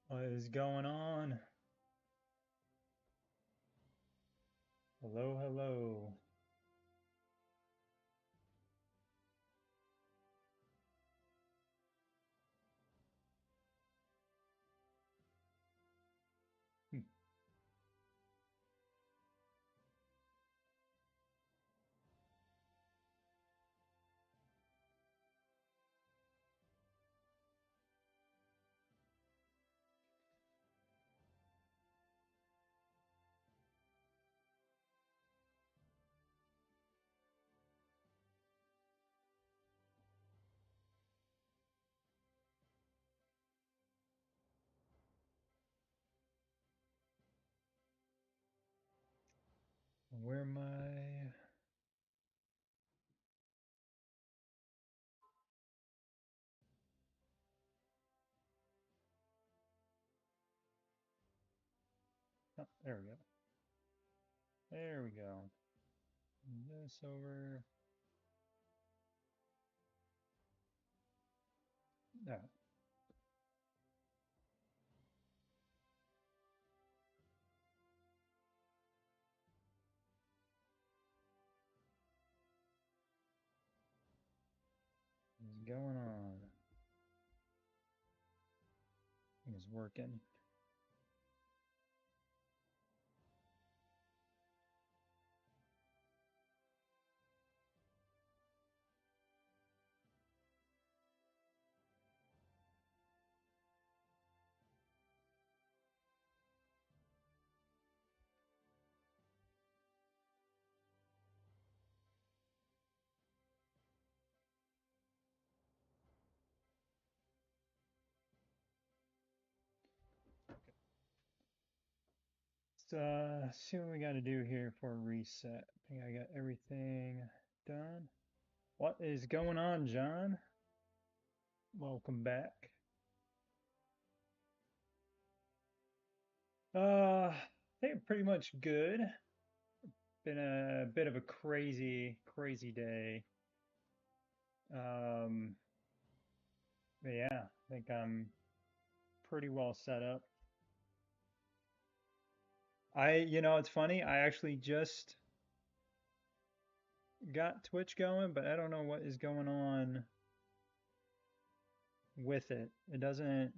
What is going on? Hello, hello. Hmm. Where am I? Oh, there we go. There we go. This over. Yeah, what's going on? It's working. Let's see what we got to do here for a reset. I think I got everything done. What is going on, John? Welcome back. I think pretty much good. Been a bit of a crazy day. Um, but yeah, I think I'm pretty well set up. It's funny. I actually just got Twitch going, but I don't know what is going on with it. It doesn't,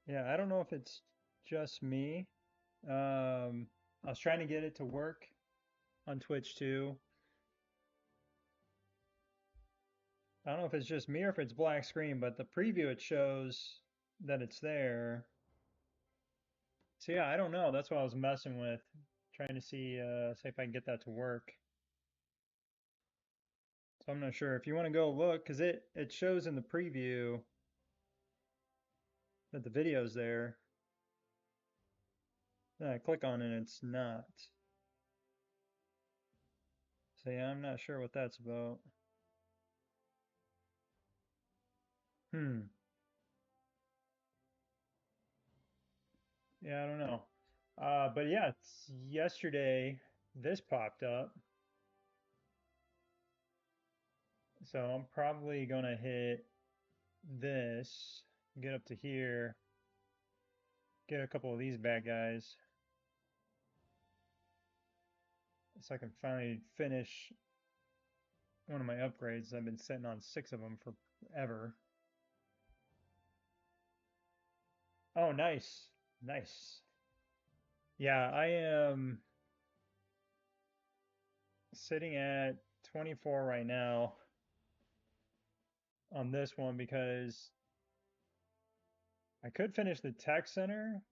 yeah, I don't know if it's just me. I was trying to get it to work on Twitch too. I don't know if it's just me or if it's black screen, but the preview it shows that it's there. So yeah, I don't know. That's what I was messing with, trying to see if I can get that to work. So I'm not sure. If you want to go look, because it shows in the preview that the video's there. Then I click on it and it's not. So yeah, I'm not sure what that's about. Hmm. Yeah, I don't know. But yeah, it's yesterday this popped up. So I'm probably gonna hit this, get up to here, get a couple of these bad guys, so I can finally finish one of my upgrades. I've been sitting on six of them for forever. Oh, nice. Nice. Yeah, I am sitting at 24 right now on this one because I could finish the tech center,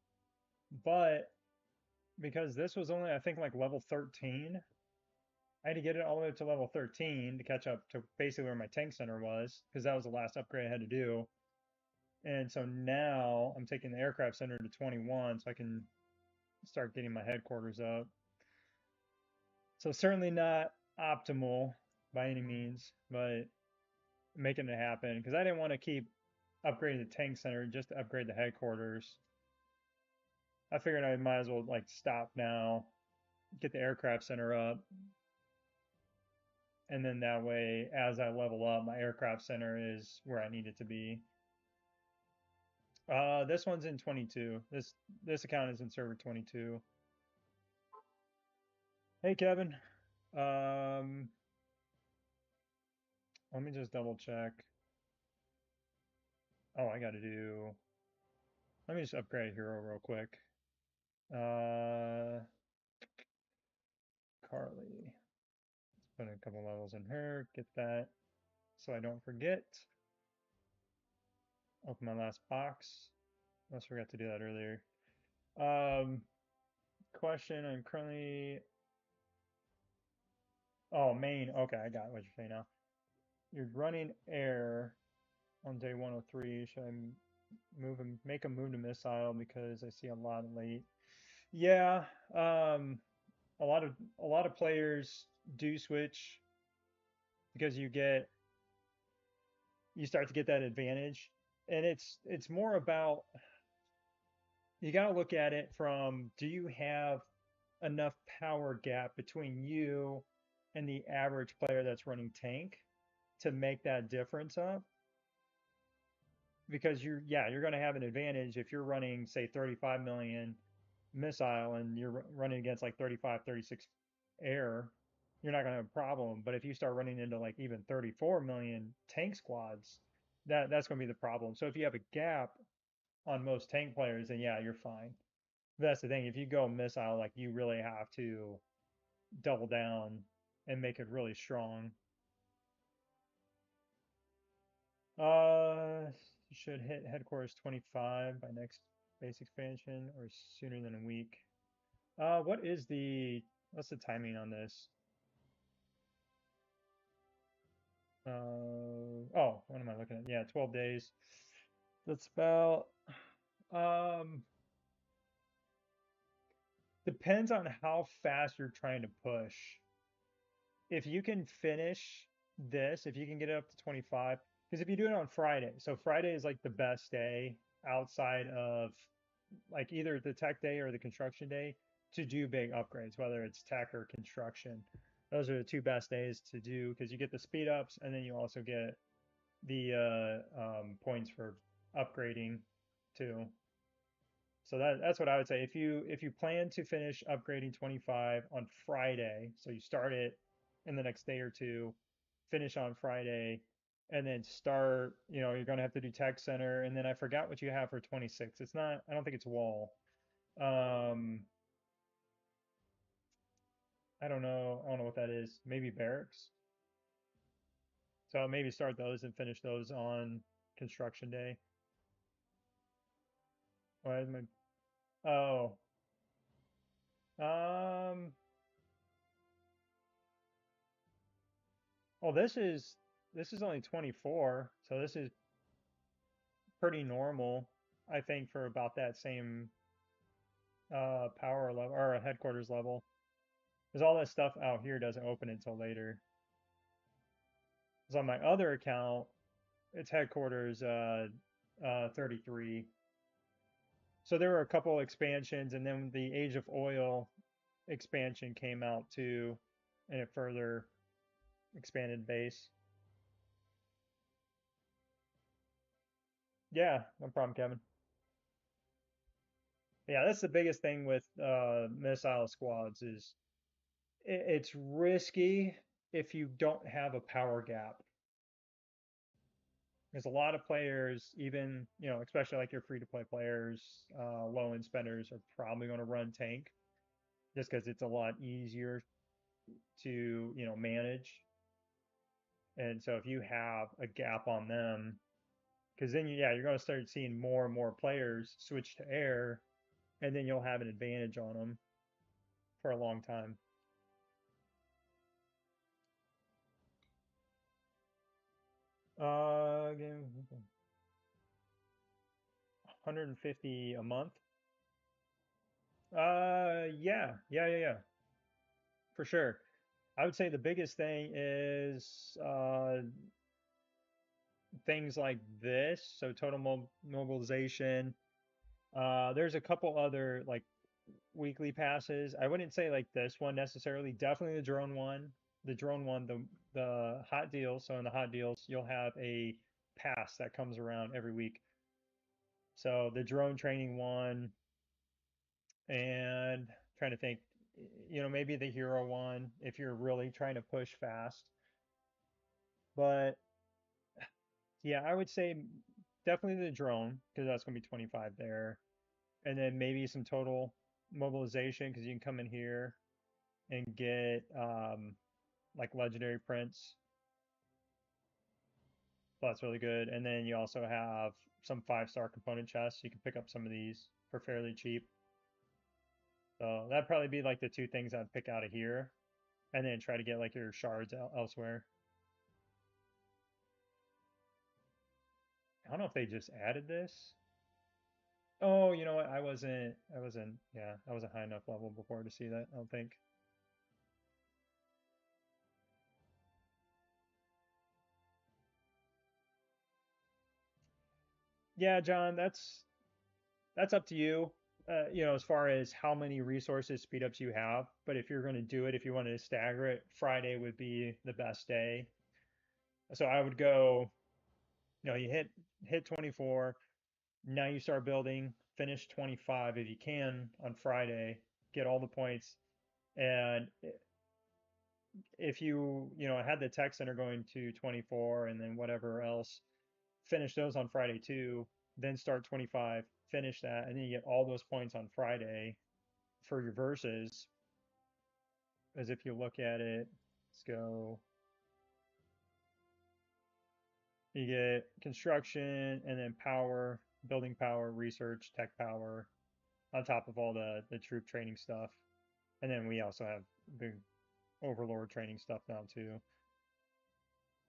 but because this was only, I think, like level 13, I had to get it all the way up to level 13 to catch up to basically where my tank center was, because that was the last upgrade I had to do. And so now I'm taking the aircraft center to 21 so I can start getting my headquarters up. So certainly not optimal by any means, but making it happen because I didn't want to keep upgrading the tank center just to upgrade the headquarters. I figured I might as well like stop now, get the aircraft center up, And then that way, as I level up, my aircraft center is where I need it to be. This one's in 22. This account is in server 22. Hey Kevin. Um, Let me just double check. Oh, I gotta do. Let me just upgrade hero real quick. Uh, Carly. Let's put a couple levels in her. Get that so I don't forget. Open my last box. Almost forgot to do that earlier. Um, Question. I'm currently. Oh, main. Okay, I got what you're saying now. You're running air on day 103. Should I move him, make a move to missile because I see a lot of late? Yeah. Um, a lot of players do switch because you start to get that advantage, and it's more about you got to look at it from, do you have enough power gap between you and the average player that's running tank to make that difference up? Because you're going to have an advantage if you're running, say, 35 million missile and you're running against like 35, 36 air. You're not going to have a problem. But if you start running into like even 34 million tank squads, that's going to be the problem. So if you have a gap on most tank players, then yeah, you're fine. But that's the thing. If you go missile, like, you really have to double down and make it really strong. Uh, should hit headquarters 25 by next base expansion or sooner than a week. What's the timing on this? Oh, what am I looking at? Yeah, 12 days. That's about, um, depends on how fast you're trying to push. If you can finish this, if you can get it up to 25, because if you do it on Friday, so Friday is like the best day outside of like either the tech day or the construction day to do big upgrades, whether it's tech or construction. Those are the two best days to do because you get the speed ups and then you also get the points for upgrading too. So that's what I would say. If you plan to finish upgrading 25 on Friday, so you start it in the next day or two, finish on Friday, and then start, you're gonna have to do tech center, and then I forgot what you have for 26. It's not, I don't think it's wall. Um, I don't know what that is. Maybe barracks. So maybe start those and finish those on construction day. Why is my Oh, um, well, this is only 24, so this is pretty normal, I think, for about that same power level or headquarters level. Because all that stuff out here doesn't open until later. Because on my other account, it's headquarters 33. So there were a couple expansions, and then the Age of Oil expansion came out too, and it further expanded base. Yeah, no problem, Kevin. Yeah, that's the biggest thing with missile squads is it's risky if you don't have a power gap. There's a lot of players, even, especially like your free-to-play players, low-end spenders are probably going to run tank just because it's a lot easier to, manage. And so if you have a gap on them, because then yeah, you're going to start seeing more and more players switch to air, and then you'll have an advantage on them for a long time. 150 a month. Yeah, for sure. I would say the biggest thing is things like this. So total mobilization. There's a couple other like weekly passes. I wouldn't say like this one necessarily. Definitely the drone one. the drone one, the hot deals. So in the hot deals, you'll have a pass that comes around every week. So the drone training one, and trying to think, maybe the hero one if you're really trying to push fast. But yeah, I would say definitely the drone because that's going to be 25 there. And then maybe some total mobilization because you can come in here and get like legendary prints. So that's really good. And then you also have some 5-star component chests. You can pick up some of these for fairly cheap. So that'd probably be like the two things I'd pick out of here. And then try to get like your shards elsewhere. I don't know if they just added this. Oh, you know what? I wasn't high enough level before to see that, I don't think. Yeah, John, that's up to you. As far as how many resources speed ups you have. But if you're going to do it, if you wanted to stagger it, Friday would be the best day. So I would go, you hit 24. Now you start building, finish 25 if you can on Friday, get all the points. And if had the tech center going to 24 and then whatever else, finish those on Friday too, then start 25, finish that, and then you get all those points on Friday for your verses. As if you look at it, let's go. You get construction and then power, building power, research, tech power, on top of all the troop training stuff. And then we also have the overlord training stuff now too.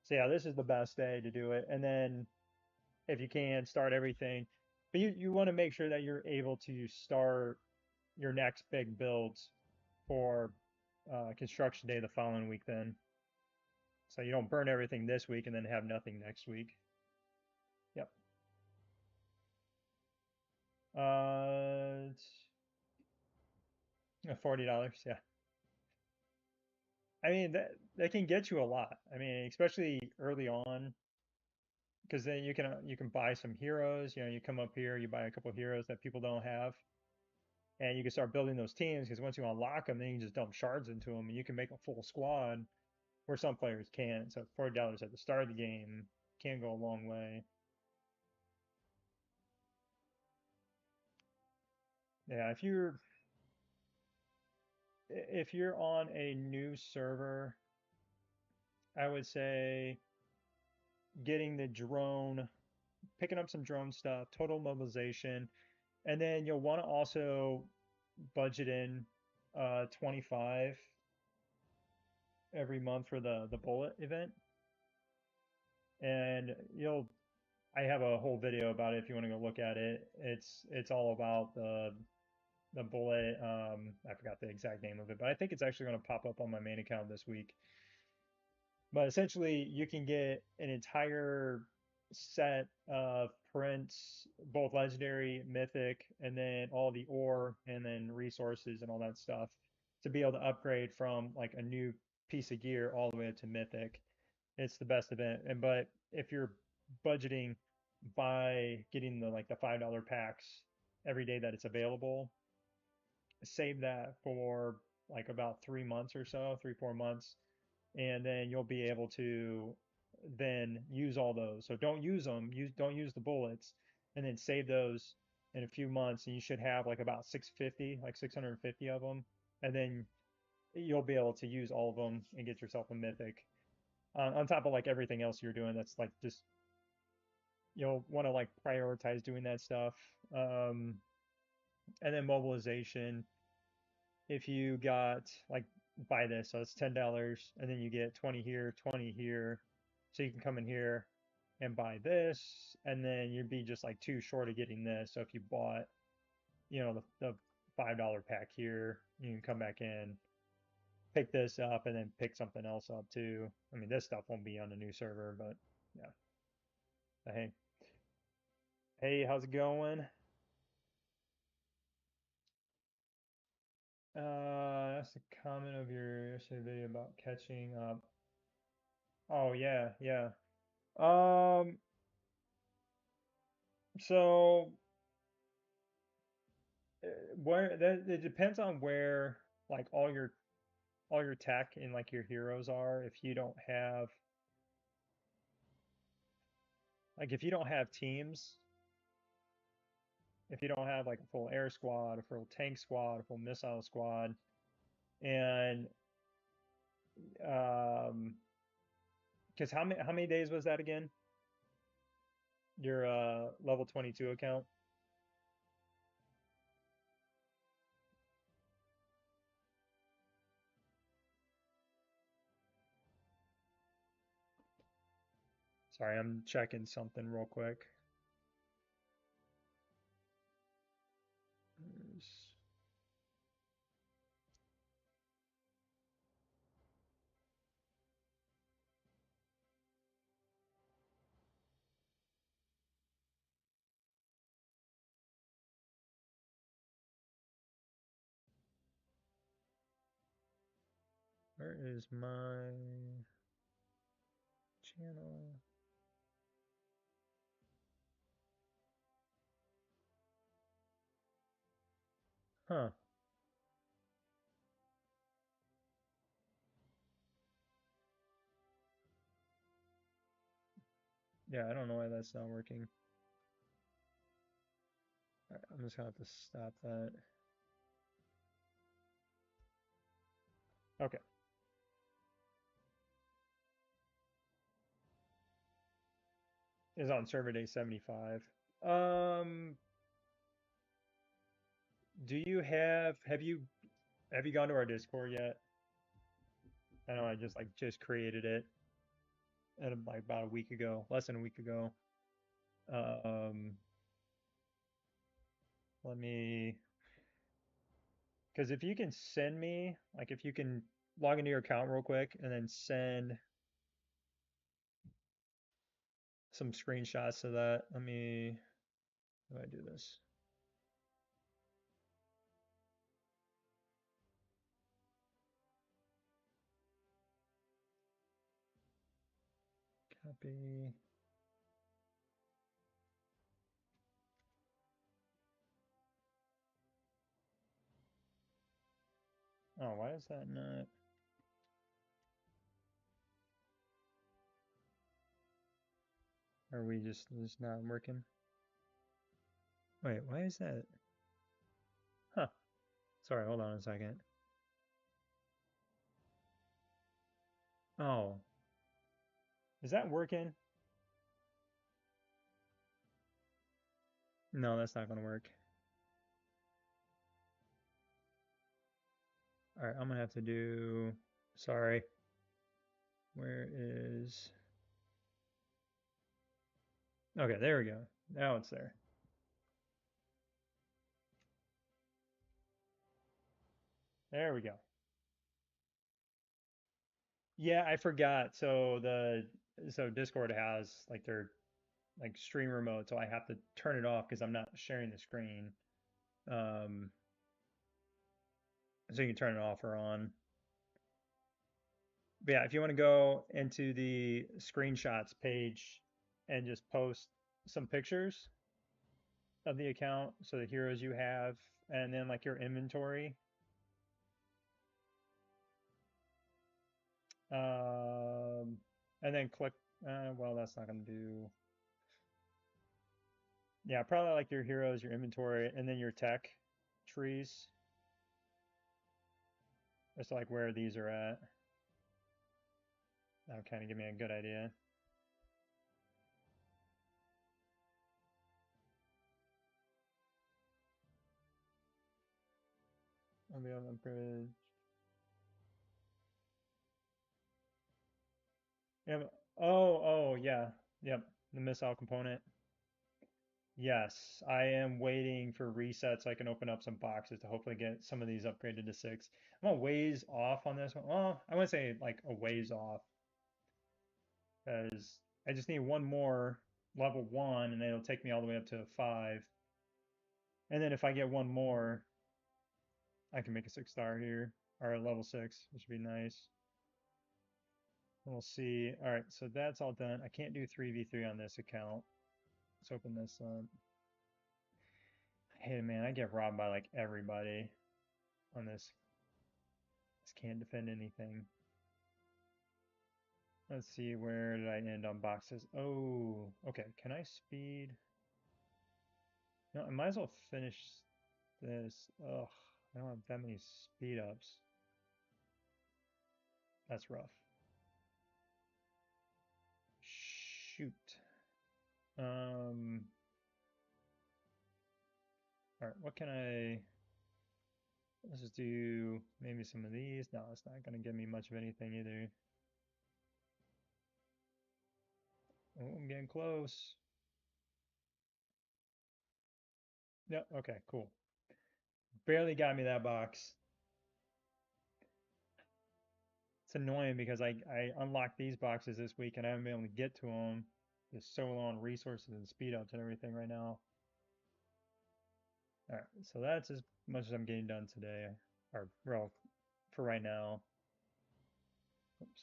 So yeah, this is the best day to do it. And then if you can start everything, but you want to make sure that you're able to start your next big builds for construction day the following week then. So you don't burn everything this week and then have nothing next week. Yep. It's $40. Yeah. I mean that can get you a lot. I mean, especially early on, because then you can buy some heroes. You come up here, you buy a couple heroes that people don't have, and you can start building those teams. Because once you unlock them, then you can just dump shards into them, and you can make a full squad where some players can't. So $40 at the start of the game can go a long way. Yeah, if you're on a new server, I would say getting the drone, picking up some drone stuff, total mobilization, and then you'll want to also budget in 25 every month for the bullet event. And I have a whole video about it if you want to go look at it. It's all about the bullet. I forgot the exact name of it, but I think it's actually going to pop up on my main account this week. But essentially, you can get an entire set of prints, both legendary, mythic, and then all the ore and then resources and all that stuff to be able to upgrade from like a new piece of gear all the way up to mythic. It's the best event. But if you're budgeting by getting the $5 packs every day that it's available, save that for like about 3 months or so, 3, 4 months, and then you'll be able to then use all those. So don't use them, don't use the bullets, and then save those in a few months, and you should have like about 650, like 650 of them, and then you'll be able to use all of them and get yourself a mythic. On top of like everything else you're doing, that's like just you'll want to like prioritize doing that stuff. Um, and then mobilization if you got like buy this, so it's $10, and then you get 20 here, 20 here, so you can come in here and buy this, and then you'd be just like too short of getting this. So if you bought, the $5 pack here, you can come back in, pick this up, and then pick something else up too. I mean, this stuff won't be on the new server, but yeah. But hey, how's it going? a comment of your yesterday video about catching up. Oh yeah, yeah. Um, so where that it depends on where like all your tech and like your heroes are. If you don't have if you don't have teams, if you don't have like a full air squad, a full tank squad, a full missile squad, and um, because how many days was that again? Your level 22 account? Sorry, I'm checking something real quick. Where is my channel? Huh. Yeah, I don't know why that's not working. All right, I'm just gonna have to stop that. Okay, is on server day 75. Um, do you have you gone to our Discord yet? I know I just created it and like about a week ago, less than a week ago. Um, let me, because if you can send me, like if you can log into your account real quick and then send some screenshots of that. How do I do this? Copy. Oh, why is that not? Are we just not working? Wait, why is that? Huh. Sorry, hold on a second. Oh, is that working? No, that's not gonna work. All right, I'm gonna have to do. Sorry. Where is? Okay, there we go. Now it's there. There we go. Yeah, I forgot. So Discord has like their like stream remote, so I have to turn it off because I'm not sharing the screen. Um, so you can turn it off or on. But yeah, if you want to go into the screenshots page and just post some pictures of the account, so the heroes you have, and then like your inventory, um, and then click. Well, that's not going to do. Yeah, probably like your heroes, your inventory, and then your tech trees. That's like where these are at. That'll kind of give me a good idea. I'll be able to upgrade. Yeah. Oh, yeah. Yep. The missile component. Yes, I am waiting for resets so I can open up some boxes to hopefully get some of these upgraded to 6. I'm a ways off on this one. Well, I wouldn't say like a ways off because I just need one more level 1 and then it'll take me all the way up to a 5. And then if I get one more, I can make a 6 star here. or level 6, which would be nice. We'll see. All right, so that's all done. I can't do 3v3 on this account. Let's open this up. Hey man, I get robbed by like everybody on this. This can't defend anything. Let's see, where did I end on boxes? Oh, okay. Can I speed? No, I might as well finish this. Ugh, I don't have that many speed ups. That's rough. Shoot. Um, all right, what can I, let's just do maybe some of these. No, it's not gonna give me much of anything either. Oh, I'm getting close. Yep, okay, cool. Barely got me that box. It's annoying because I unlocked these boxes this week and I haven't been able to get to them. Just so low on resources and speed ups and everything right now. All right, so that's as much as I'm getting done today, or well, for right now. Oops.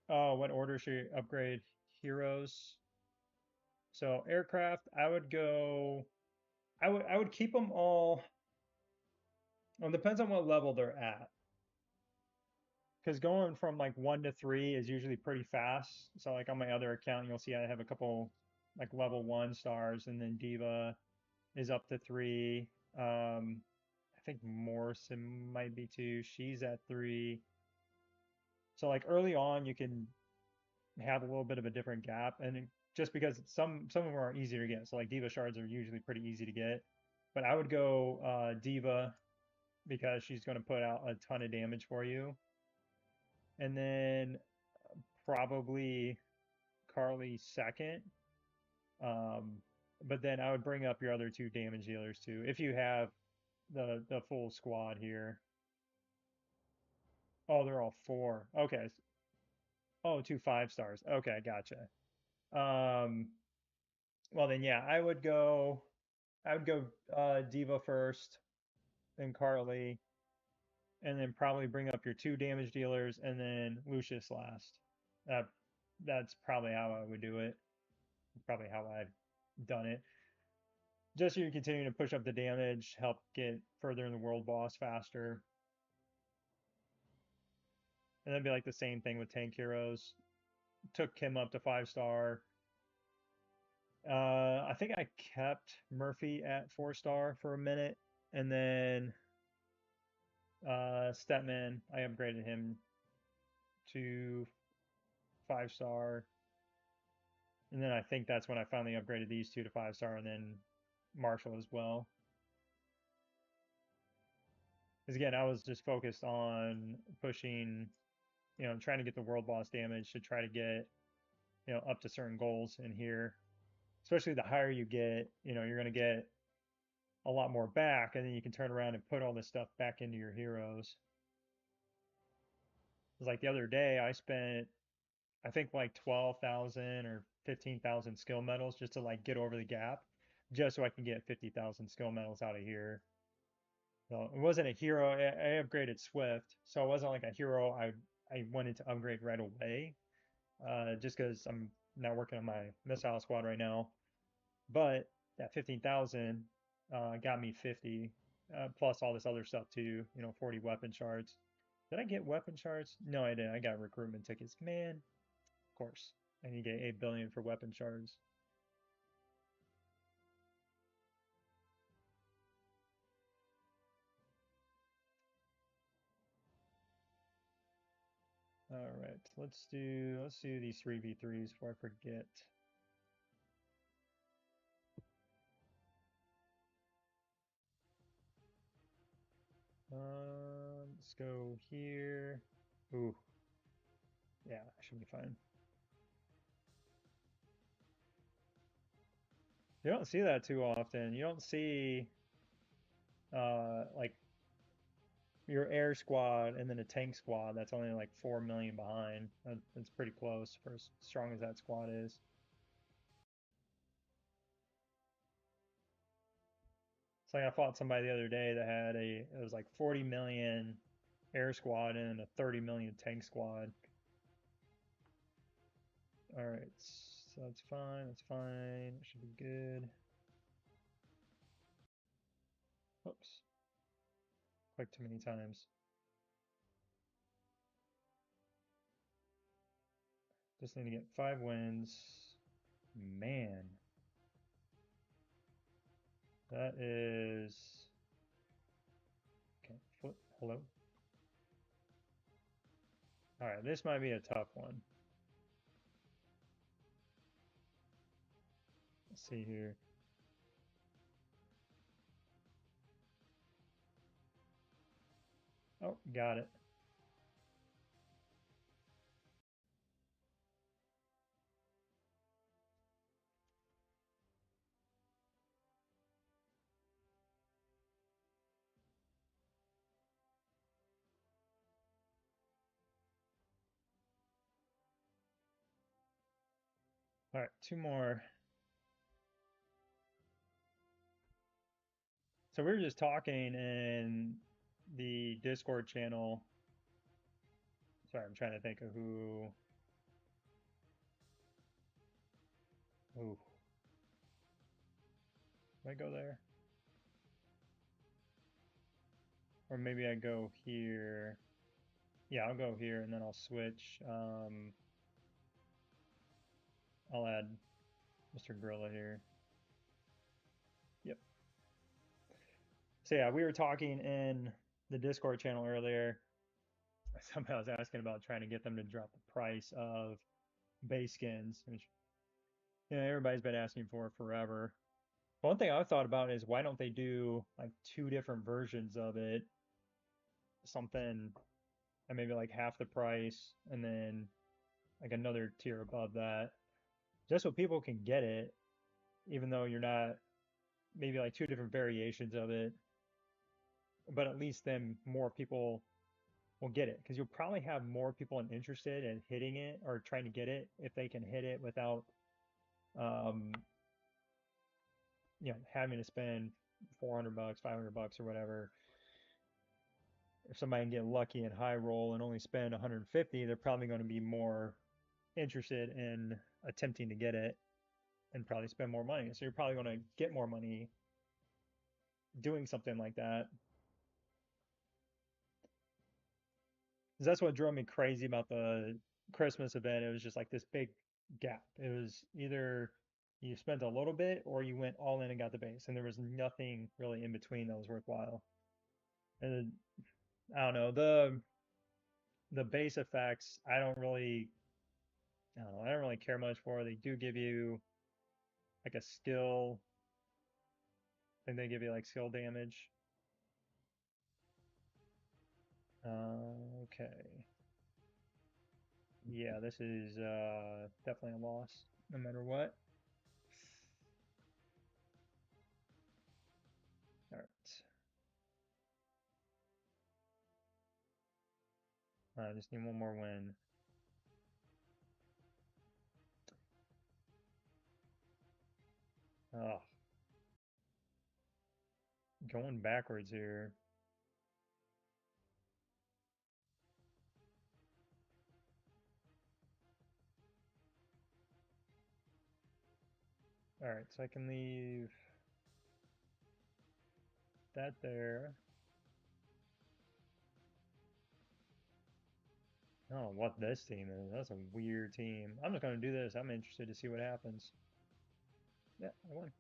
Oh, what order should you upgrade heroes? So aircraft, I would go. I would keep them all. Well, it depends on what level they're at. Because going from like 1 to 3 is usually pretty fast. So like on my other account, you'll see I have a couple like level 1 stars, and then Diva is up to 3. I think Morrison might be 2. She's at 3. So like early on, you can have a little bit of a different gap, and just because some of them are easier to get. So like Diva shards are usually pretty easy to get, but I would go Diva because she's going to put out a ton of damage for you, and then probably Carly second. Um, but then I would bring up your other two damage dealers too if you have the full squad here. Oh, they're all 4. Okay. Oh, 2 5 stars. Okay, gotcha. Um, well then yeah, I would go Diva first, then Carly, and then probably bring up your 2 damage dealers and then Lucius last. That that's probably how I would do it. Probably how I've done it. Just so you continue to push up the damage, help get further in the world boss faster. And that'd be like the same thing with tank heroes. Took Kim up to 5 star. I think I kept Murphy at 4 star for a minute, and then Stepman, I upgraded him to 5 star, and then I think that's when I finally upgraded these two to 5 star, and then Marshall as well. Because again, I was just focused on pushing, trying to get the world boss damage to try to get, up to certain goals in here. Especially the higher you get, you're going to get a lot more back, and then you can turn around and put all this stuff back into your heroes. It's like the other day, I spent, I think like 12,000 or 15,000 skill medals just to like get over the gap, just so I can get 50,000 skill medals out of here. So it wasn't a hero. I upgraded Swift, so it wasn't like a hero I wanted to upgrade right away, just because I'm not working on my missile squad right now. But that 15,000 got me 50, plus all this other stuff too. 40 weapon shards. Did I get weapon shards? No, I didn't. I got recruitment tickets. Man, of course. I need to get 8 billion for weapon shards. All right, let's do these 3v3s before I forget. Let's go here. Ooh, yeah, I should be fine. You don't see that too often. You don't see like your air squad and then a tank squad that's only like 4 million behind. That's pretty close for as strong as that squad is. It's like I fought somebody the other day that had it was like 40 million air squad and a 30 million tank squad. All right, so that's fine. That's fine. It should be good. Oops, clicked too many times. Just need to get 5 wins. Man, that is okay. Flip. Hello. All right, this might be a tough one. Let's see here. Oh, got it. All right, two more. So we were just talking in the Discord channel. Sorry, I'm trying to think of who. Oh, do I go there? Or maybe I go here. Yeah, I'll go here and then I'll switch. I'll add Mr. Gorilla here. Yep. So yeah, we were talking in the Discord channel earlier. Somebody was asking about trying to get them to drop the price of base skins, which everybody's been asking for forever. One thing I've thought about is why don't they do like two different versions of it, something and maybe like half the price and then like another tier above that, just so people can get it, even though you're not maybe like two different variations of it, but at least then more people will get it because you'll probably have more people interested in hitting it or trying to get it if they can hit it without um, having to spend 400 bucks, 500 bucks or whatever. If somebody can get lucky and high roll and only spend 150, they're probably going to be more interested in attempting to get it and probably spend more money. So you're probably going to get more money doing something like that. 'Cause that's what drove me crazy about the Christmas event. It was just like this big gap. It was either you spent a little bit or you went all in and got the base, and there was nothing really in between that was worthwhile. And I don't know, the base effects, I don't know, I don't really care much for. They do give you like a skill. I think they give you like skill damage. Okay. Yeah, this is definitely a loss, no matter what. All right. I just need one more win. Oh, going backwards here. All right, so I can leave that there. Oh, what this team is. That's a weird team. I'm just going to do this. I'm interested to see what happens. Yeah, I won.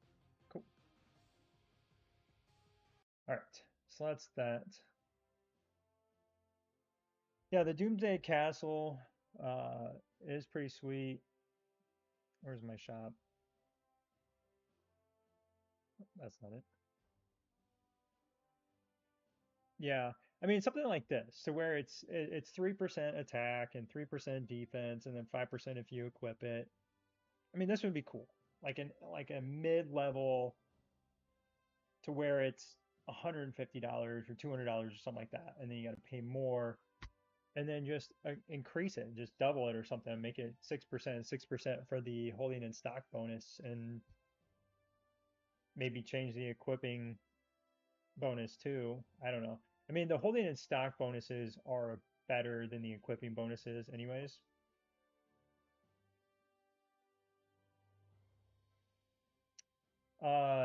Cool. All right, so that's that. Yeah, the Doomsday Castle is pretty sweet. Where's my shop? That's not it. Yeah, I mean something like this, to where it's 3% attack and 3% defense, and then 5% if you equip it. I mean this would be cool, like a mid-level to where it's $150 or $200 or something like that, and then you got to pay more, and then just increase it, just double it or something, make it 6%, 6% for the holding in stock bonus, and maybe change the equipping bonus too. I don't know. I mean, the holding in stock bonuses are better than the equipping bonuses, anyways.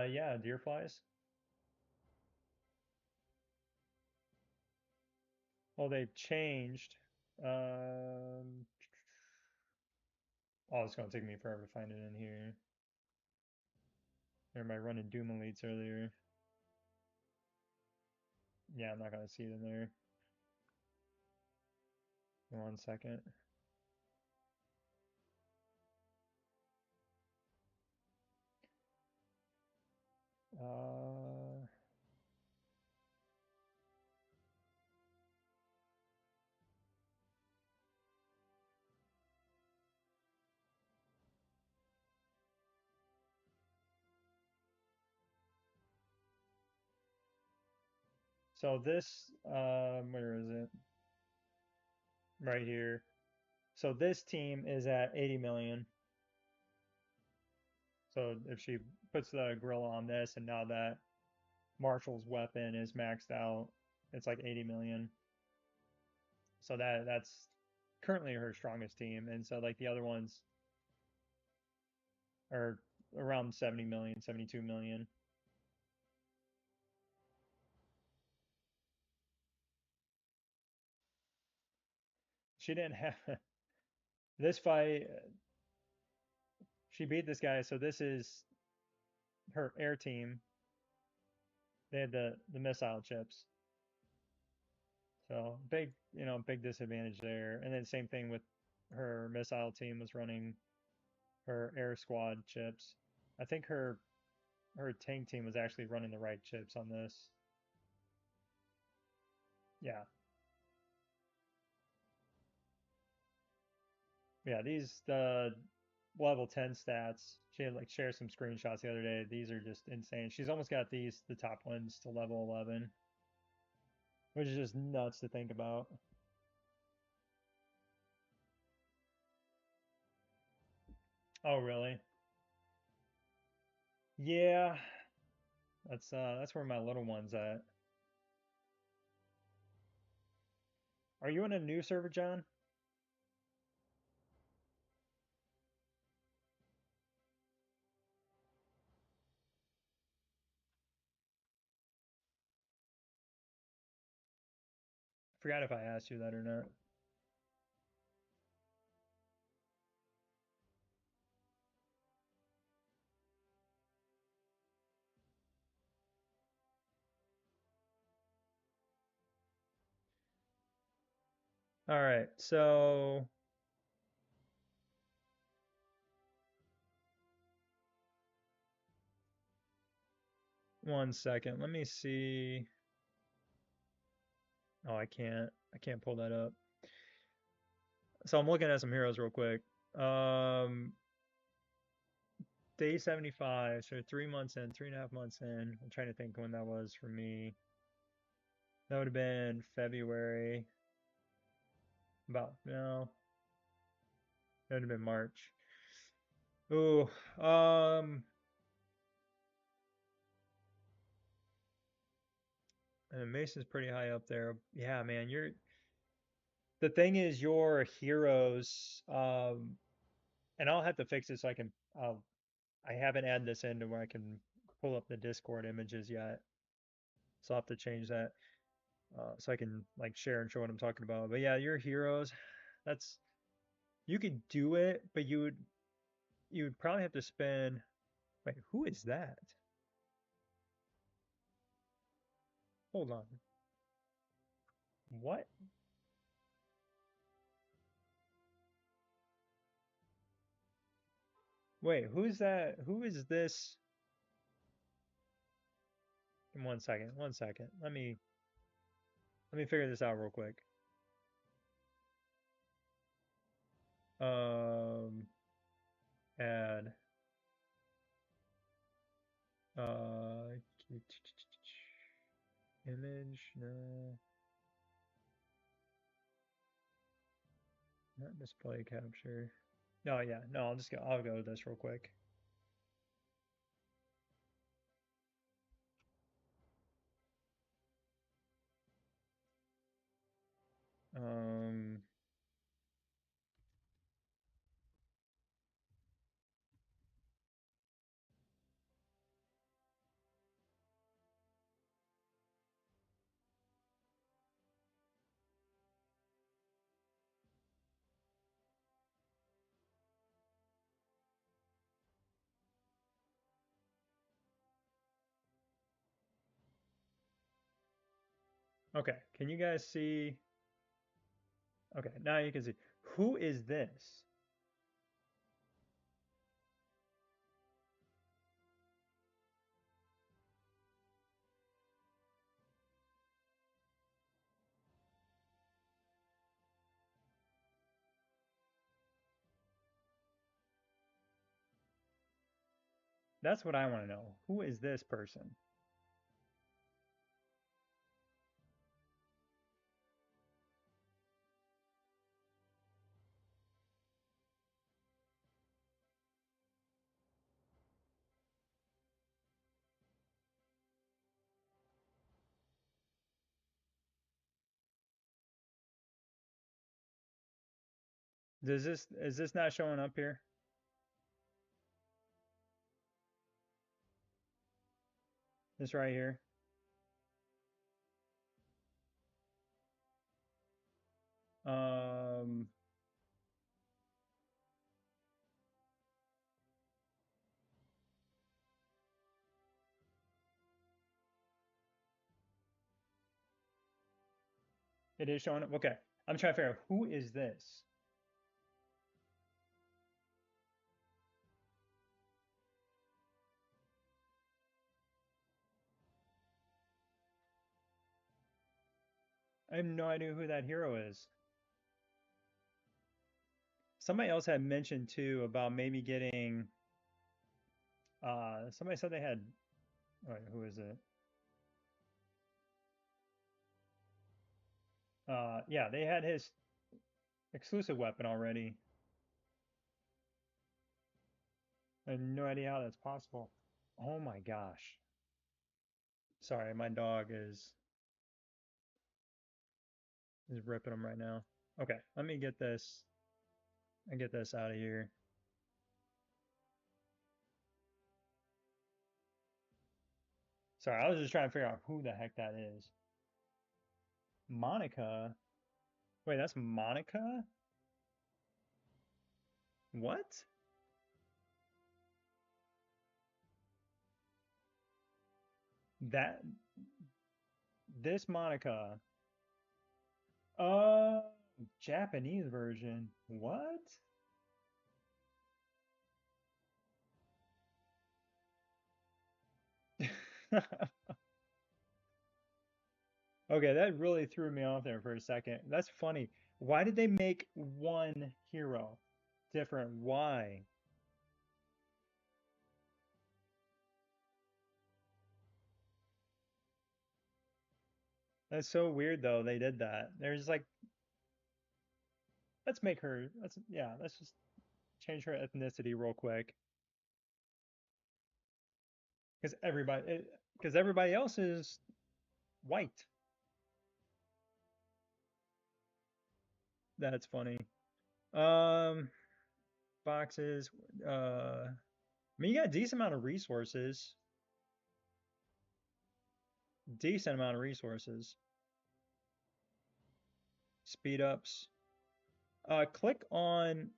Yeah, deer flies. Well, they've changed. Um, oh, it's gonna take me forever to find it in here. Everybody running Doom Elites earlier. Yeah, I'm not gonna see it in there. 1 second. Uh, so this, where is it? Right here. So this team is at 80 million. So if she puts the gorilla on this and now that Marshall's weapon is maxed out, it's like 80 million. So that's currently her strongest team. And so like the other ones are around 70 million, 72 million. She didn't have this fight. She beat this guy. So this is her air team. They had the missile chips. So big, big disadvantage there. And then same thing with her missile team was running her air squad chips. I think her tank team was actually running the right chips on this. Yeah. Yeah, these the level 10 stats. She had like shared some screenshots the other day. These are just insane. She's almost got the top ones to level 11, which is just nuts to think about. Oh, really? Yeah, that's where my little one's at. Are you in a new server, John? Forgot if I asked you that or not. All right, so 1 second. Let me see. Oh, I can't pull that up. So I'm looking at some heroes real quick. Um, Day 75, so 3 months in, 3.5 months in. I'm trying to think when that was for me. That would have been February, about, no, that would have been March. Ooh, and Mason's pretty high up there. Yeah, man, the thing is your heroes, and I'll have to fix it so I haven't added this into where I can pull up the Discord images yet. So I'll have to change that. So I can like share and show what I'm talking about. But yeah, your heroes, that's you could do it, but you would probably have to spend. Wait, who is that? Hold on. What? Wait, who's that? Who is this? 1 second. 1 second. Let me figure this out real quick. Um, add. Uh, image. No, not display capture. No, yeah, no. I'll go with this real quick. Okay, can you guys see? Okay, now you can see. Who is this? That's what I want to know. Who is this person? Does this is this not showing up here? This right here. Um, it is showing up. Okay, I'm trying to figure out who is this. I have no idea who that hero is. Somebody else had mentioned too about maybe getting. Somebody said they had. Wait, who is it? Yeah, they had his exclusive weapon already. I have no idea how that's possible. Oh my gosh. Sorry, my dog is ripping them right now. Okay, let me get this. I get this out of here. Sorry, I was just trying to figure out who the heck that is. Monica? Wait, that's Monica? What? That this Monica? Uh, Japanese version. What? Okay, that really threw me off there for a second. That's funny. Why did they make one hero different? Why? That's so weird though. They did that. There's like, let's make her. Let's yeah. Let's just change her ethnicity real quick because everybody else is white. That's funny. Um, boxes. I mean, you got a decent amount of resources. Decent amount of resources. Speed ups. Click on.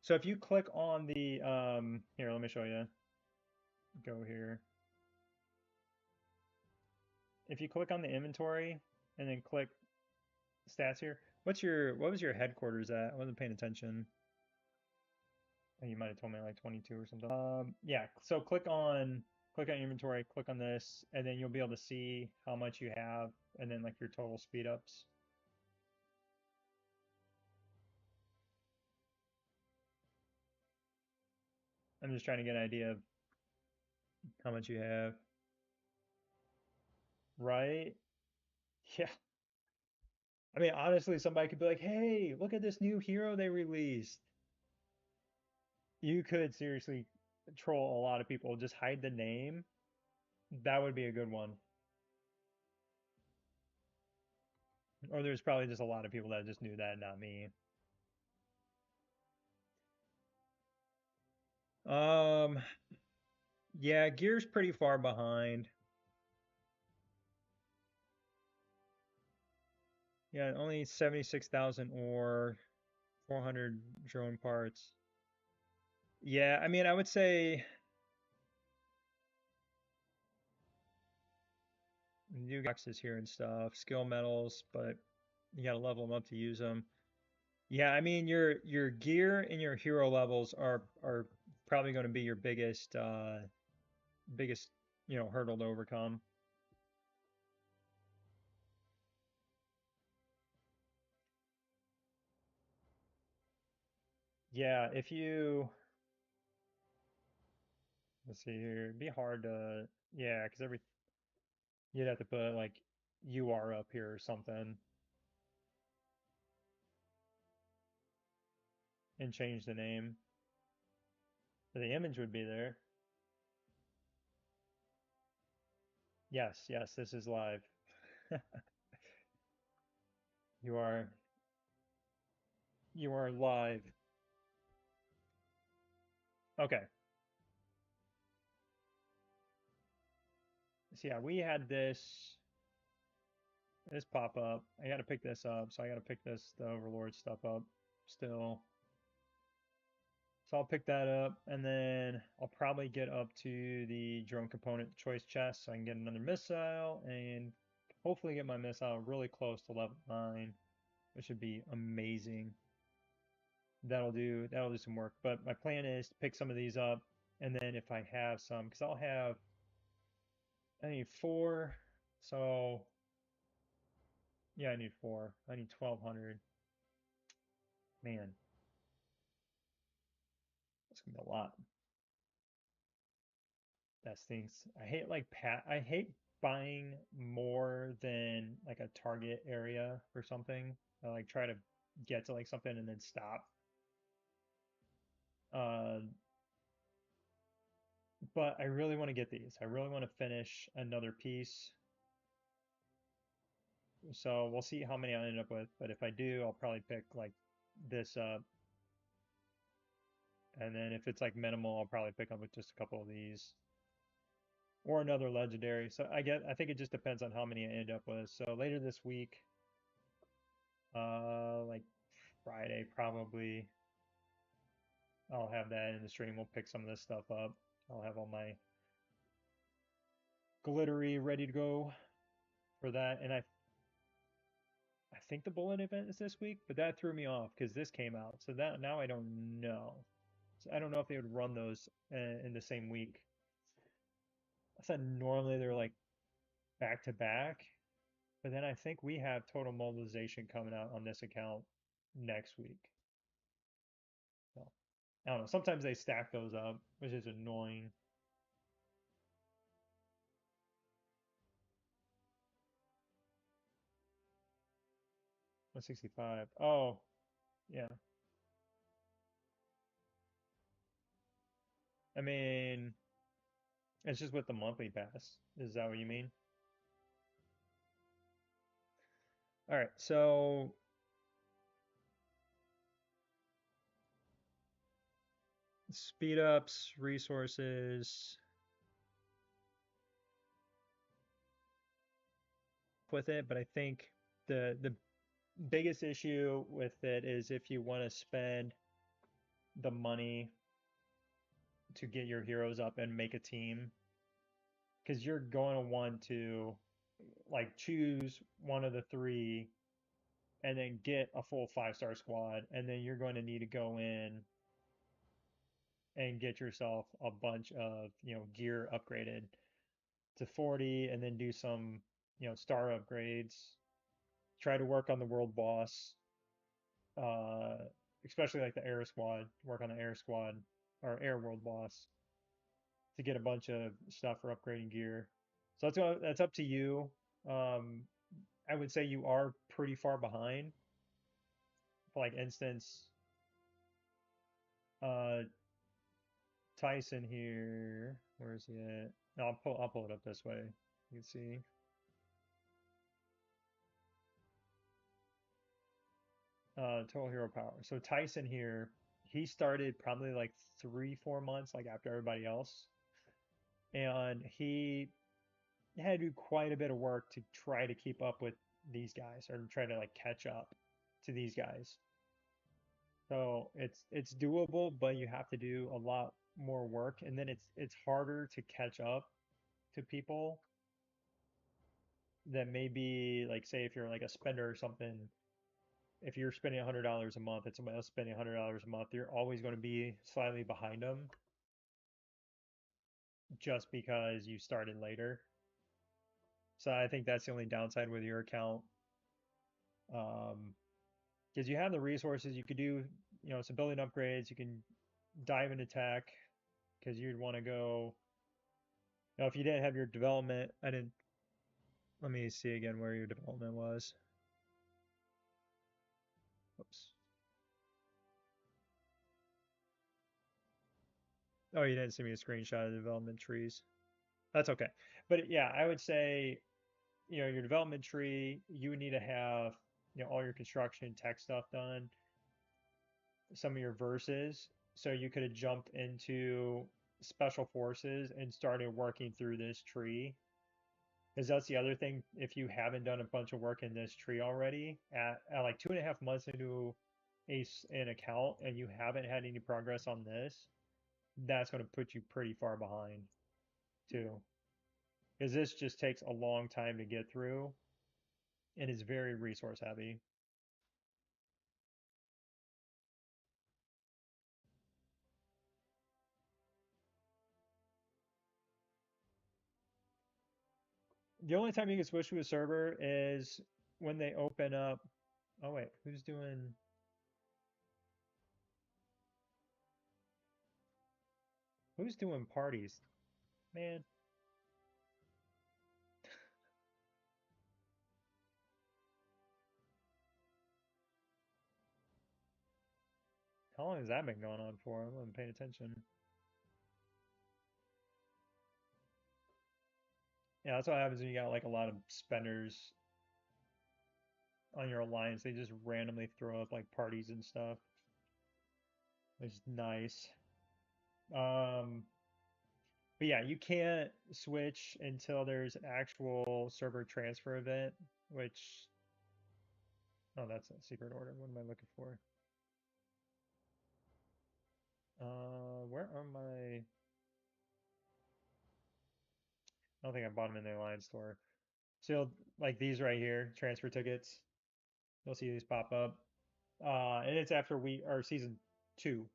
So if you click on the here, let me show you. Go here. If you click on the inventory and then click stats here, what was your headquarters at? I wasn't paying attention. You might have told me like 22 or something. Yeah. So click on inventory, click on this, and then you'll be able to see how much you have, and then like your total speed ups. I'm just trying to get an idea of how much you have. Right? Yeah. I mean, honestly, somebody could be like, "Hey, look at this new hero they released." You could seriously troll a lot of people. Just hide the name. That would be a good one. Or there's probably just a lot of people that just knew that, not me. Um, yeah, Gear's pretty far behind. Yeah, only 76,000 or 400 drone parts. Yeah, I mean, I would say you do get boxes here and stuff, skill medals, but you gotta level them up to use them. Yeah, I mean your gear and your hero levels are probably going to be your biggest hurdle to overcome. Yeah, if you let's see here, it'd be hard to yeah, because every you'd have to put like UR up here or something and change the name. The image would be there. Yes, yes, this is live. You are you are live. Okay. So yeah, we had this pop up. I got to pick this up, so I got to pick the Overlord stuff up still. So I'll pick that up, and then I'll probably get up to the drone component choice chest so I can get another missile and hopefully get my missile really close to level 9, which should be amazing. That'll do some work. But my plan is to pick some of these up, and then if I have some, because I need 4, so yeah, I need 4. I need 1200. Man, that's gonna be a lot. That stinks. I hate buying more than like a target area for something. I like try to get to like something and then stop. Uh, but I really want to get these. I really want to finish another piece. So we'll see how many I end up with. But if I do, I'll probably pick like this up. And then if it's like minimal, I'll probably pick up with just a couple of these or another legendary. So I think it just depends on how many I end up with. So later this week, like Friday probably. I'll have that in the stream. We'll pick some of this stuff up. I'll have all my glittery ready to go for that. And I think the bullet event is this week, but that threw me off because this came out. So that now I don't know. So I don't know if they would run those in the same week. I thought normally they're like back to back, but then I think we have total mobilization coming out on this account next week. So I don't know. Sometimes they stack those up, which is annoying. 165. Oh, yeah. I mean, it's just with the monthly pass. Is that what you mean? All right. So speed ups, resources with it, but I think the biggest issue with it is if you want to spend the money to get your heroes up and make a team, because you're going to want to like choose one of the three and then get a full 5-star squad, and then you're going to need to go in and get yourself a bunch of gear upgraded to 40 and then do some star upgrades, try to work on the world boss, uh especially like the air squad, work on the air squad or air world boss to get a bunch of stuff for upgrading gear. So that's up to you. um I would say you are pretty far behind. For like instance, uh Tyson here, where is he at? No, I'll pull it up this way. You can see. Total hero power. So Tyson here, he started probably like 3, 4 months like after everybody else, and he had to do quite a bit of work to try to keep up with these guys or try to like catch up to these guys. So it's doable, but you have to do a lot more work, and then it's harder to catch up to people that maybe like say if you're like a spender or something, if you're spending $100 a month and somebody else spending $100 a month, you're always going to be slightly behind them just because you started later. So I think that's the only downside with your account. Because you have the resources, you could do, some building upgrades, you can dive into tech because you'd want to go, if you didn't have your development, I didn't, let me see again where your development was. Oops. Oh, you didn't send me a screenshot of the development trees. That's okay. But yeah, I would say, your development tree, you would need to have, all your construction tech stuff done, some of your verses. So you could have jumped into special forces and started working through this tree. Because that's the other thing. If you haven't done a bunch of work in this tree already, at like 2.5 months into an account and you haven't had any progress on this, that's going to put you pretty far behind too. Because this just takes a long time to get through and is very resource heavy. The only time you can switch to a server is when they open up. Oh wait, who's doing parties? Man, how long has that been going on for? I wasn't paying attention. Yeah, that's what happens when you got like a lot of spenders on your alliance. They just randomly throw up like parties and stuff. It's nice. Um, but yeah, you can't switch until there's an actual server transfer event, which, oh, that's a secret order. What am I looking for? Where are my, I don't think I bought them in the Alliance store. So like these right here, transfer tickets. You'll see these pop up. And it's after we or season two.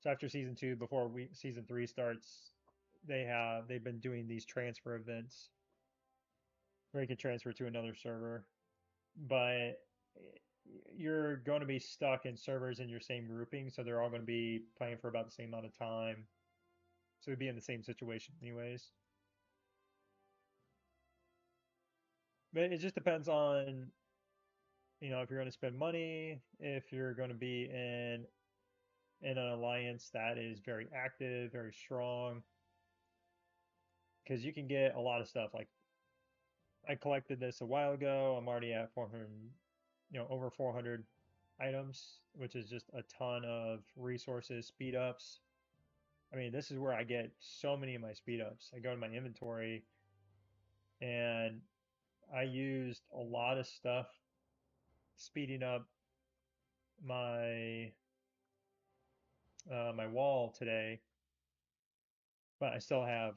So after season two, before season three starts, they've been doing these transfer events where you can transfer to another server. But you're going to be stuck in servers in your same grouping, so they're all going to be playing for about the same amount of time. So we'd be in the same situation anyways. But it just depends on, if you're going to spend money, if you're going to be in an alliance that is very active, very strong, because you can get a lot of stuff. Like I collected this a while ago. I'm already at 400, over 400 items, which is just a ton of resources, speed ups. I mean, this is where I get so many of my speed ups. I go to my inventory and I used a lot of stuff speeding up my my wall today, but I still have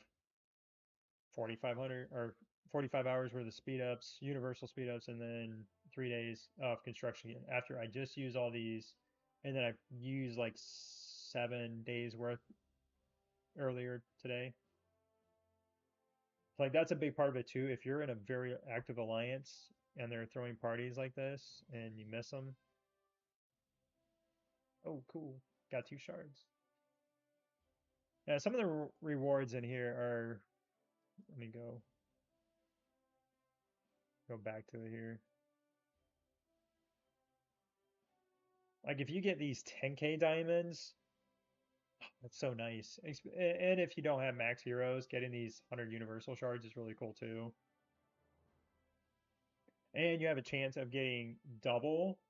4,500 or 45 hours worth of speed ups, universal speed ups, and then 3 days of construction after I just use all these, and then I use like 7 days worth earlier today. So like that's a big part of it too. If you're in a very active alliance and they're throwing parties like this and you miss them, oh cool, got 2 shards. Yeah, some of the rewards in here are. Let me go back to it here. Like if you get these 10K diamonds, that's so nice. And if you don't have max heroes, getting these 100 universal shards is really cool too. And you have a chance of getting double.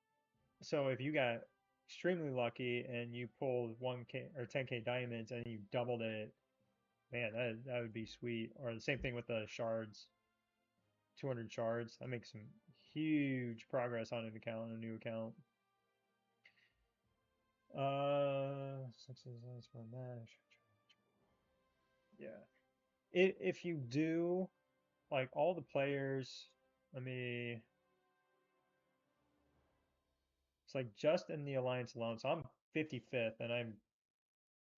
So if you got extremely lucky and you pulled 1K or 10K diamonds and you doubled it, man, that would be sweet. Or the same thing with the shards, 200 shards. That makes some huge progress on an account, on a new account. Success for a match. Yeah. If you do like all the players. Let me. It's like just in the alliance alone. So I'm 55th, and I'm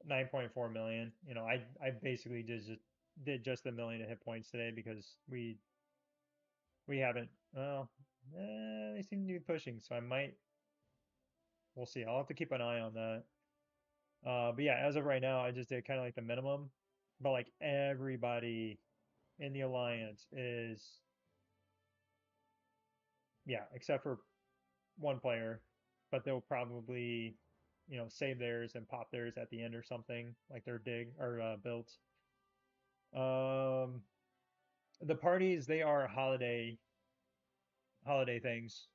9.4 million. I basically did just a million of hit points today because we haven't. Well, they seem to be pushing, so I might. We'll see. I'll have to keep an eye on that. But yeah, as of right now, I just did kind of like the minimum. But like everybody in the alliance is, yeah, except for one player, but they'll probably, save theirs and pop theirs at the end or something, like their dig or builds. Um, the parties, they are holiday things.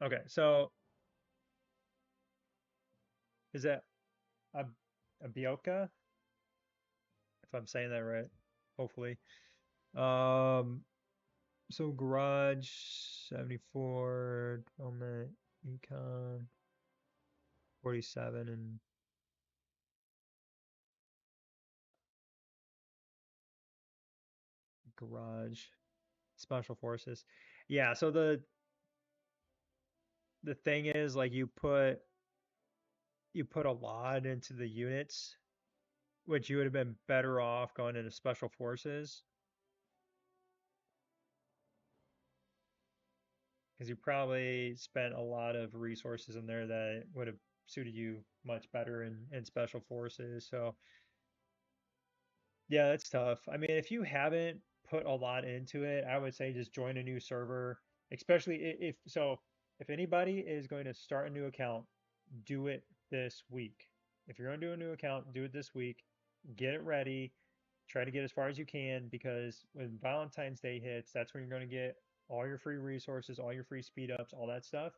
Okay, so is that a a Bioka, if I'm saying that right? Hopefully. Um, so garage 74, development, econ 47, and garage special forces. Yeah, so the thing is like you put a lot into the units, which you would have been better off going into special forces because you probably spent a lot of resources in there that would have suited you much better in special forces. So yeah, that's tough. I mean, if you haven't put a lot into it, I would say just join a new server, especially if so. If anybody is going to start a new account, do it this week. If you're going to do a new account, do it this week. Get it ready. Try to get as far as you can because when Valentine's Day hits, that's when you're going to get all your free resources, all your free speed ups, all that stuff.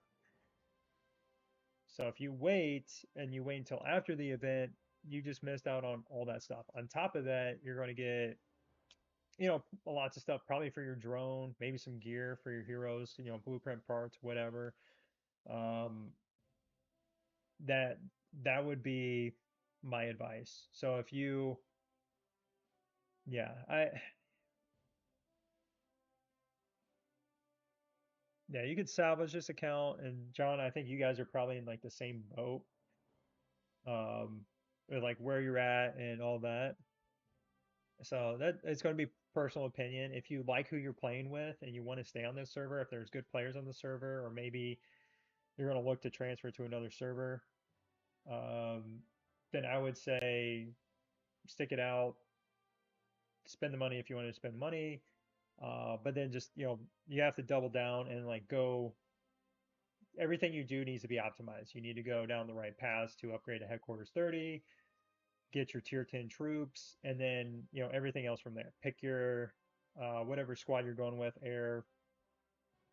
So if you wait and you wait until after the event, you just missed out on all that stuff. On top of that, you're going to get, lots of stuff probably for your drone, maybe some gear for your heroes, blueprint parts, whatever. Um, that that would be my advice. So if you, yeah, yeah, you could salvage this account. And John, I think you guys are probably in like the same boat, um, with like where you're at and all that. So that it's going to be personal opinion. If you like who you're playing with and you want to stay on this server, if there's good players on the server, or maybe you're going to look to transfer to another server, um, then I would say stick it out, spend the money if you want to spend money, but then just you have to double down and like go. Everything you do needs to be optimized. You need to go down the right paths to upgrade to headquarters 30, get your tier 10 troops, and then everything else from there. Pick your whatever squad you're going with, air,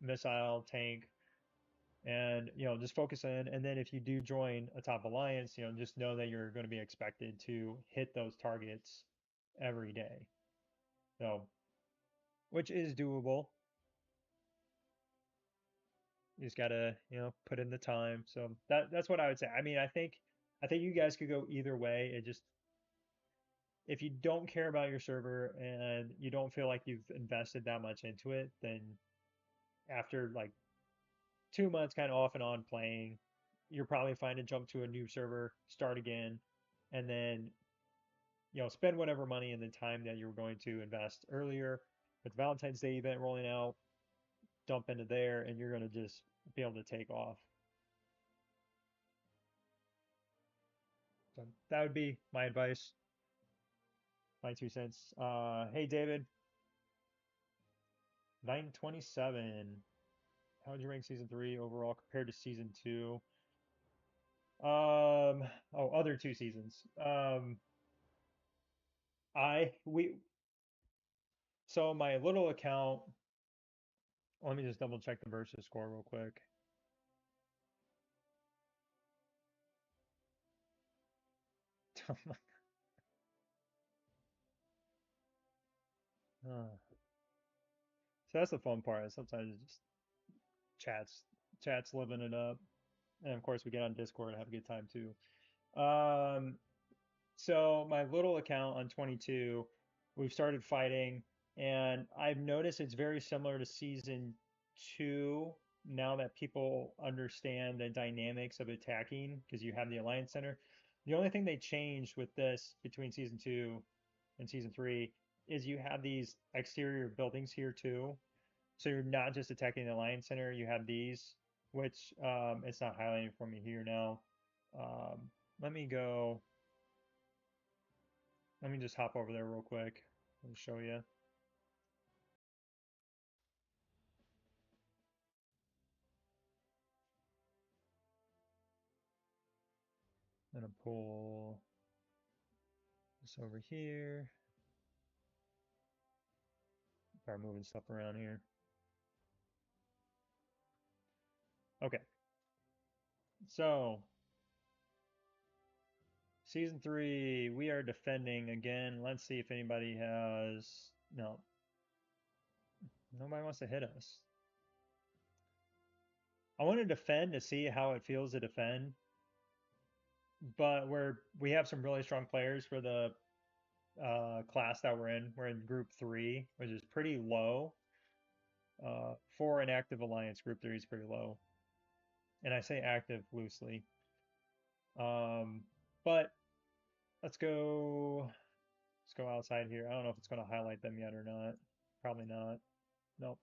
missile, tank, and just focus in. And then if you do join a top alliance, just know that you're going to be expected to hit those targets every day. So, which is doable. You just gotta put in the time. So that's what I would say. I mean, I think you guys could go either way. It just, if you don't care about your server and you don't feel like you've invested that much into it, then after like 2 months kind of off and on playing, you're probably fine to jump to a new server, start again, and then spend whatever money and the time that you were going to invest earlier. With Valentine's Day event rolling out, dump into there, and you're going to just be able to take off. So that would be my advice, my 2 cents. Hey David, 927. How would you rank season three overall compared to season two? Other 2 seasons. I we so my little account. Let me just double check the versus score real quick. So that's the fun part. Sometimes it just chats, chats living it up, and of course we get on Discord and have a good time too. Um, So my little account on 22, we've started fighting, and I've noticed it's very similar to season two now that people understand the dynamics of attacking because you have the Alliance Center. The only thing they changed with this between season two and season three is you have these exterior buildings here too. So you're not just attacking the Alliance Center, you have these, which it's not highlighting for me here now. Um, let me go. Let me just hop over there real quick and show you. I'm gonna pull this over here. Start moving stuff around here. Okay, so season three, we are defending again. Let's see if anybody has. No, nobody wants to hit us. I want to defend to see how it feels to defend, but we have some really strong players for the class that we're in. We're in group three, which is pretty low. For an active alliance, group three is pretty low, and I say active loosely. Um, but let's go. Let's go outside here. I don't know if it's going to highlight them yet or not. Probably not. Nope.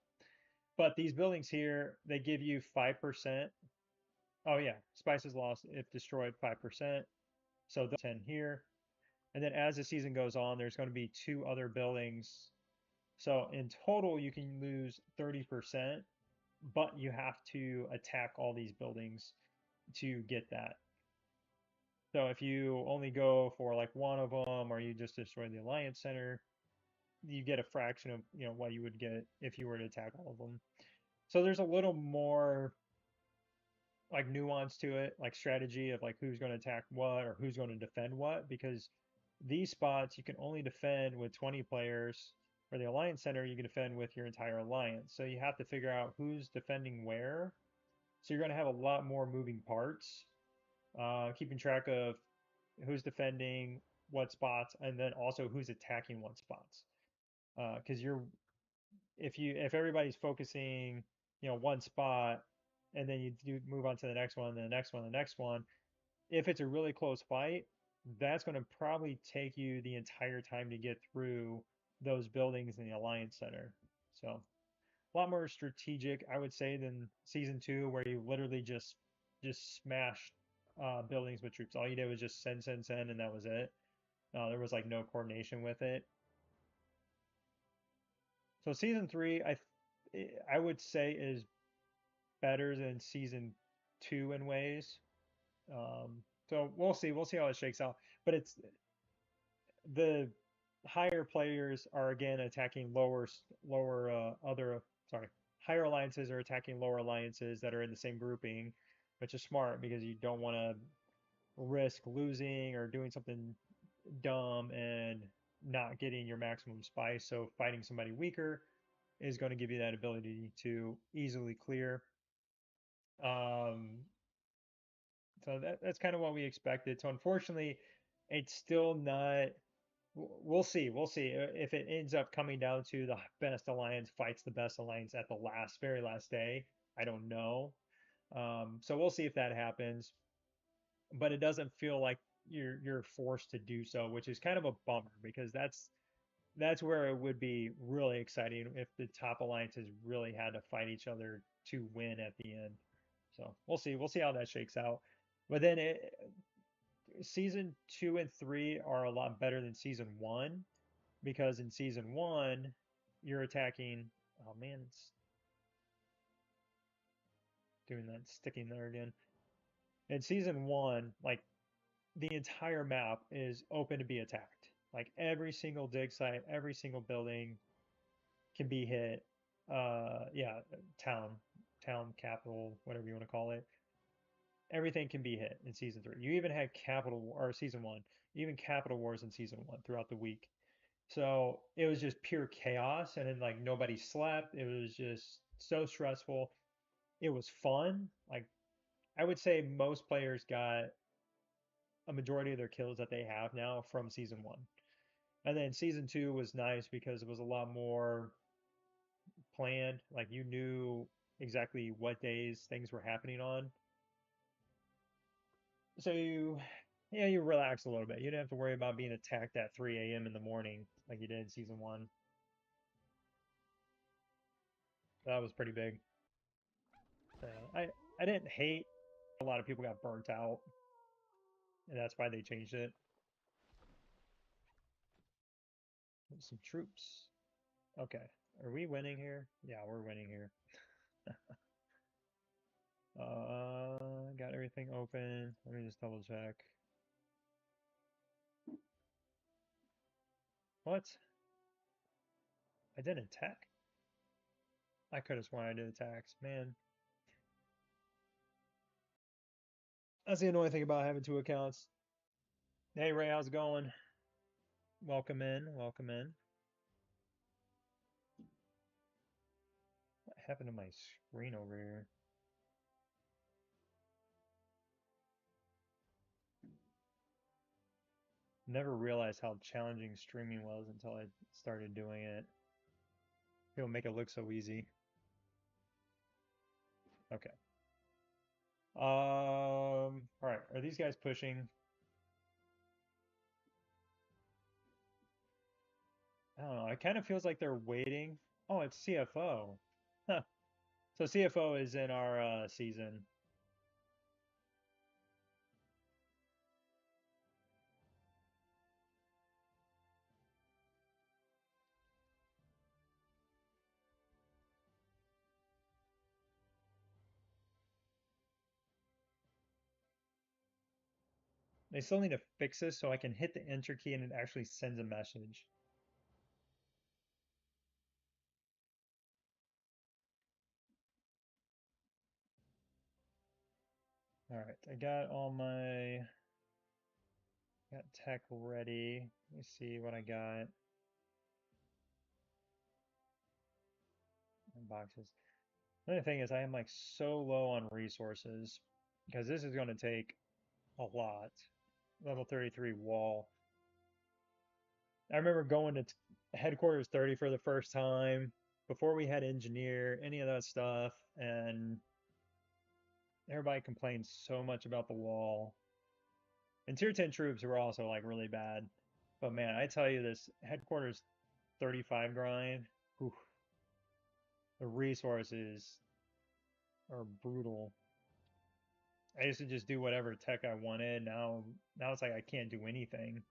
But these buildings here, they give you 5%. Oh yeah, spices lost if destroyed 5%. So 10 here. And then as the season goes on, there's going to be two other buildings. So in total, you can lose 30%, but you have to attack all these buildings to get that. So if you only go for like one of them, or you just destroy the Alliance Center, you get a fraction of what you would get if you were to attack all of them. So there's a little more like nuance to it, like strategy of like who's going to attack what or who's going to defend what, because these spots you can only defend with 20 players, or the Alliance Center you can defend with your entire alliance. So you have to figure out who's defending where. So you're going to have a lot more moving parts, keeping track of who's defending what spots, and then also who's attacking what spots. Because you're if everybody's focusing, one spot, and then you do move on to the next one, the next one, the next one. If it's a really close fight, that's going to probably take you the entire time to get through those buildings in the Alliance Center. So a lot more strategic, I would say, than season two, where you literally just smashed buildings with troops. All you did was just send, send, send, and that was it. There was like no coordination with it. So season three, I would say is better than season two in ways. So we'll see. We'll see how it shakes out. But it's the higher players are again attacking lower other sorry higher alliances are attacking lower alliances that are in the same grouping, which is smart because you don't want to risk losing or doing something dumb and not getting your maximum spice. So fighting somebody weaker is going to give you that ability to easily clear. Um, so that's kind of what we expected. So unfortunately, it's still not. We'll see. We'll see if it ends up coming down to the best alliance fights the best alliance at the very last day. I don't know. So we'll see if that happens. But it doesn't feel like you're forced to do so, which is kind of a bummer because that's where it would be really exciting if the top alliances really had to fight each other to win at the end. So we'll see. We'll see how that shakes out. But then season two and three are a lot better than season one because in season one you're attacking. Oh man, it's doing that sticking there again. In season one, like the entire map is open to be attacked. Like every single dig site, every single building can be hit. Yeah, town, town capital, whatever you want to call it. Everything can be hit in season three. You even had capital or season one, even capital wars in season one throughout the week. So it was just pure chaos, and then like nobody slept. It was just so stressful. It was fun. Like I would say most players got a majority of their kills that they have now from season one. And then season two was nice because it was a lot more planned. Like you knew exactly what days things were happening on. So you relax a little bit. You didn't have to worry about being attacked at 3 a.m. in the morning like you did in season one. That was pretty big. I didn't hate a lot of people got burnt out, and that's why they changed it. Some troops. Okay. Are we winning here? Yeah, we're winning here. Got everything open. Let me just double check. What? I did attack? I could have sworn I did attacks. Man, that's the annoying thing about having two accounts. Hey Ray, how's it going? Welcome in, welcome in. What happened to my screen over here? Never realized how challenging streaming was until I started doing it. People make it look so easy. Okay. All right. Are these guys pushing? I don't know. It kind of feels like they're waiting. Oh, it's CFO. Huh. So CFO is in our season. They still need to fix this so I can hit the enter key and it actually sends a message. All right, I got all my got tech ready. Let me see what I got. Boxes. Another thing is I am like so low on resources because this is going to take a lot. Level 33 wall. I remember going to headquarters 30 for the first time before we had engineer, any of that stuff, and everybody complained so much about the wall. And tier 10 troops were also like really bad. But man, I tell you this headquarters 35 grind, whew, the resources are brutal. I used to just do whatever tech I wanted. Now it's like I can't do anything.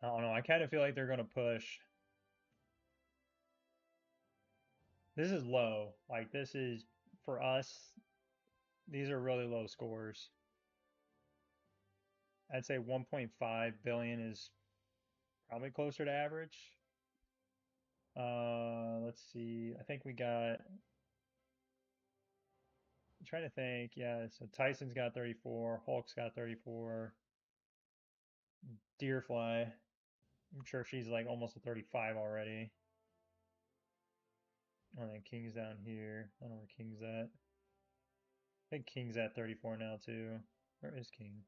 I don't know. I kind of feel like they're going to push. This is low. Like this is for us, these are really low scores. I'd say 1.5 billion is probably closer to average. Let's see. I think we got, I'm trying to think. Yeah, so Tyson's got 34, Hulk's got 34, Deerfly, I'm sure she's like almost a 35 already. And then King's down here. I don't know where King's at. I think King's at 34 now too. Where is King?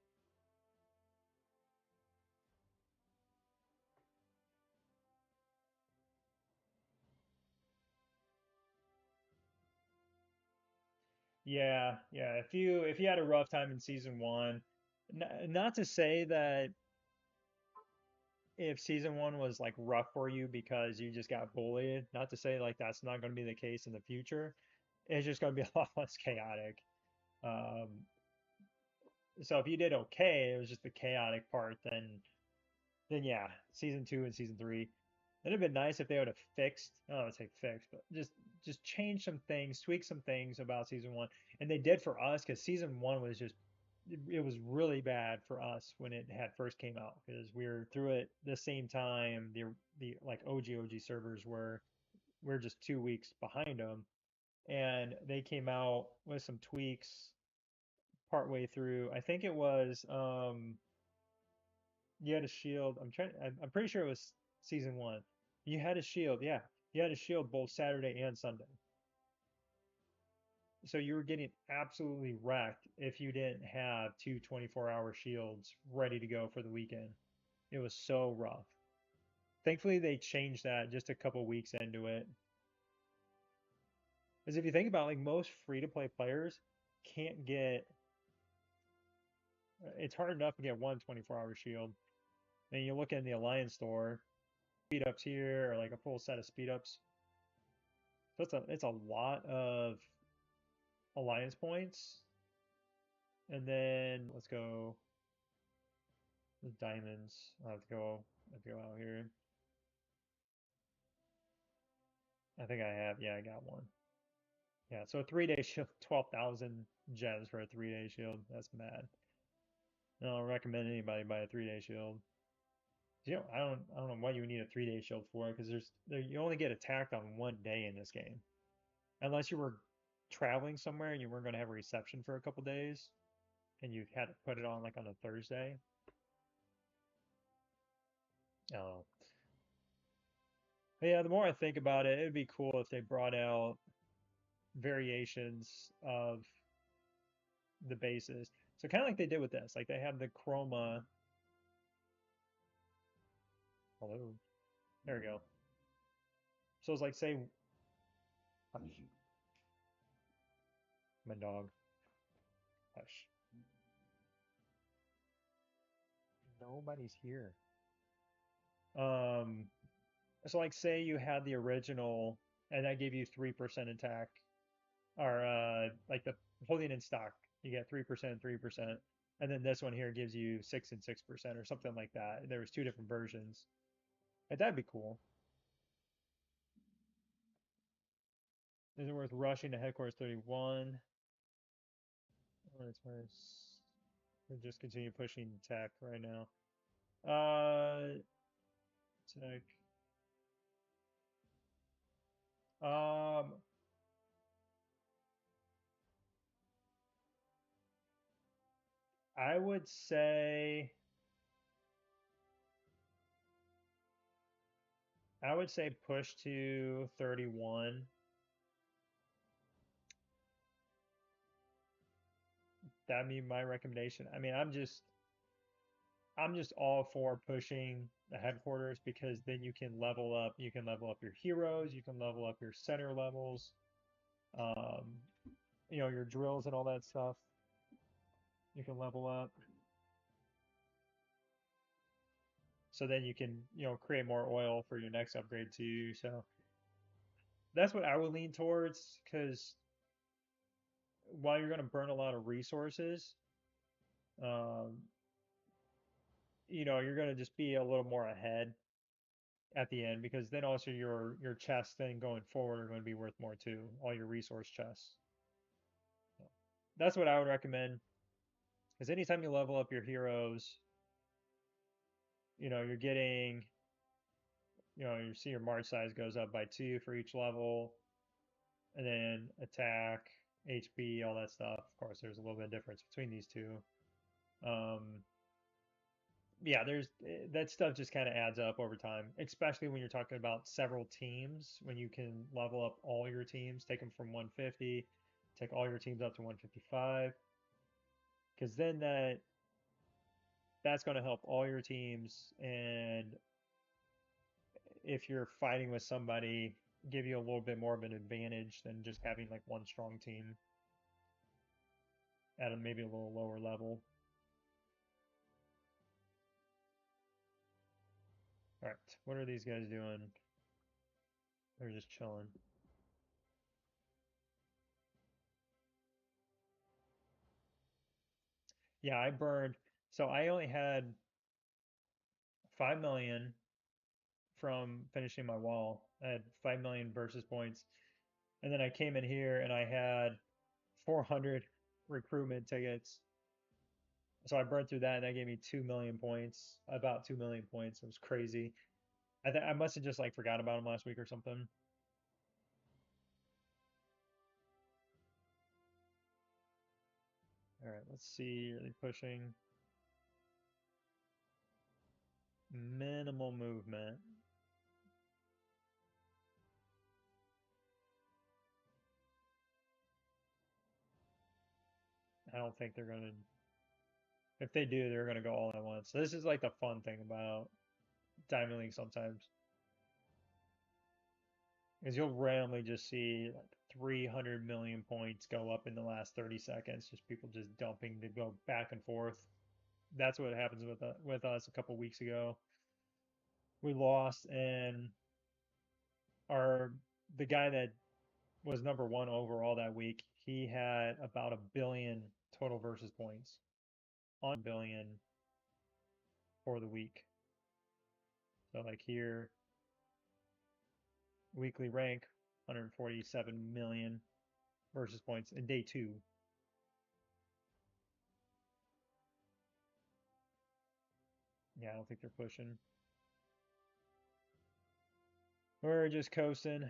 Yeah, yeah. If you had a rough time in season one, Not to say that if season one was like rough for you because you just got bullied, not to say like that's not going to be the case in the future. It's just going to be a lot less chaotic. Um, so if you did okay, it was just the chaotic part, then yeah, season two and season three. It'd have been nice if they would have fixed, I don't want to say fixed, but just change some things, tweak some things about season one. And they did for us because season one was just it was really bad for us when it had first came out because we were through it the same time the like OG servers were we're just 2 weeks behind them, and they came out with some tweaks partway through. I think it was you had a shield. I'm pretty sure it was season one. You had a shield, yeah. You had a shield both Saturday and Sunday. So you were getting absolutely wrecked if you didn't have two 24-hour shields ready to go for the weekend. It was so rough. Thankfully, they changed that just a couple weeks into it. Because if you think about like most free-to-play players can't get, it's hard enough to get one 24-hour shield. And you look in the Alliance store, speed ups here or like a full set of speed ups. So it's a lot of Alliance points. And then let's go the diamonds. I have to go out here. I think I have. Yeah, I got one. Yeah, so a 3-day shield, 12,000 gems for a 3-day shield. That's mad. I don't recommend anybody buy a 3-day shield. I don't know what you would need a 3-day shield for because you only get attacked on one day in this game. Unless you were traveling somewhere and you weren't going to have a reception for a couple days and you had to put it on like on a Thursday. Oh. But yeah, the more I think about it, it'd be cool if they brought out variations of the bases. So kind of like they did with this. Like they have the chroma. Hello. There we go. So it's like say hush, my dog. Hush. Nobody's here. Um so like say you had the original and that gave you 3% attack or like the holding in stock, you get 3%, 3%. And then this one here gives you 6 and 6% or something like that. There was two different versions. And that'd be cool. Is it worth rushing to headquarters 31? We'll just continue pushing tech right now. Tech. Um, I would say push to 31. That'd be my recommendation. I mean, I'm just all for pushing the headquarters because then you can level up. You can level up your heroes. You can level up your center levels. Um, your drills and all that stuff. You can level up. So then you can, create more oil for your next upgrade too. So that's what I would lean towards because while you're going to burn a lot of resources, um, you're going to just be a little more ahead at the end because then also your chests then going forward are going to be worth more too, all your resource chests. So that's what I would recommend because anytime you level up your heroes, you're getting, you see your march size goes up by 2 for each level, and then attack, HP, all that stuff. Of course, there's a little bit of difference between these two. Um, yeah, there's that stuff just kind of adds up over time, especially when you're talking about several teams, when you can level up all your teams, take them from 150, take all your teams up to 155, because then that's going to help all your teams, and if you're fighting with somebody, give you a little bit more of an advantage than just having like one strong team at maybe a little lower level. All right, what are these guys doing? They're just chilling. Yeah, I burned. So I only had 5 million from finishing my wall. I had 5 million versus points, and then I came in here and I had 400 recruitment tickets. So I burned through that, and that gave me 2 million points. About 2 million points. It was crazy. I must have just like forgot about them last week or something. All right, let's see. Are they pushing minimal movement? I don't think they're gonna. If they do, they're gonna go all at once. So this is like the fun thing about Diamond League sometimes, is you'll randomly just see like 300 million points go up in the last 30 seconds. Just people just dumping to go back and forth. That's what happens with us a couple weeks ago. We lost, and our the guy that was number one overall that week, he had about 1 billion total versus points on billion for the week. So like here, weekly rank 147 million versus points in day two. Yeah, I don't think they're pushing. We're just coasting.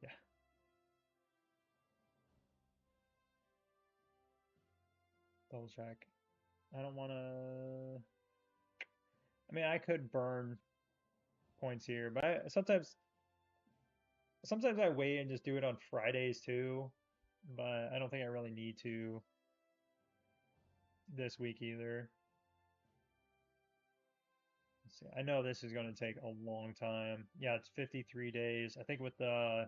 Yeah, double check. I don't want to. I mean, I could burn points here, but sometimes I wait and just do it on Fridays too. But I don't think I really need to this week either. Let's see. I know this is going to take a long time. Yeah, it's 53 days. I think with the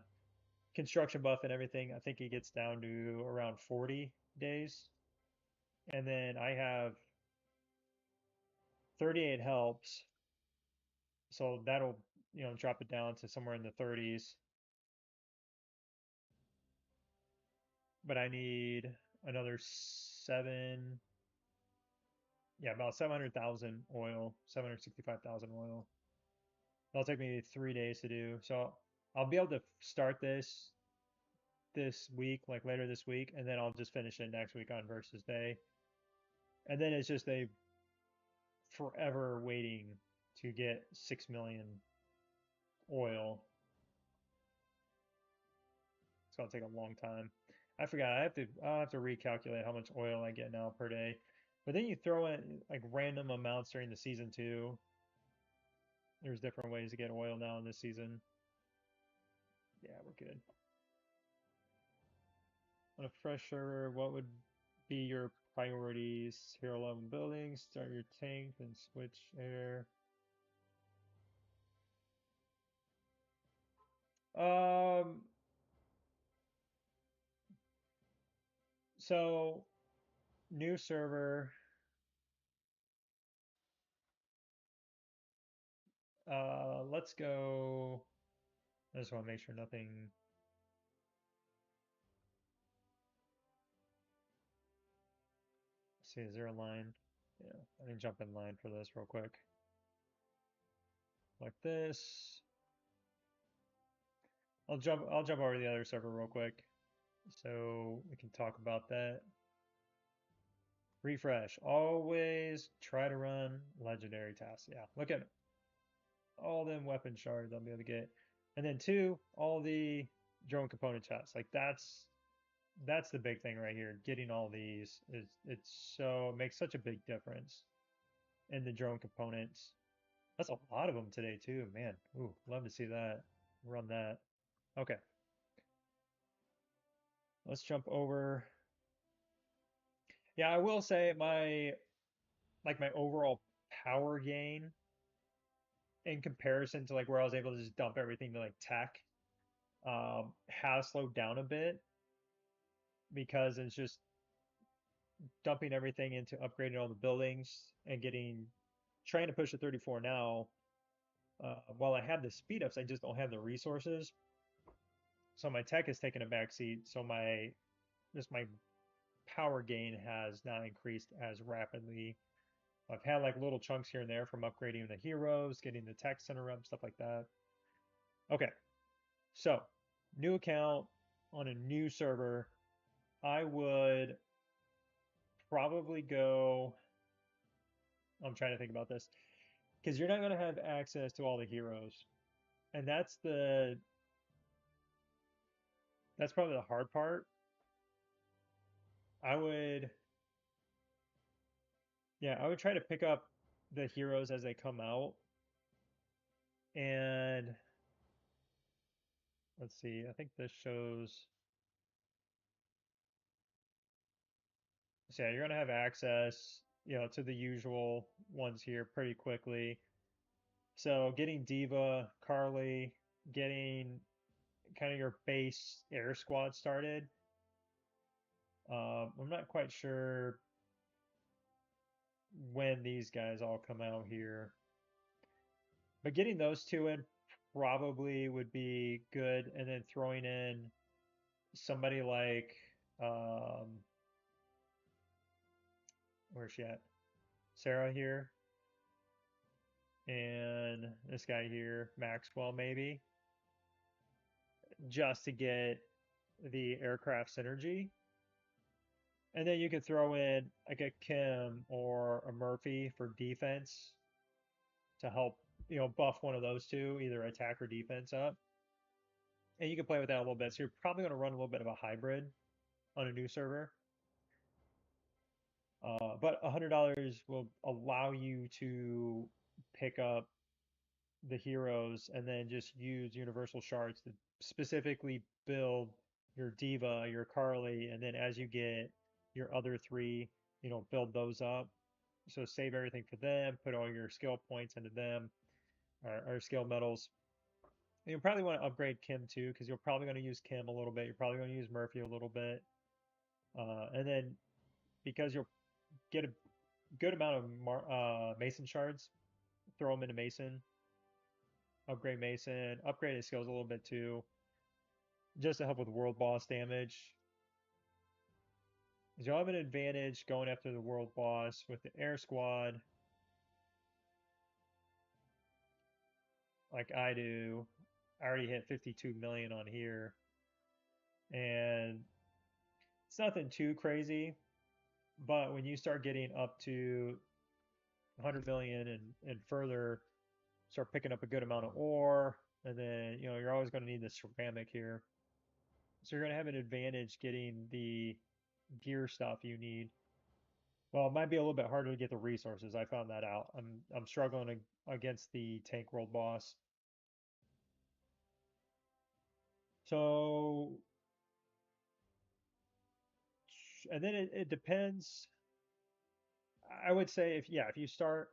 construction buff and everything, I think it gets down to around 40 days. And then I have 38 helps, so that'll, drop it down to somewhere in the 30s. But I need another yeah, about 700,000 oil, 765,000 oil. That'll take me 3 days to do. So I'll be able to start this week, like later this week, and then I'll just finish it next week on versus day. And then it's just a forever waiting to get 6 million oil. It's gonna take a long time. I forgot. I'll have to recalculate how much oil I get now per day. But then you throw in like random amounts during the season too. There's different ways to get oil now in this season. Yeah, we're good. On a fresh server, what would be your priorities? Hero level buildings, start your tank, then switch air. Um, so new server. Let's go. I just want to make sure nothing. Let's see, is there a line? Yeah, I can jump in line for this real quick. Like this. I'll jump over to the other server real quick so we can talk about that. Refresh. Always try to run legendary tasks. Yeah, look at all them weapon shards I'll be able to get. And then two, all the drone component chests. Like that's the big thing right here. Getting all these is it makes such a big difference in the drone components. That's a lot of them today too, man. Ooh, love to see that. Run that. Okay, let's jump over. Yeah, I will say my overall power gain in comparison to like where I was able to just dump everything to like tech has slowed down a bit because it's just dumping everything into upgrading all the buildings and getting trying to push to 34 now. While I have the speed ups, I just don't have the resources. So my tech is taking a back seat. So my power gain has not increased as rapidly. I've had like little chunks here and there from upgrading the heroes, getting the tech center up, stuff like that. Okay, so new account on a new server. I would probably go. I'm trying to think about this because you're not going to have access to all the heroes, and that's probably the hard part. I would, yeah, I would try to pick up the heroes as they come out, and let's see. I think this shows. So yeah, you're going to have access, to the usual ones here pretty quickly. So getting Diva, Carly, getting kind of your base air squad started. I'm not quite sure when these guys all come out here, but getting those two in probably would be good, and then throwing in somebody like where's she at? Sarah here, and this guy here, Maxwell maybe, just to get the aircraft synergy. And then you could throw in like a Kim or a Murphy for defense to help, buff one of those two, either attack or defense up. And you can play with that a little bit. So you're probably going to run a little bit of a hybrid on a new server. But $100 will allow you to pick up the heroes and then just use universal shards to specifically build your Diva, your Carly, and then as you get your other three, build those up. So save everything for them, put all your skill points into them, or skill medals. And you'll probably want to upgrade Kim too, because you're probably going to use Kim a little bit. You're probably going to use Murphy a little bit. And then because you'll get a good amount of Mason shards, throw them into Mason, upgrade Mason, upgrade his skills a little bit too, just to help with world boss damage. Because you'll have an advantage going after the world boss with the air squad, like I do. I already hit 52 million on here, and it's nothing too crazy. But when you start getting up to 100 million and further, start picking up a good amount of ore, and then you're always going to need the ceramic here. So you're going to have an advantage getting the gear stuff you need. Well, it might be a little bit harder to get the resources. I found that out. I'm struggling against the tank world boss. So, and then it depends. I would say if you start,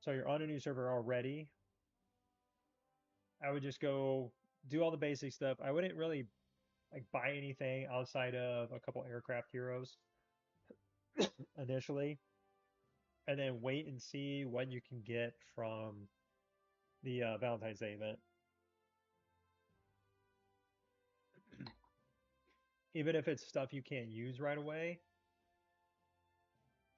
so you're on a new server already, I would just go do all the basic stuff. I wouldn't really like buy anything outside of a couple aircraft heroes initially, and then wait and see what you can get from the Valentine's Day event. Even if it's stuff you can't use right away,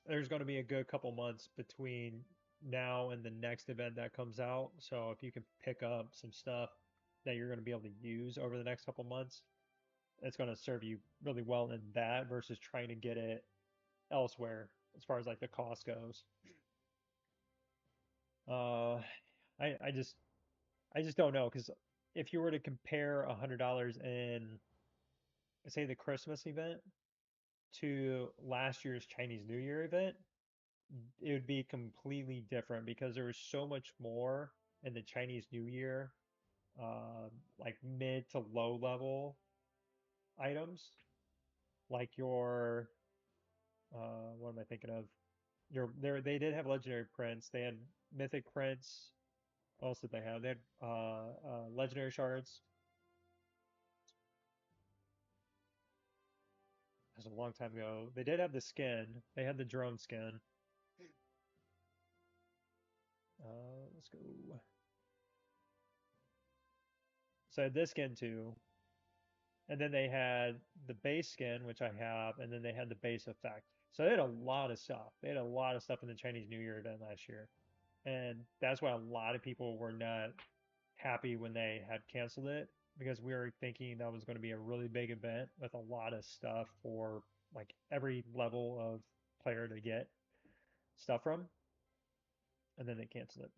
there's going to be a good couple months between now and the next event that comes out. So if you can pick up some stuff that you're going to be able to use over the next couple months, it's going to serve you really well in that versus trying to get it elsewhere as far as like the cost goes. Uh, I just don't know because if you were to compare $100 in say the Christmas event to last year's Chinese New Year event, it would be completely different because there was so much more in the Chinese New Year, like mid to low level items, like your what am I thinking of? They did have legendary prints. They had mythic prints. What else did they have? They had legendary shards. That was a long time ago. They did have the skin. They had the drone skin. Let's go. So I had this skin too, and then they had the base skin, which I have, and then they had the base effect. So they had a lot of stuff. They had a lot of stuff in the Chinese New Year event last year, and that's why a lot of people were not happy when they had canceled it because we were thinking that was going to be a really big event with a lot of stuff for like every level of player to get stuff from, and then they canceled it.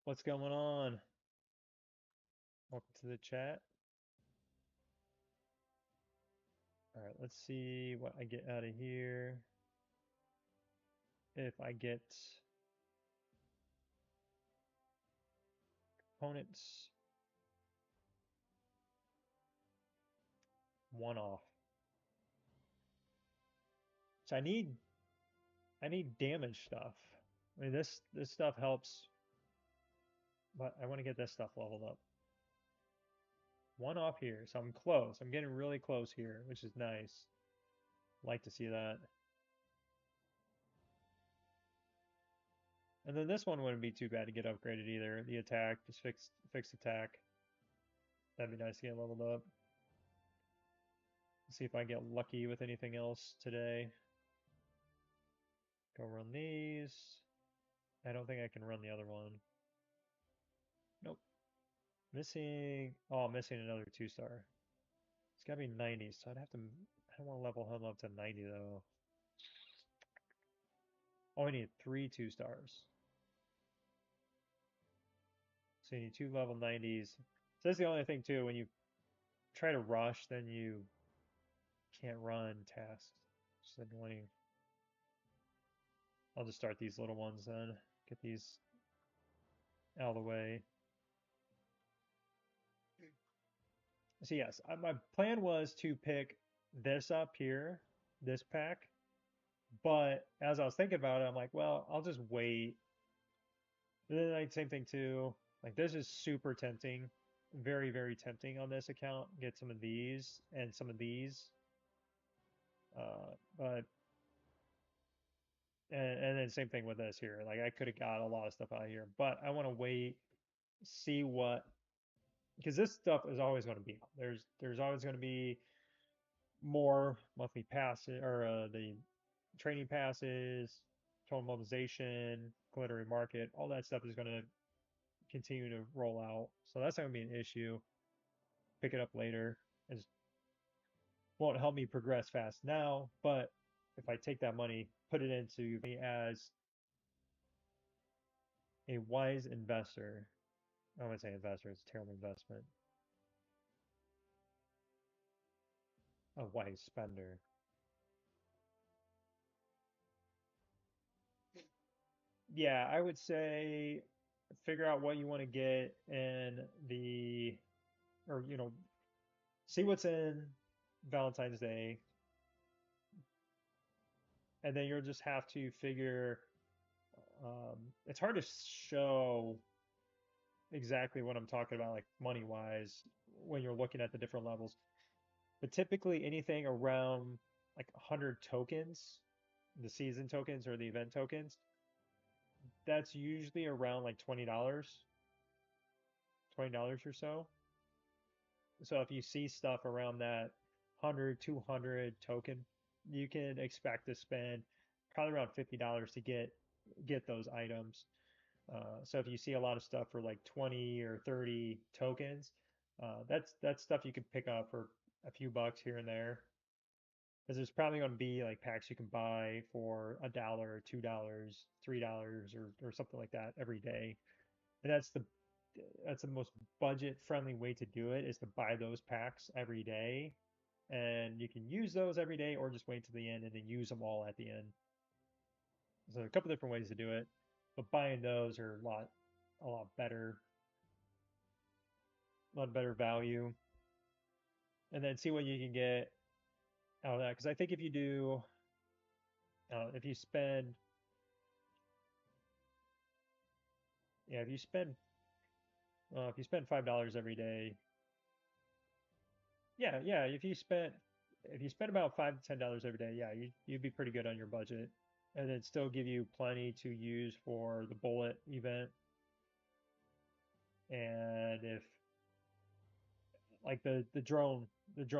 What's going on? Welcome to the chat. All right, let's see what I get out of here. If I get opponents one off. So I need damage stuff. I mean this stuff helps, but I want to get this stuff leveled up. One off here, so I'm close. I'm getting really close here, which is nice. Like to see that. And then this one wouldn't be too bad to get upgraded either. The attack, just fix attack. That'd be nice to get leveled up. See if I get lucky with anything else today. Go run these. I don't think I can run the other one. Nope. Missing. Oh, I'm missing another 2-star. It's gotta be 90, so I'd have to. I don't want to level him up to 90 though. Oh, I need 3 2-stars. So you need 2 level 90s. So that's the only thing too. When you try to rush, then you can't run tasks. It's annoying. I'll just start these little ones then. Get these out of the way. So yes, my plan was to pick this up here, this pack. But as I was thinking about it, I'm like, well, I'll just wait. And then like same thing too. Like this is super tempting, very very tempting on this account. Get some of these and some of these. But and then same thing with this here. Like I could have got a lot of stuff out here, but I want to wait, see what because this stuff is always going to be out. There's always going to be more monthly passes or the training passes, total mobilization, glittery market, all that stuff is going to continue to roll out. So that's not going to be an issue. Pick it up later. It won't help me progress fast now, but if I take that money, put it into me as a wise investor. I wouldn't say investor, it's a terrible investment. A wise spender. Yeah, I would say figure out what you want to get in the, or, see what's in Valentine's Day, and then you'll just have to figure, it's hard to show exactly what I'm talking about, like money wise, when you're looking at the different levels. But typically anything around like 100 tokens, the season tokens or the event tokens, that's usually around like $20 or so. So if you see stuff around that 100, 200 token, you can expect to spend probably around $50 to get those items. So if you see a lot of stuff for like 20 or 30 tokens, that's stuff you can pick up for a few bucks here and there. Because there's probably going to be like packs you can buy for $1, $2, $3, or something like that every day. And that's the most budget friendly way to do it is to buy those packs every day. And you can use those every day or just wait to the end and then use them all at the end. So a couple different ways to do it, but buying those are a lot better value. And then see what you can get out of that. Because I think if you do, if you spend, yeah, if you spend $5 every day, yeah, yeah, if you spent if you spend about $5 to $10 every day, yeah, you'd be pretty good on your budget, and it'd still give you plenty to use for the bullet event. And if like the drone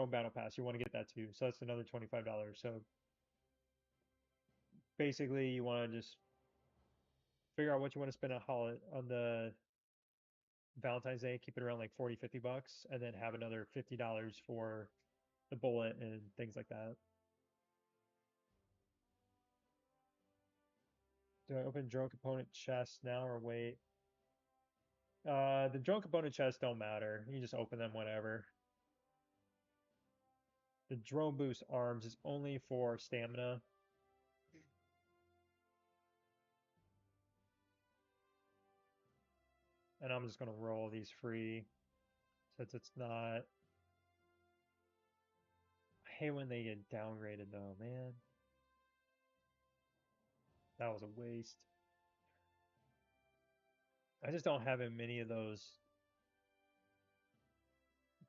battle pass, you want to get that too. So that's another $25. So basically, you want to just figure out what you want to spend on the Valentine's Day, keep it around like 40, $50, and then have another $50 for the bullet and things like that. Do I open drone component chest now or wait? The drone component chests don't matter. You just open them whenever. The drone boost arms is only for stamina. And I'm just gonna roll these free since it's not. I hate when they get downgraded though, man. That was a waste. I just don't have many of those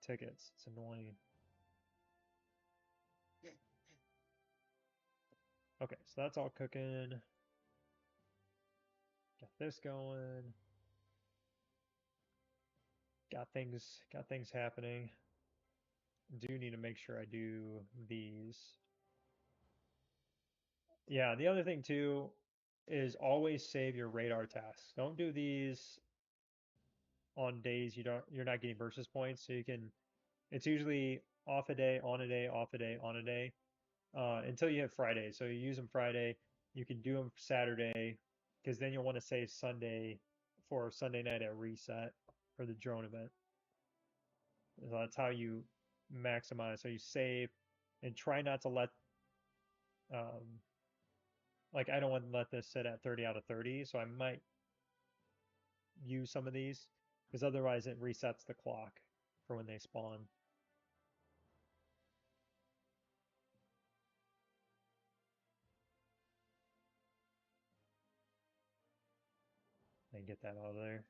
tickets. It's annoying. Okay, so that's all cooking. Got this going. Got things happening. Do need to make sure I do these. Yeah, the other thing too is always save your radar tasks. Don't do these on days you're not getting versus points. So you can it's usually off a day, on a day, off a day, on a day, until you hit Friday. So you use them Friday. You can do them Saturday because then you'll want to save Sunday for Sunday night at reset for the drone event. So that's how you maximize. So you save and try not to let um, like I don't want to let this sit at 30 out of 30, so I might use some of these because otherwise it resets the clock for when they spawn. And get that out of there.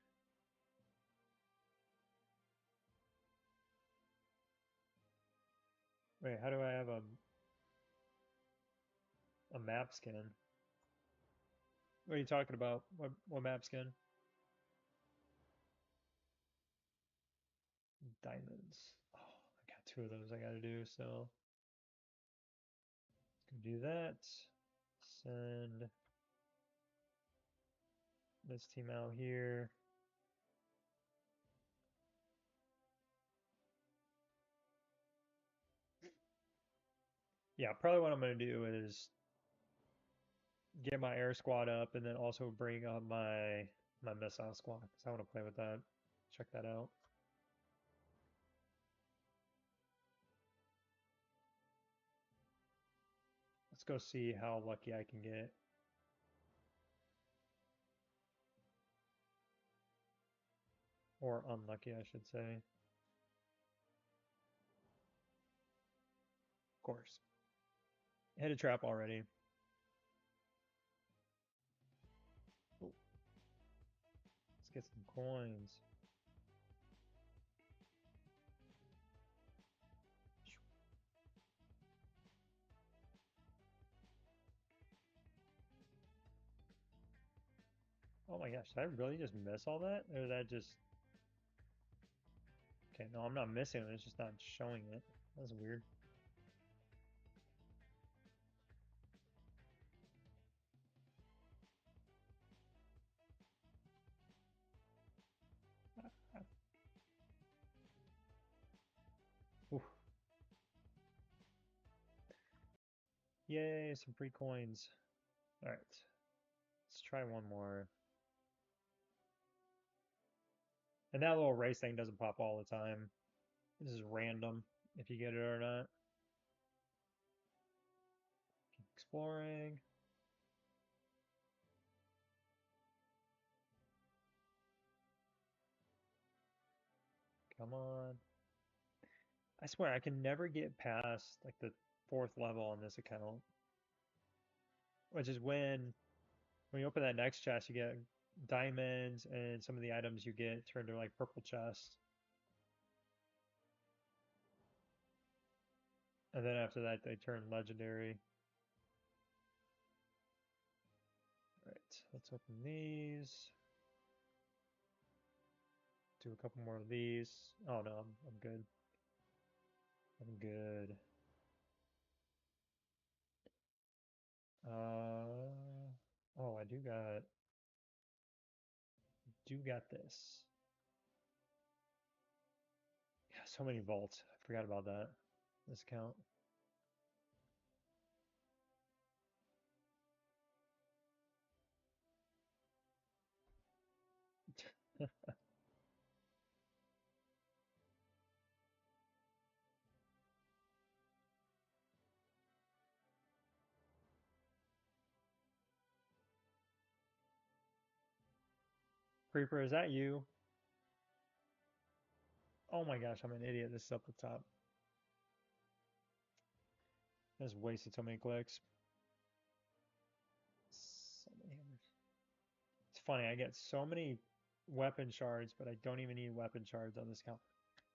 Wait, how do I have a map skin? What are you talking about? What map skin? Diamonds. Oh, I got two of those I gotta do, so let's go do that. Send this team out here. Yeah, probably what I'm gonna do is get my air squad up and then also bring up my missile squad because I want to play with that. Check that out. Let's go see how lucky I can get. Or unlucky, I should say. Of course. Hit a trap already. Ooh, let's get some coins. Oh my gosh, did I really just miss all that? Or that just... Okay, no, I'm not missing it. It's just not showing it. That's weird. Oof. Yay, some free coins. All right, let's try one more. And that little race thing doesn't pop all the time. This is random if you get it or not. Exploring. Come on. I swear I can never get past like the fourth level on this account, which is when you open that next chest, you get diamonds and some of the items you get turn to like purple chests. And then after that, they turn legendary. All right, let's open these. Do a couple more of these. Oh no, I'm good. I'm good. Oh, I do got this. Yeah, so many vaults. I forgot about that. This count. Creeper, is that you? Oh my gosh, I'm an idiot. This is up the top. I just wasted so many clicks. So many hammers. It's funny, I get so many weapon shards, but I don't even need weapon shards on this count.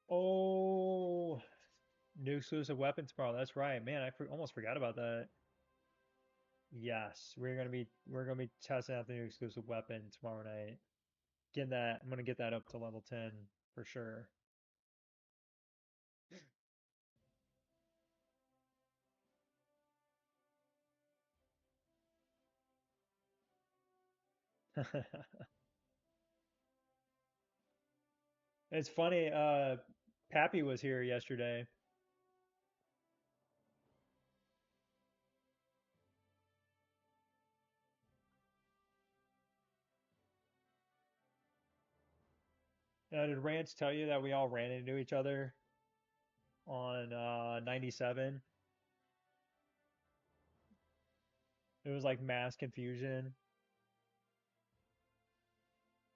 Oh, new exclusive weapon tomorrow. That's right, man. Almost forgot about that. Yes, we're gonna be testing out the new exclusive weapon tomorrow night. Get that. I'm gonna get that up to level 10 for sure. It's funny. Pappy was here yesterday. Did Rance tell you that we all ran into each other on 97? It was like mass confusion.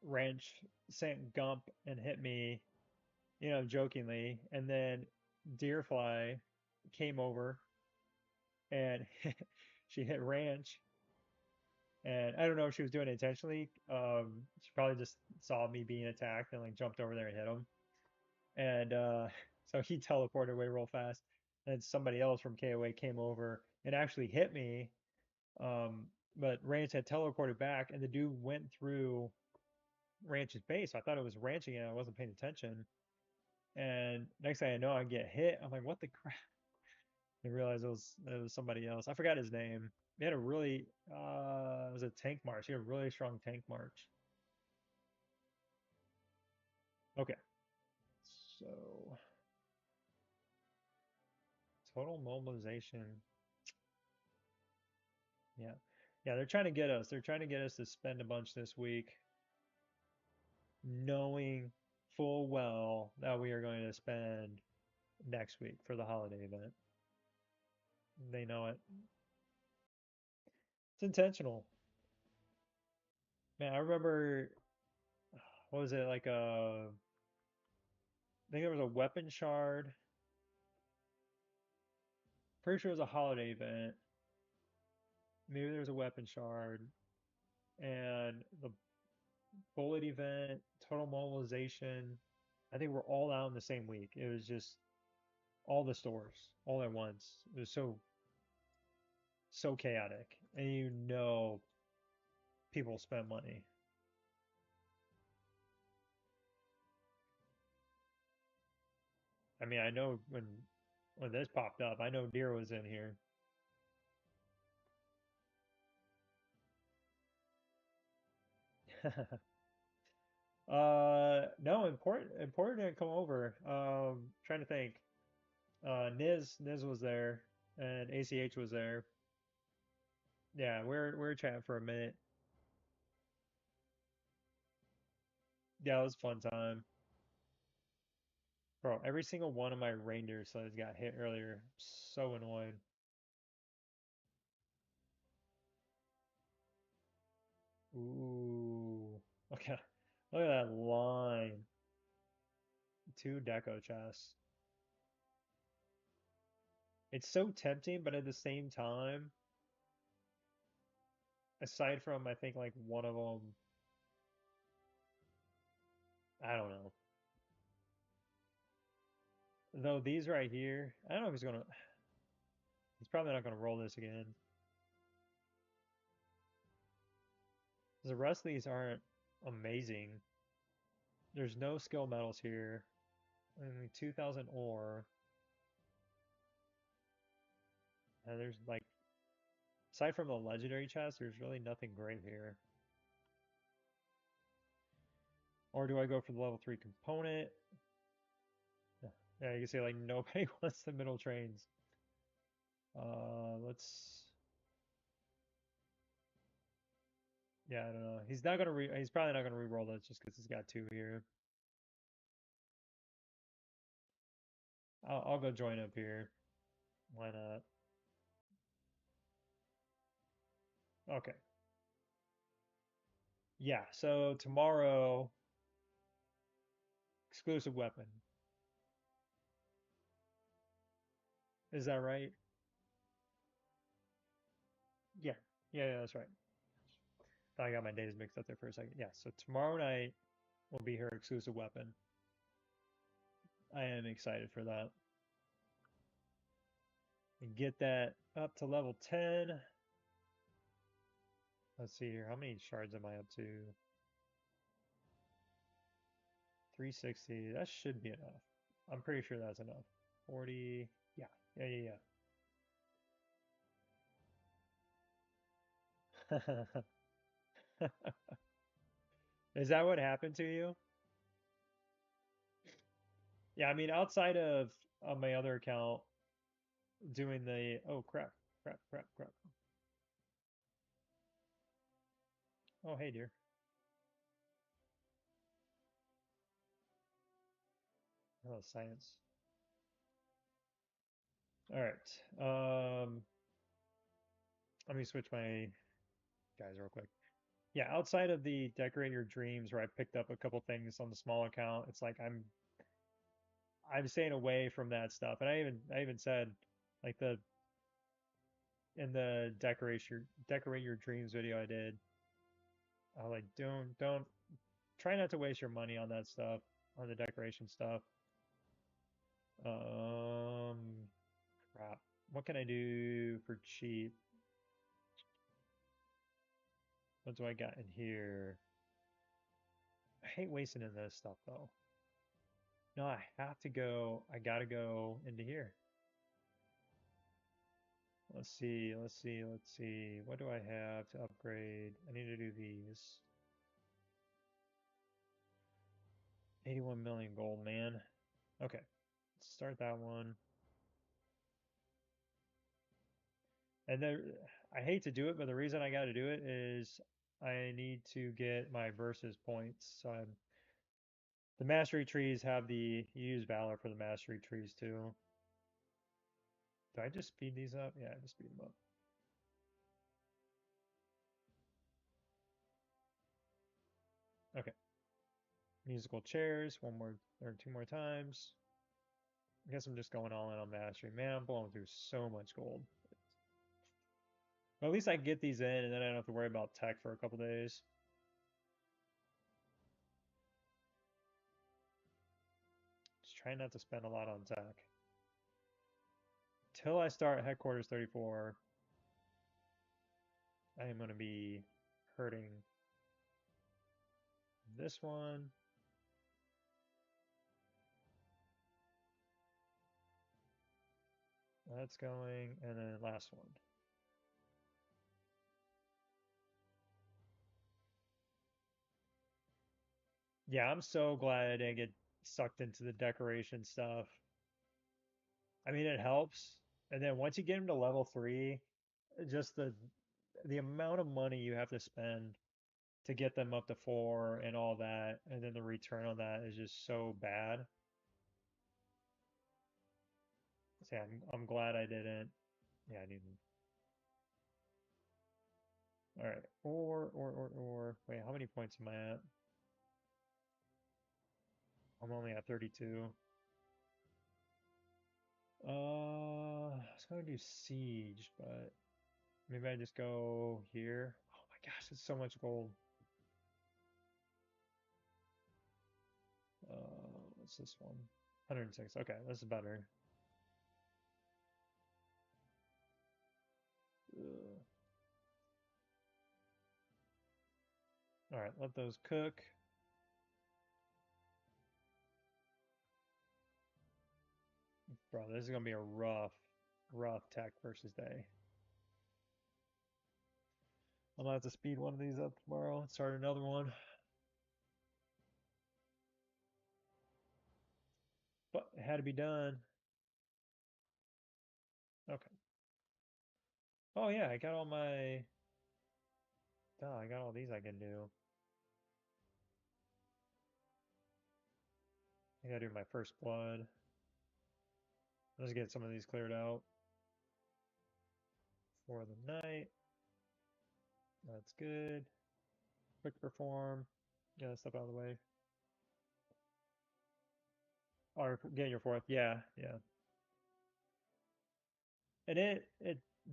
Ranch sent Gump and hit me, jokingly, and then Deerfly came over and she hit Ranch, and I don't know if she was doing it intentionally. She probably just saw me being attacked and like jumped over there and hit him. And so he teleported away real fast. And somebody else from KOA came over and actually hit me. Um, but Ranch had teleported back, and the dude went through Ranch's base. I thought it was ranching, and I wasn't paying attention. And next thing I know, I get hit. I'm like, what the crap? I realized it was somebody else. I forgot his name. He had a really it was a tank march. He had a really strong tank march. Okay, so total mobilization. Yeah. Yeah, they're trying to get us. They're trying to get us to spend a bunch this week, knowing full well that we are going to spend next week for the holiday event. They know it. It's intentional. Man, I remember, what was it, like I think there was a weapon shard. Pretty sure it was a holiday event. Maybe there was a weapon shard. And the bullet event, total mobilization. I think we're all out in the same week. It was just all the stores all at once. It was so chaotic, and people spend money. I mean, I know when this popped up, I know Deer was in here. No, important didn't come over. Trying to think. Niz was there, and ACH was there. Yeah, we're chatting for a minute. Yeah, it was a fun time. Bro, every single one of my reindeer sleds got hit earlier. So annoying. Ooh. Okay. Look at that line. Two deco chests. It's so tempting, but at the same time, aside from I think like one of them, I don't know. Though these right here, I don't know if he's gonna. He's probably not going to roll this again. The rest of these aren't amazing. There's no skill medals here. Only 2,000 ore. And there's like, aside from the legendary chest, there's really nothing great here. Or do I go for the level 3 component? Yeah, you can see like nobody wants the middle trains. Let's. Yeah, I don't know. He's not gonna re. He's probably not gonna re-roll this just because he's got two here. I'll go join up here. Why not? Okay. Yeah. So tomorrow, exclusive weapon. Is that right? Yeah. Yeah, that's right. I got my days mixed up there for a second. Yeah. So tomorrow night will be her exclusive weapon. I am excited for that. And get that up to level 10. Let's see here. How many shards am I up to? 360. That should be enough. I'm pretty sure that's enough. 40. Yeah. Yeah. Yeah. Is that what happened to you? Yeah, I mean, outside of on my other account doing the oh crap. Oh hey dear. Oh science. All right. Let me switch my guys real quick. Yeah, outside of the decorate your dreams where I picked up a couple things on the small account, it's like I'm staying away from that stuff. And I even said like the in the decorate your dreams video I did, I like don't try not to waste your money on that stuff, on the decoration stuff. Um, crap. What can I do for cheap? What do I got in here? I hate wasting in this stuff though. No, I have to go. I gotta go into here. Let's see. What do I have to upgrade? I need to do these. 81 million gold, man. Okay, let's start that one. And then I hate to do it, but the reason I got to do it is I need to get my versus points. So the mastery trees have the you use valor for the mastery trees too. Do I just speed these up? Yeah, I just speed them up. Okay. Musical chairs, one more or two more times. I guess I'm just going all in on mastery. Man, I'm blowing through so much gold. But at least I can get these in and then I don't have to worry about tech for a couple days. Just trying not to spend a lot on tech. Till I start headquarters 34, I am going to be hurting this one. That's going, and then last one. Yeah, I'm so glad I didn't get sucked into the decoration stuff. I mean, it helps. And then once you get them to level 3, just the amount of money you have to spend to get them up to 4 and all that, and then the return on that is just so bad. So yeah, I'm glad I didn't. Yeah, I didn't. All right. Or. Wait, how many points am I at? I'm only at 32. I was gonna do siege, but maybe I just go here. Oh my gosh, it's so much gold. What's this one? 106. Okay, this is better. All right, let those cook. Bro, this is gonna be a rough tech versus day. I'm gonna have to speed one of these up tomorrow and start another one. But it had to be done. Okay. Oh yeah, I got all my. Oh, I got all these I can do. I gotta do my first blood. Let's get some of these cleared out for the night. That's good. Quick perform. Get that stuff out of the way. Or get your fourth. Yeah, yeah. And it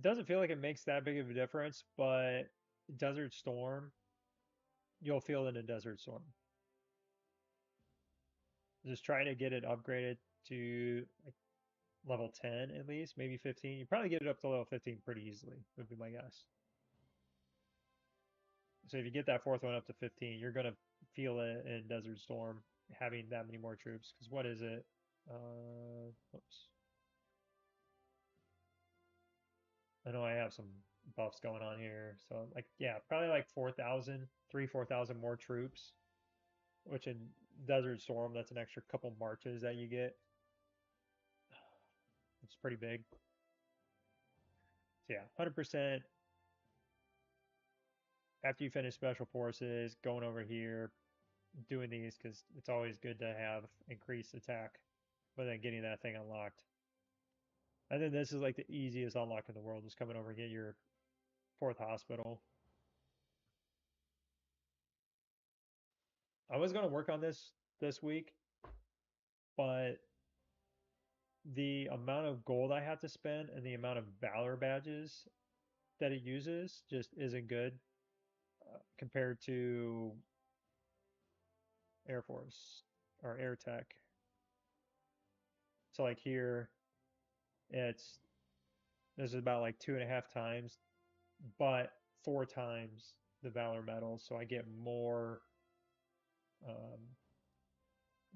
doesn't feel like it makes that big of a difference, but Desert Storm, you'll feel it in Desert Storm. Just try to get it upgraded to like level 10 at least, maybe 15. You probably get it up to level 15 pretty easily, would be my guess. So if you get that fourth one up to 15, you're gonna feel it in Desert Storm having that many more troops. Because what is it? Oops. I know I have some buffs going on here. So like yeah, probably like 4,000, 4,000 more troops, which in Desert Storm, that's an extra couple marches that you get. It's pretty big. So yeah, 100% after you finish Special Forces, going over here, doing these because it's always good to have increased attack, but then getting that thing unlocked. I think this is like the easiest unlock in the world, just coming over and get your fourth hospital. I was gonna work on this week, but the amount of gold I have to spend and the amount of valor badges that it uses just isn't good compared to Air Force or Air Tech. So like here, it's this is about like 2.5 times, but 4 times the Valor medals, so I get more um,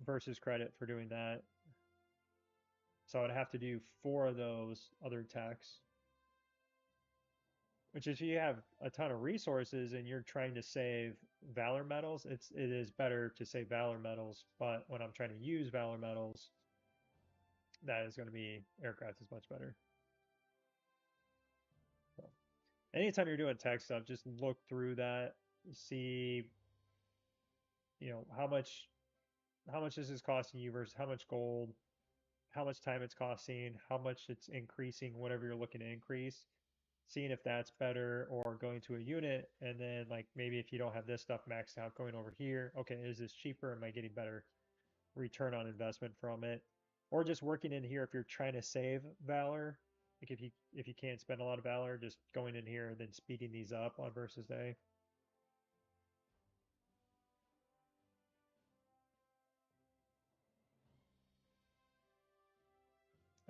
versus credit for doing that. So I'd have to do 4 of those other techs. Which if you have a ton of resources and you're trying to save Valor medals, it is better to save Valor medals. But when I'm trying to use Valor medals, that is going to be aircraft is much better. So anytime you're doing tech stuff, just look through that, see, how much this is costing you versus how much gold, how much time it's costing, how much it's increasing, whatever you're looking to increase, seeing if that's better or going to a unit. And then, like, maybe if you don't have this stuff maxed out, going over here, okay, is this cheaper? Am I getting better return on investment from it? Or just working in here if you're trying to save Valor. Like if you can't spend a lot of Valor, just going in here and then speeding these up on versus day.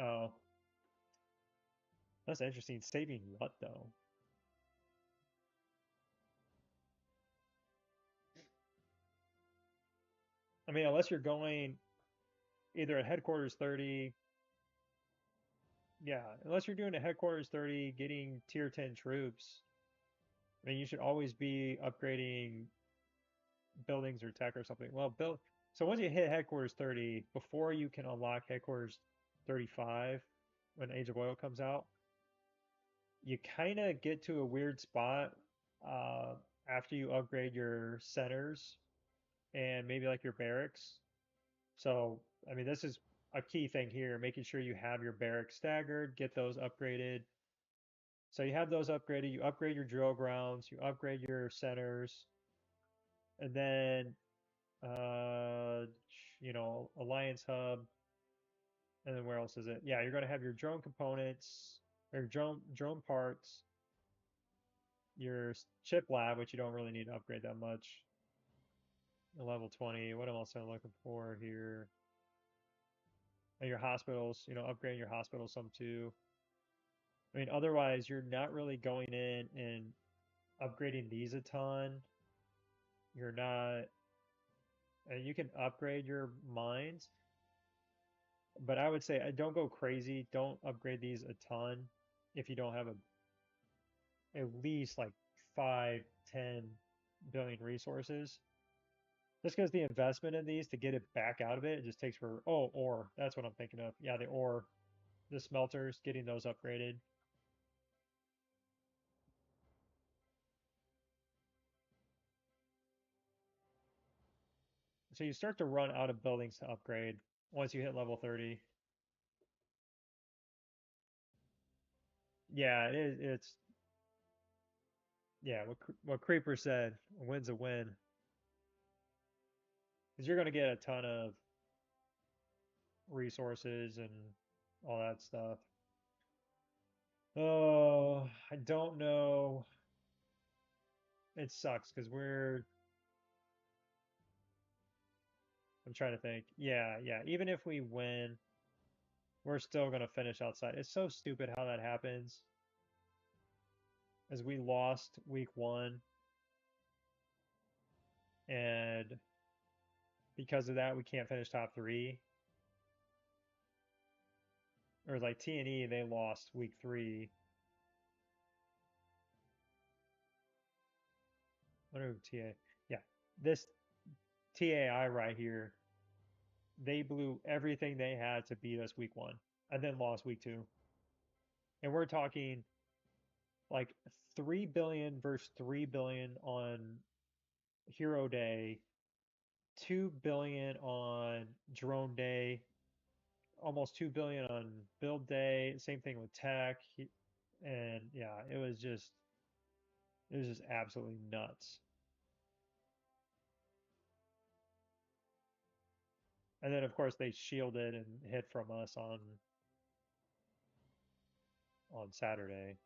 Oh, that's interesting. Saving what though? I mean, unless you're going either at headquarters 30, yeah, unless you're doing a headquarters 30, getting tier 10 troops, I mean, you should always be upgrading buildings or tech or something. Well, so once you hit headquarters 30, before you can unlock headquarters 35 when Age of Oil comes out, you kind of get to a weird spot uh, after you upgrade your centers and maybe like your barracks. So, I mean, this is a key thing here, making sure you have your barracks staggered, get those upgraded. So you have those upgraded, you upgrade your drill grounds, you upgrade your centers, and then uh, Alliance Hub, and then where else is it? Yeah, you're going to have your drone components, or drone parts, your chip lab, which you don't really need to upgrade that much. Level 20. What else am I looking for here? And your hospitals, upgrading your hospital some too. I mean, otherwise, you're not really going in and upgrading these a ton. You're not, and you can upgrade your mines, but I would say don't go crazy. Don't upgrade these a ton if you don't have at least like 5, 10 billion resources. Just because the investment in these to get it back out of it, it just takes for, oh, ore. That's what I'm thinking of. Yeah, the ore, the smelters, getting those upgraded. So you start to run out of buildings to upgrade once you hit level 30. Yeah, it is. It's yeah. What Creeper said, a win's a win, because you're gonna get a ton of resources and all that stuff. Oh, I don't know. It sucks because I'm trying to think. Yeah, yeah. Even if we win, we're still gonna finish outside. It's so stupid how that happens. As we lost week one, and because of that, we can't finish top three. Or like T&E, they lost week three. What are TA? Yeah, this TAI right here, they blew everything they had to beat us week one, and then lost week two. And we're talking like 3 billion versus 3 billion on Hero Day, 2 billion on Drone Day, almost 2 billion on Build Day. Same thing with Tech. And yeah, it was just absolutely nuts. And then of course they shielded and hit from us on Saturday.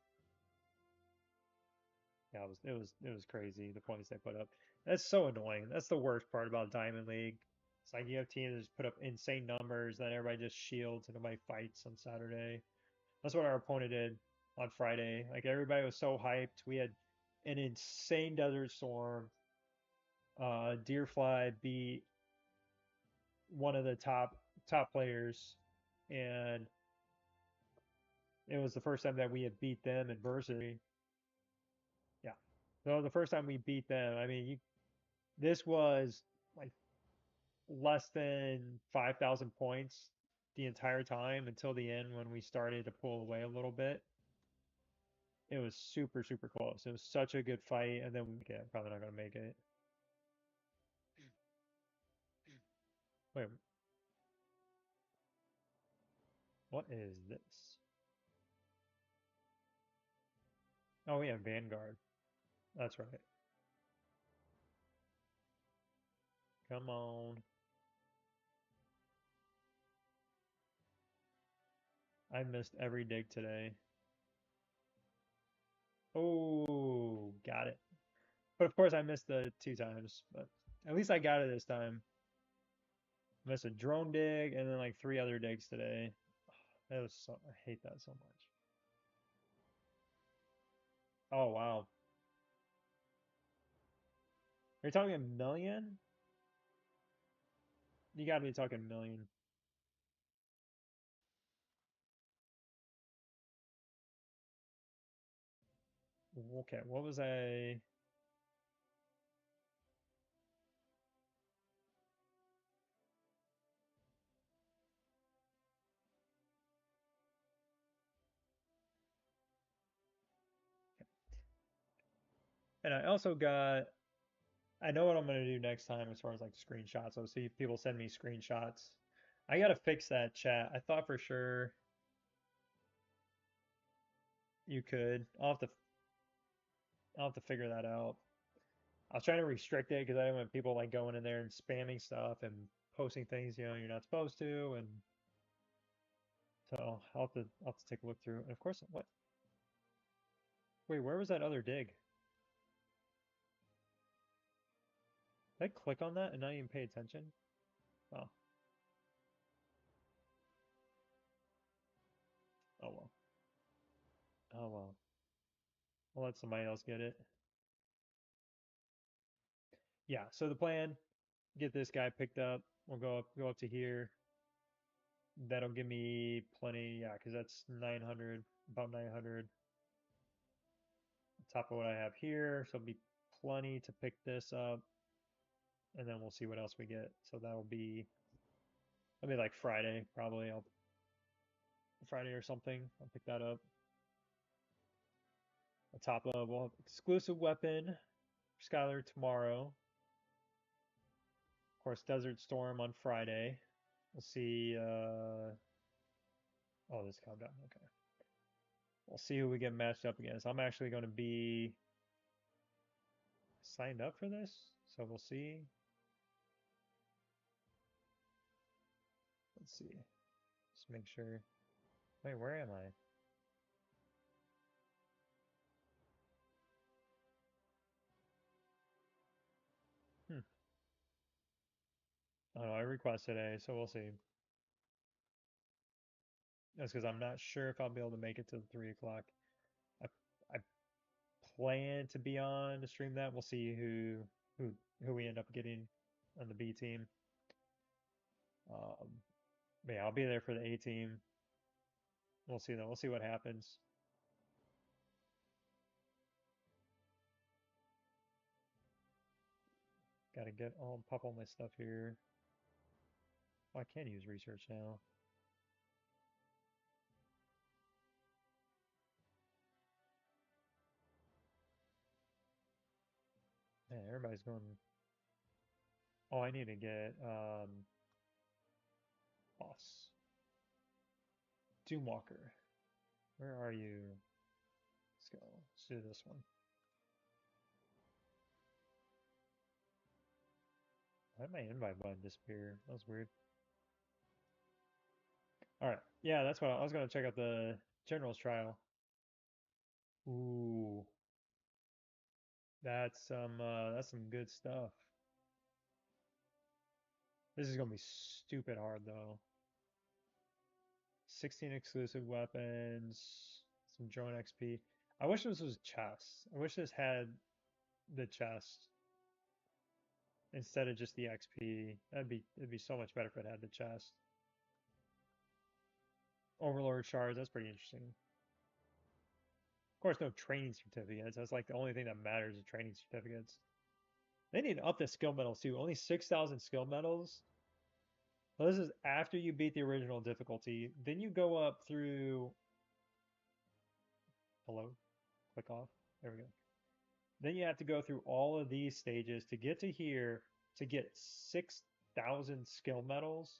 Yeah, it was crazy the points they put up. That's so annoying. That's the worst part about Diamond League. It's like you have teams that just put up insane numbers, then everybody just shields and nobody fights on Saturday. That's what our opponent did on Friday. Like everybody was so hyped. We had an insane Desert Storm. Deerfly beat one of the top players, and it was the first time that we had beat them in Varsity. Yeah. So the first time we beat them, I mean, this was like less than 5,000 points the entire time until the end when we started to pull away a little bit. It was super, super close. It was such a good fight, and then yeah, probably not gonna make it. Wait, what is this? Oh yeah, Vanguard. That's right. Come on. I missed every dig today. Oh, got it. But of course I missed the two times, but at least I got it this time. Missed a drone dig and then like three other digs today. That was so, I hate that so much. Oh wow. You're talking a million? You gotta be talking a million. Okay, what was I? And I also got, I know what I'm gonna do next time as far as like screenshots. I'll see if people send me screenshots. I gotta fix that chat. I thought for sure you could. I'll have to figure that out. I was trying to restrict it because I didn't want people like going in there and spamming stuff and posting things you're not supposed to, and so I'll have to take a look through. And of course, what? Wait, where was that other dig? Did I click on that and not even pay attention? Oh, oh well. Oh well. I'll let somebody else get it. Yeah, so the plan, get this guy picked up. We'll go up to here. That'll give me plenty, yeah, because that's 900, about 900 on top of what I have here. So it'll be plenty to pick this up, and then we'll see what else we get. So that'll be like Friday, probably. I'll Friday or something. I'll pick that up. On top of, we'll have exclusive weapon for Skylar tomorrow. Of course, Desert Storm on Friday. We'll see. Oh, this calmed down. Okay. We'll see who we get matched up against. I'm actually going to be signed up for this, so we'll see. Let's see. Just make sure. Wait, where am I? Hmm. Oh, no, I requested today, so we'll see. That's because I'm not sure if I'll be able to make it to the 3 o'clock. I I plan to be on to stream that. We'll see who who we end up getting on the B team. Um, but yeah, I'll be there for the A team. We'll see though. We'll see what happens. Gotta get all pop all my stuff here. Oh, I can use research now. Man, everybody's going. Oh, I need to get boss. Doomwalker. Where are you? Let's go. Let's do this one. Why did my invite button disappear? That was weird. All right. Yeah, that's what I was gonna check out the general's trial. Ooh, that's some good stuff. This is gonna be stupid hard though. 16 exclusive weapons, some drone XP. I wish this was chess. I wish this had the chest instead of just the XP. It'd be so much better if it had the chest. Overlord shards, that's pretty interesting. Of course, no training certificates. That's like the only thing that matters is training certificates. They need to up the skill medals too. Only 6,000 skill medals. Well, this is after you beat the original difficulty. Then you go up through. Hello? Click off. There we go. Then you have to go through all of these stages to get to here to get 6,000 skill medals.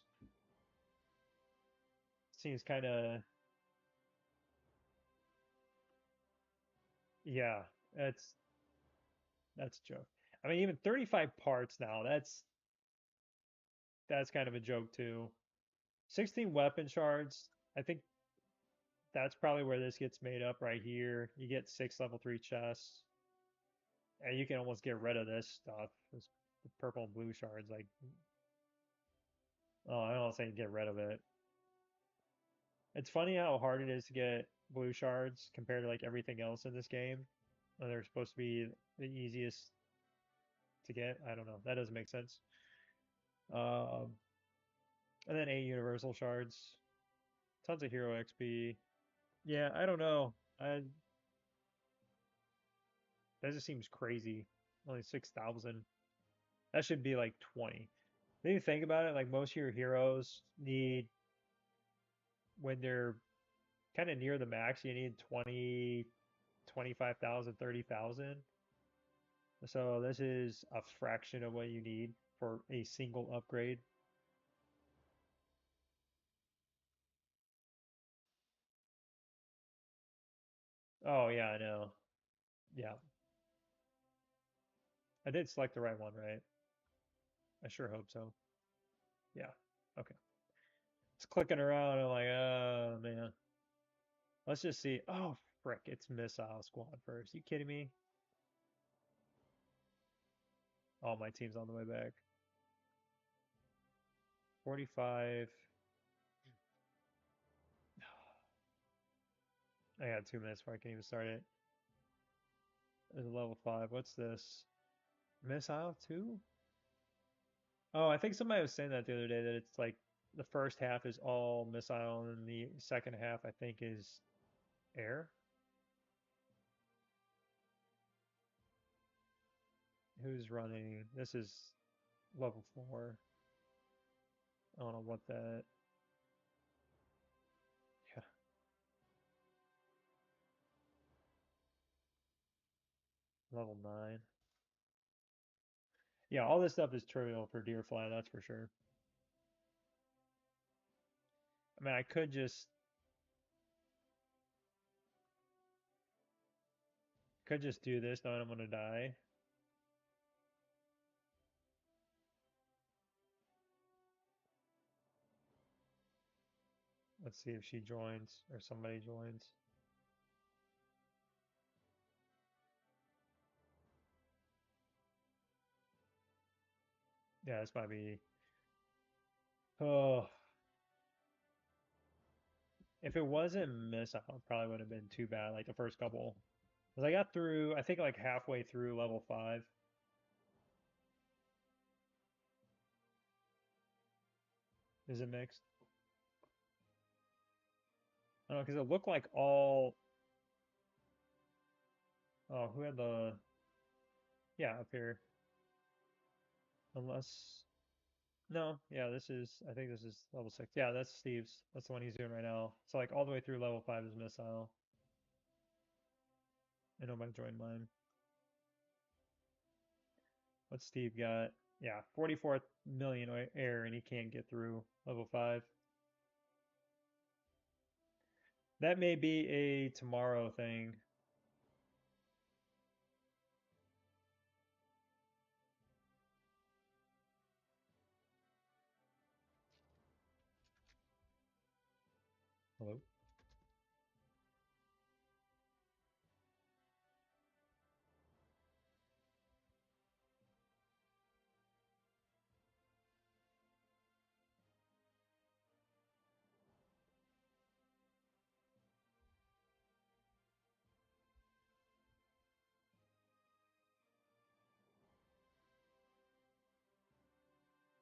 Seems kind of. Yeah, that's that's a joke. I mean, even 35 parts now. That's kind of a joke too. 16 weapon shards. I think that's probably where this gets made up right here. You get 6 level 3 chests. And you can almost get rid of this stuff. This the purple and blue shards, like oh, I don't say get rid of it. It's funny how hard it is to get blue shards compared to like everything else in this game. And they're supposed to be the easiest to get. I don't know. That doesn't make sense. Um, and then 8 universal shards, tons of hero XP. Yeah, I don't know. That just seems crazy. Only 6,000. That should be like 20. Then you think about it, like most of your heroes need when they're kind of near the max, you need 20, 25,000, 30,000. So this is a fraction of what you need for a single upgrade. Oh yeah, I know. Yeah, I did select the right one, right? I sure hope so. Yeah. Okay. It's clicking around. I'm like, oh man. Let's just see. Oh frick, it's Missile Squad first. You kidding me? All my team's on the way back. 45. I got 2 minutes before I can even start it. There's a level 5. What's this? Missile too? Oh, I think somebody was saying that the other day that it's like the first half is all missile and the second half I think is air. Who's running? This is level 4. I don't know what that. Yeah, level 9. Yeah, all this stuff is trivial for deer fly, that's for sure. I mean, I could just do this knowing I'm gonna die. Let's see if she joins or somebody joins. Yeah, this might be. Oh, if it wasn't missile, it probably would have been too bad. Like the first couple, because I got through. I think like halfway through level 5. Is it mixed? I don't know because it looked like all. Oh, who had the? Yeah, up here. Unless no, yeah, this is. I think this is level 6. Yeah, that's Steve's. That's the one he's doing right now. So like all the way through level 5 is missile. And nobody joined mine. What's Steve got? Yeah, 44 million air, and he can't get through level 5. That may be a tomorrow thing. Hello?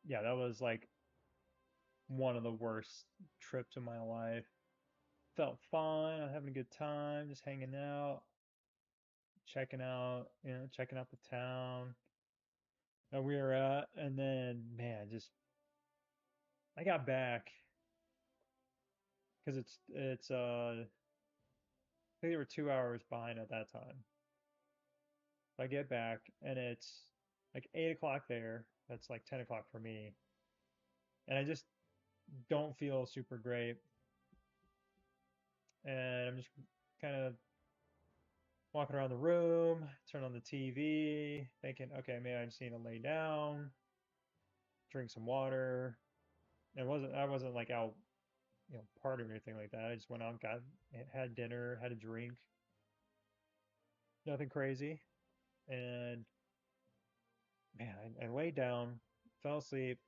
Yeah, that was like one of the worst trips of my life. Felt fine. I was having a good time, just hanging out, checking out the town that we were at. And then, man, just I got back because I think they were 2 hours behind at that time. So I get back and it's like 8 o'clock there. That's like 10 o'clock for me. And I just don't feel super great. And I'm just kind of walking around the room, turn on the TV, thinking, okay, maybe I just need to lay down, drink some water. I wasn't like out, partying or anything like that. I just went out, had dinner, had a drink, nothing crazy. And man, I laid down, fell asleep,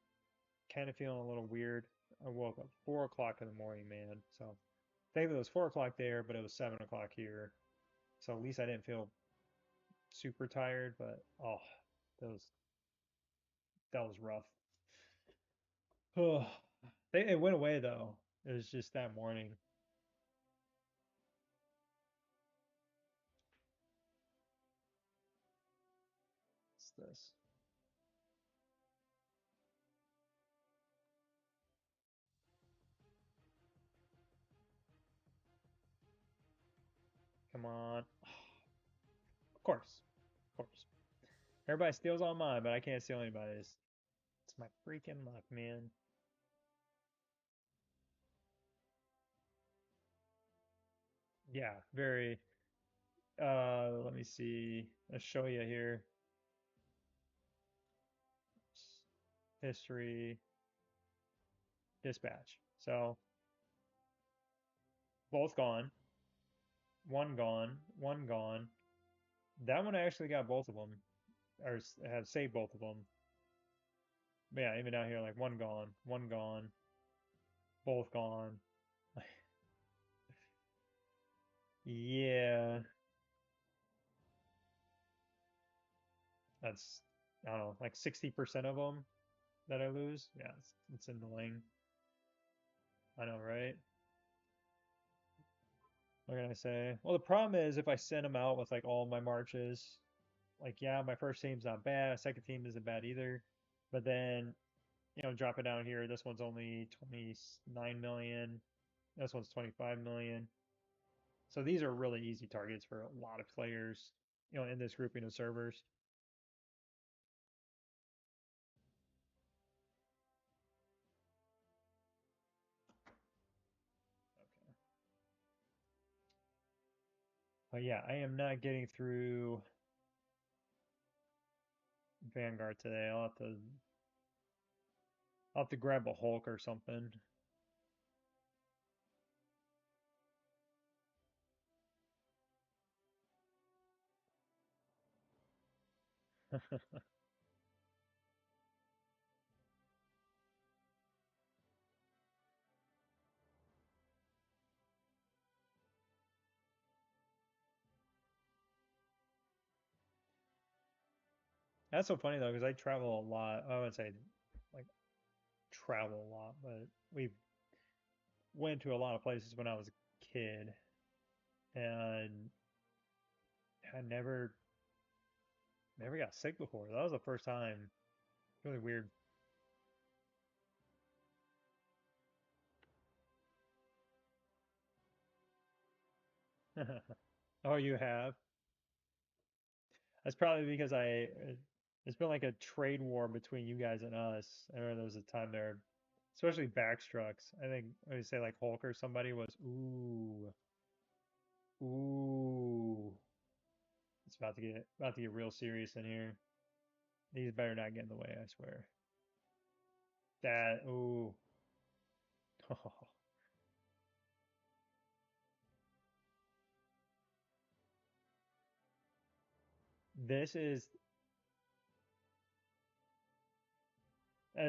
kind of feeling a little weird. I woke up 4 o'clock in the morning, man. So thankfully it was 4 o'clock there, but it was 7 o'clock here. So at least I didn't feel super tired, but oh, that was that was rough. Oh, it went away though. It was just that morning. It's this. Come on. Of course. Of course. Everybody steals all mine, but I can't steal anybody's. It's my freaking luck, man. Yeah, very let me see. I'll show you here. History, dispatch. So both gone. One gone. One gone. That one I actually got both of them, or have saved both of them. But yeah, even down here, like one gone, both gone. Yeah, that's I don't know, like 60% of them that I lose. Yeah, it's annoying. I know, right? What can I say? Well, the problem is if I send them out with like all my marches, like yeah, my first team's not bad, my second team isn't bad either, but then drop it down here. This one's only 29 million. This one's 25 million. So these are really easy targets for a lot of players, in this grouping of servers. Okay. But yeah, I am not getting through Vanguard today. I'll have to grab a Hulk or something. That's so funny though, because I travel a lot. I would say like travel a lot, but we went to a lot of places when I was a kid, and I never got sick before. That was the first time. Really weird. Oh, you have? That's probably because it's been like a trade war between you guys and us. I remember there was a time there, especially Backstrucks. I think when you say like Hulk or somebody was, ooh, ooh. It's about to get real serious in here. These better not get in the way, I swear. That, ooh. This is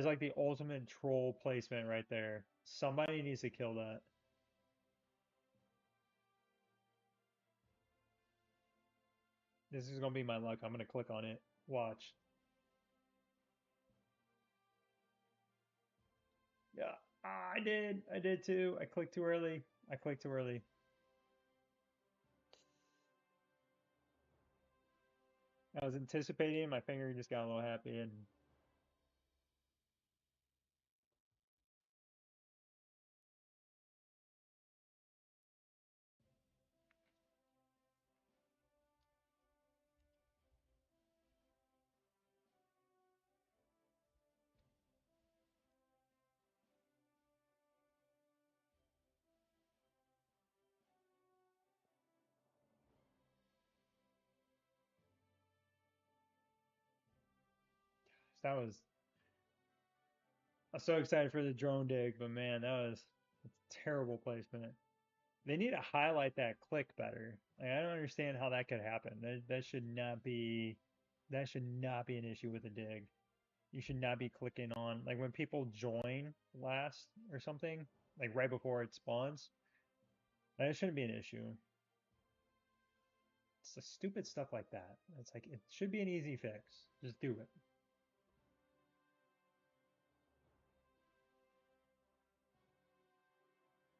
like the ultimate troll placement right there. Somebody needs to kill that. This is gonna be my luck. I'm gonna click on it. Watch. Yeah, I did. I did too. I clicked too early. I clicked too early. I was anticipating. My finger just got a little happy, and that was. I'm so excited for the drone dig, but man, that was a terrible placement. They need to highlight that click better. Like, I don't understand how that could happen. That should not be. That should not be an issue with a dig. You should not be clicking on like when people join last or something, like right before it spawns. That shouldn't be an issue. It's the stupid stuff like that. It's like it should be an easy fix. Just do it.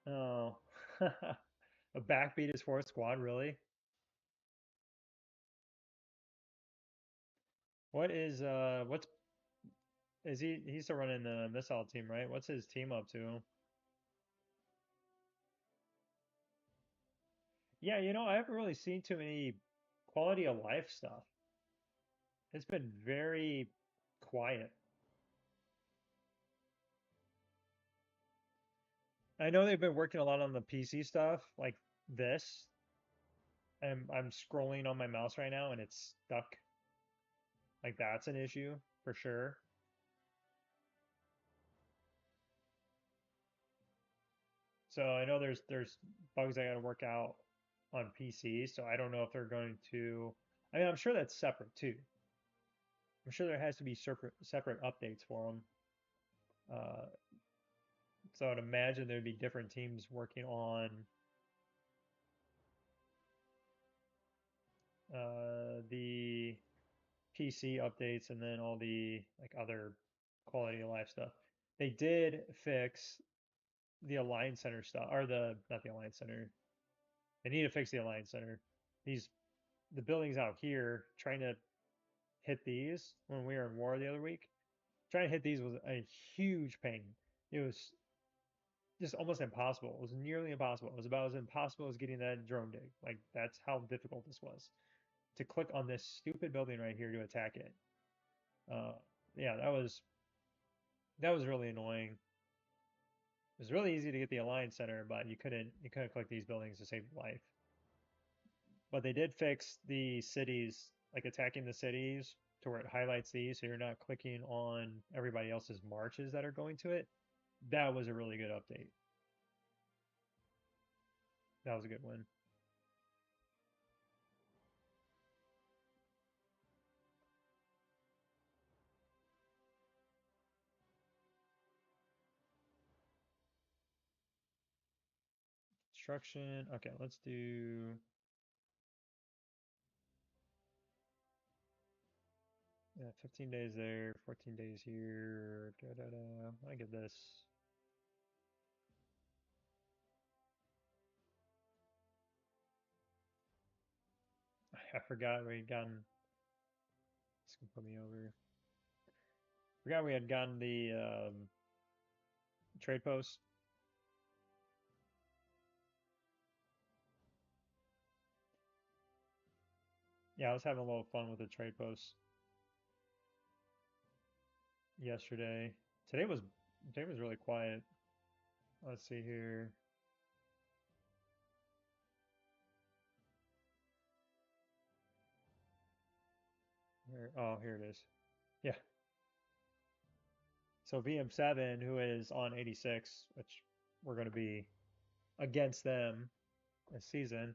Oh, a backbeat is for a squad, really? What's is he's still running the missile team, right? What's his team up to? Yeah, I haven't really seen too many quality of life stuff. It's been very quiet. I know they've been working a lot on the PC stuff, like this. I'm scrolling on my mouse right now and it's stuck. Like that's an issue for sure. So I know there's bugs I got to work out on PC. So I don't know if they're going to. I mean, I'm sure that's separate too. I'm sure there has to be separate updates for them. Uh, so I'd imagine there'd be different teams working on the PC updates and then all the like other quality of life stuff. They did fix the Alliance Center stuff, or the not the Alliance Center. They need to fix the Alliance Center. These the buildings out here trying to hit these when we were in war the other week. Trying to hit these was a huge pain. It was just almost impossible. It was nearly impossible. It was about as impossible as getting that drone dig. Like that's how difficult this was to click on this stupid building right here to attack it. Uh, yeah, that was really annoying. It was really easy to get the Alliance Center, but you couldn't click these buildings to save life. But they did fix the cities, like attacking the cities to where it highlights these, so you're not clicking on everybody else's marches that are going to it. That was a really good update. That was a good one. Construction. Okay, let's do 15 days there, 14 days here. Da, da, da. I get this. I forgot we had gotten. This can put me over. Forgot we had gotten the trade post. Yeah, I was having a little fun with the trade post yesterday. Today was today was really quiet. Let's see here. Oh, here it is. Yeah. So VM7, who is on 86, which we're going to be against them this season.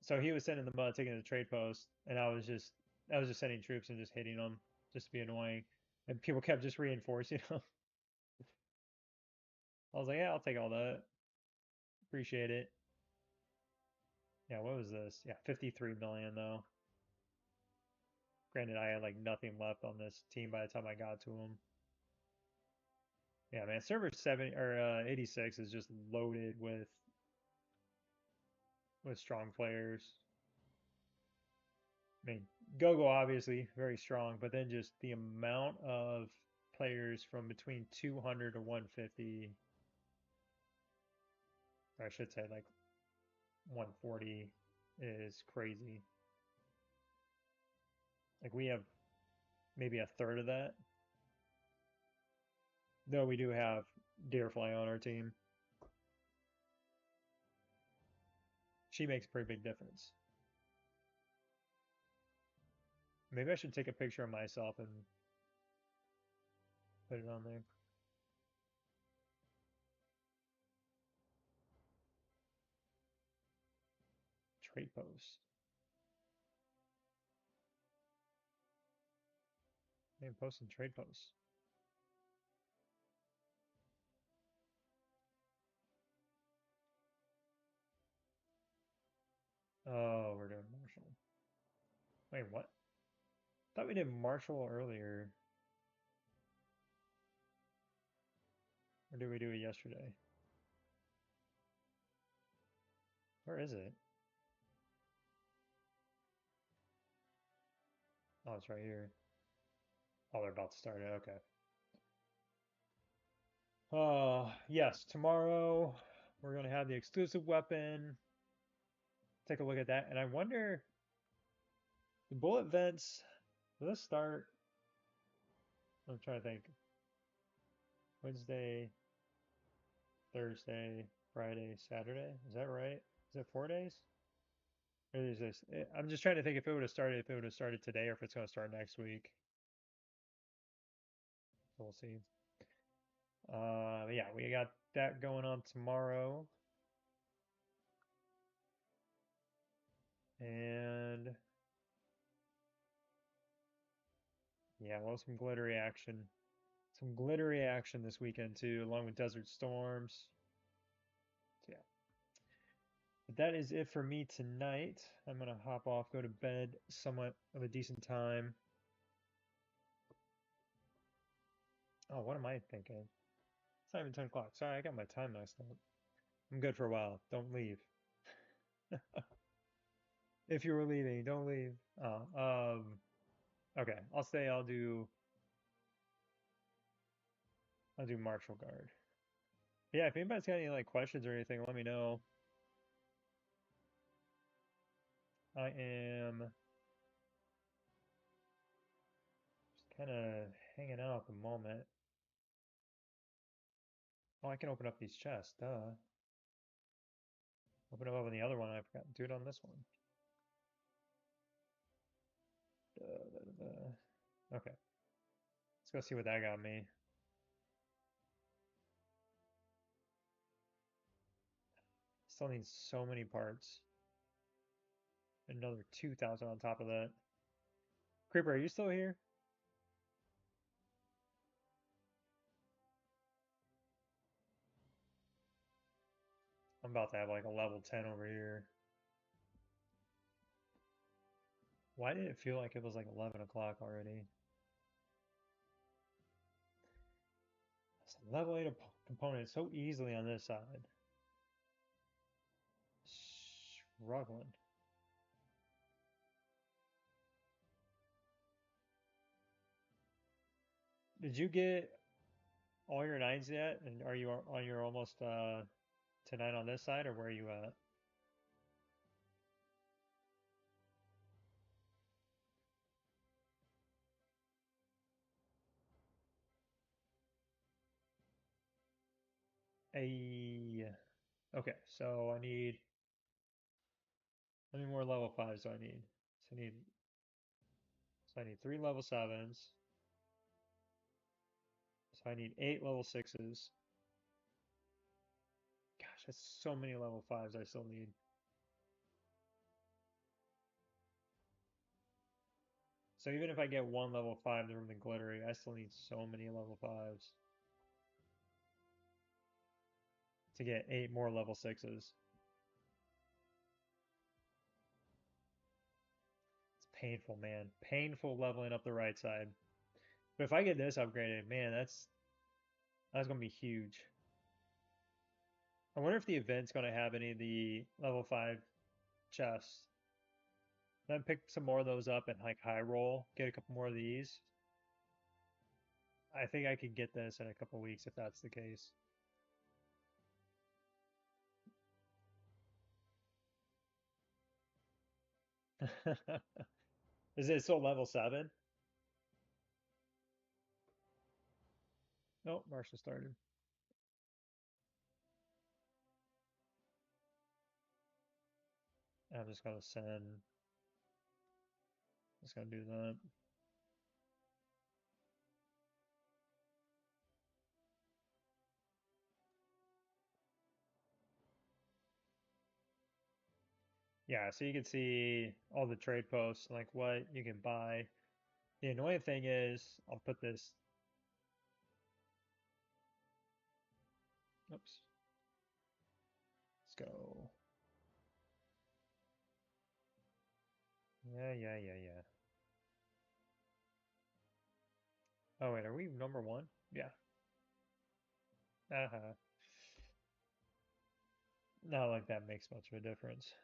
So he was sending the mud, taking the trade post, and I was just sending troops and just hitting them just to be annoying. And people kept just reinforcing them. I was like, yeah, I'll take all that. Appreciate it. Yeah, what was this? Yeah, 53 million though. Granted, I had like nothing left on this team by the time I got to them. Yeah, man, server 70 or 86 is just loaded with strong players. I mean, Gogo obviously very strong, but then just the amount of players from between 200 to 150, or I should say like 140, is crazy. Like we have maybe a third of that, though we do have Deerfly on our team. She makes a pretty big difference. Maybe I should take a picture of myself and put it on there. Trade post. Maybe post some trade posts. Oh, we're doing Marshall. Wait, what? Thought we did Marshall earlier. Or did we do it yesterday? Where is it? Oh, it's right here. Oh, they're about to start it. Okay. Yes, tomorrow we're going to have the exclusive weapon. Take a look at that. And I wonder, the bullet vents, will this start? I'm trying to think. Wednesday, Thursday, Friday, Saturday. Is that right? Is it 4 days? Or is this? I'm just trying to think if it would have started today or if it's going to start next week. So we'll see. Yeah, we got that going on tomorrow. And yeah, well, some glittery action. Some glittery action this weekend too, along with Desert Storms. So yeah. But that is it for me tonight. I'm gonna hop off, go to bed somewhat of a decent time. Oh, what am I thinking? It's not even 10 o'clock. Sorry, I got my time messed up. I'm good for a while. Don't leave. If you were leaving, don't leave. Okay. I'll stay. I'll do martial guard. Yeah, if anybody's got any like questions or anything, let me know. I am just kind of hanging out at the moment. Oh, I can open up these chests. Duh. Open them up on the other one. I forgot to do it on this one. Duh, duh, duh, duh. Okay. Let's go see what that got me. Still need so many parts. Another 2,000 on top of that. Creeper, are you still here? I'm about to have like a level 10 over here. Why did it feel like it was like 11 o'clock already? It's a level 8 component so easily on this side. Struggling. Did you get all your nines yet? And are you on your almost to 9 on this side, or where are you at? A Okay, so I need how many more level 5s do I need? So I need 3 level 7s. So I need 8 level 6s. Gosh, that's so many level 5s I still need. So even if I get one level 5 from the glittery, I still need so many level 5s to get 8 more level 6s. It's painful, man. Painful leveling up the right side. But if I get this upgraded, man, that's gonna be huge. I wonder if the event's gonna have any of the level 5 chests. Then pick some more of those up and like high roll, get a couple more of these. I think I could get this in a couple weeks if that's the case. Is it still level 7? Nope, Marshall started. I'm just gonna send. Just gonna do that. Yeah, so you can see all the trade posts, like what you can buy. The annoying thing is, I'll put this. Oops. Let's go. Yeah, yeah, yeah, yeah. Oh wait, are we number one? Yeah. Uh-huh. Not like that makes much of a difference.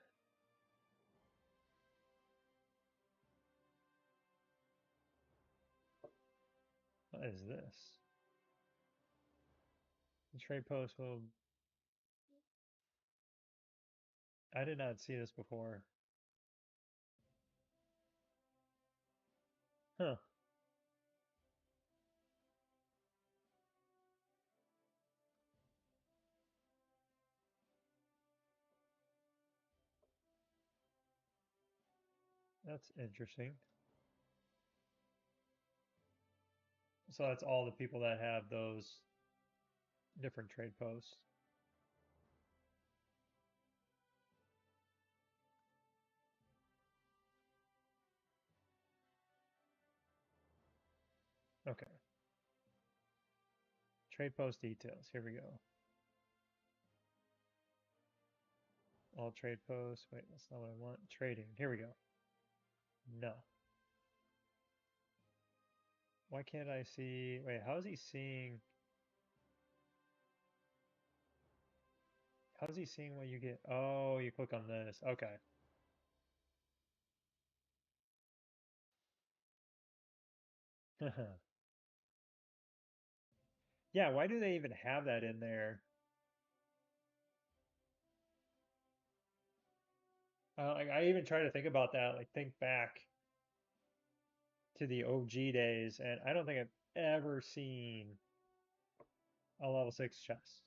What is this? The trade post will. I did not see this before. Huh. That's interesting. So that's all the people that have those different trade posts. Okay. Trade post details. Here we go. All trade posts. Wait, that's not what I want. Trading. Here we go. No. Why can't I see? Wait, how is he seeing? How's he seeing what you get? Oh, you click on this. Okay. Yeah, why do they even have that in there? Like I even try to think about that, like think back to the OG days, and I don't think I've ever seen a level 6 chest.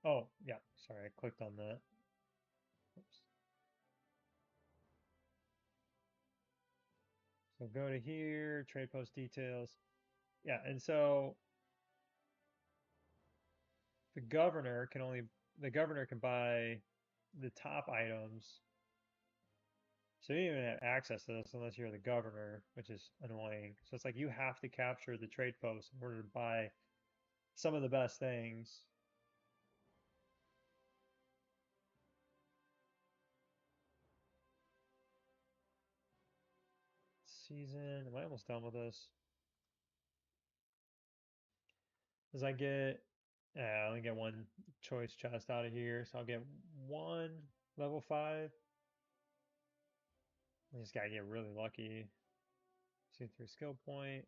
Oh, yeah, sorry, I clicked on that. Oops. So go to here, trade post details. Yeah, and so the governor can only the governor can buy the top items. So you don't even have access to this unless you're the governor, which is annoying. So it's like you have to capture the trade post in order to buy some of the best things. Season, am I almost done with this? As I get, I only get one choice chest out of here, so I'll get one level 5. I just gotta get really lucky. See through skill point,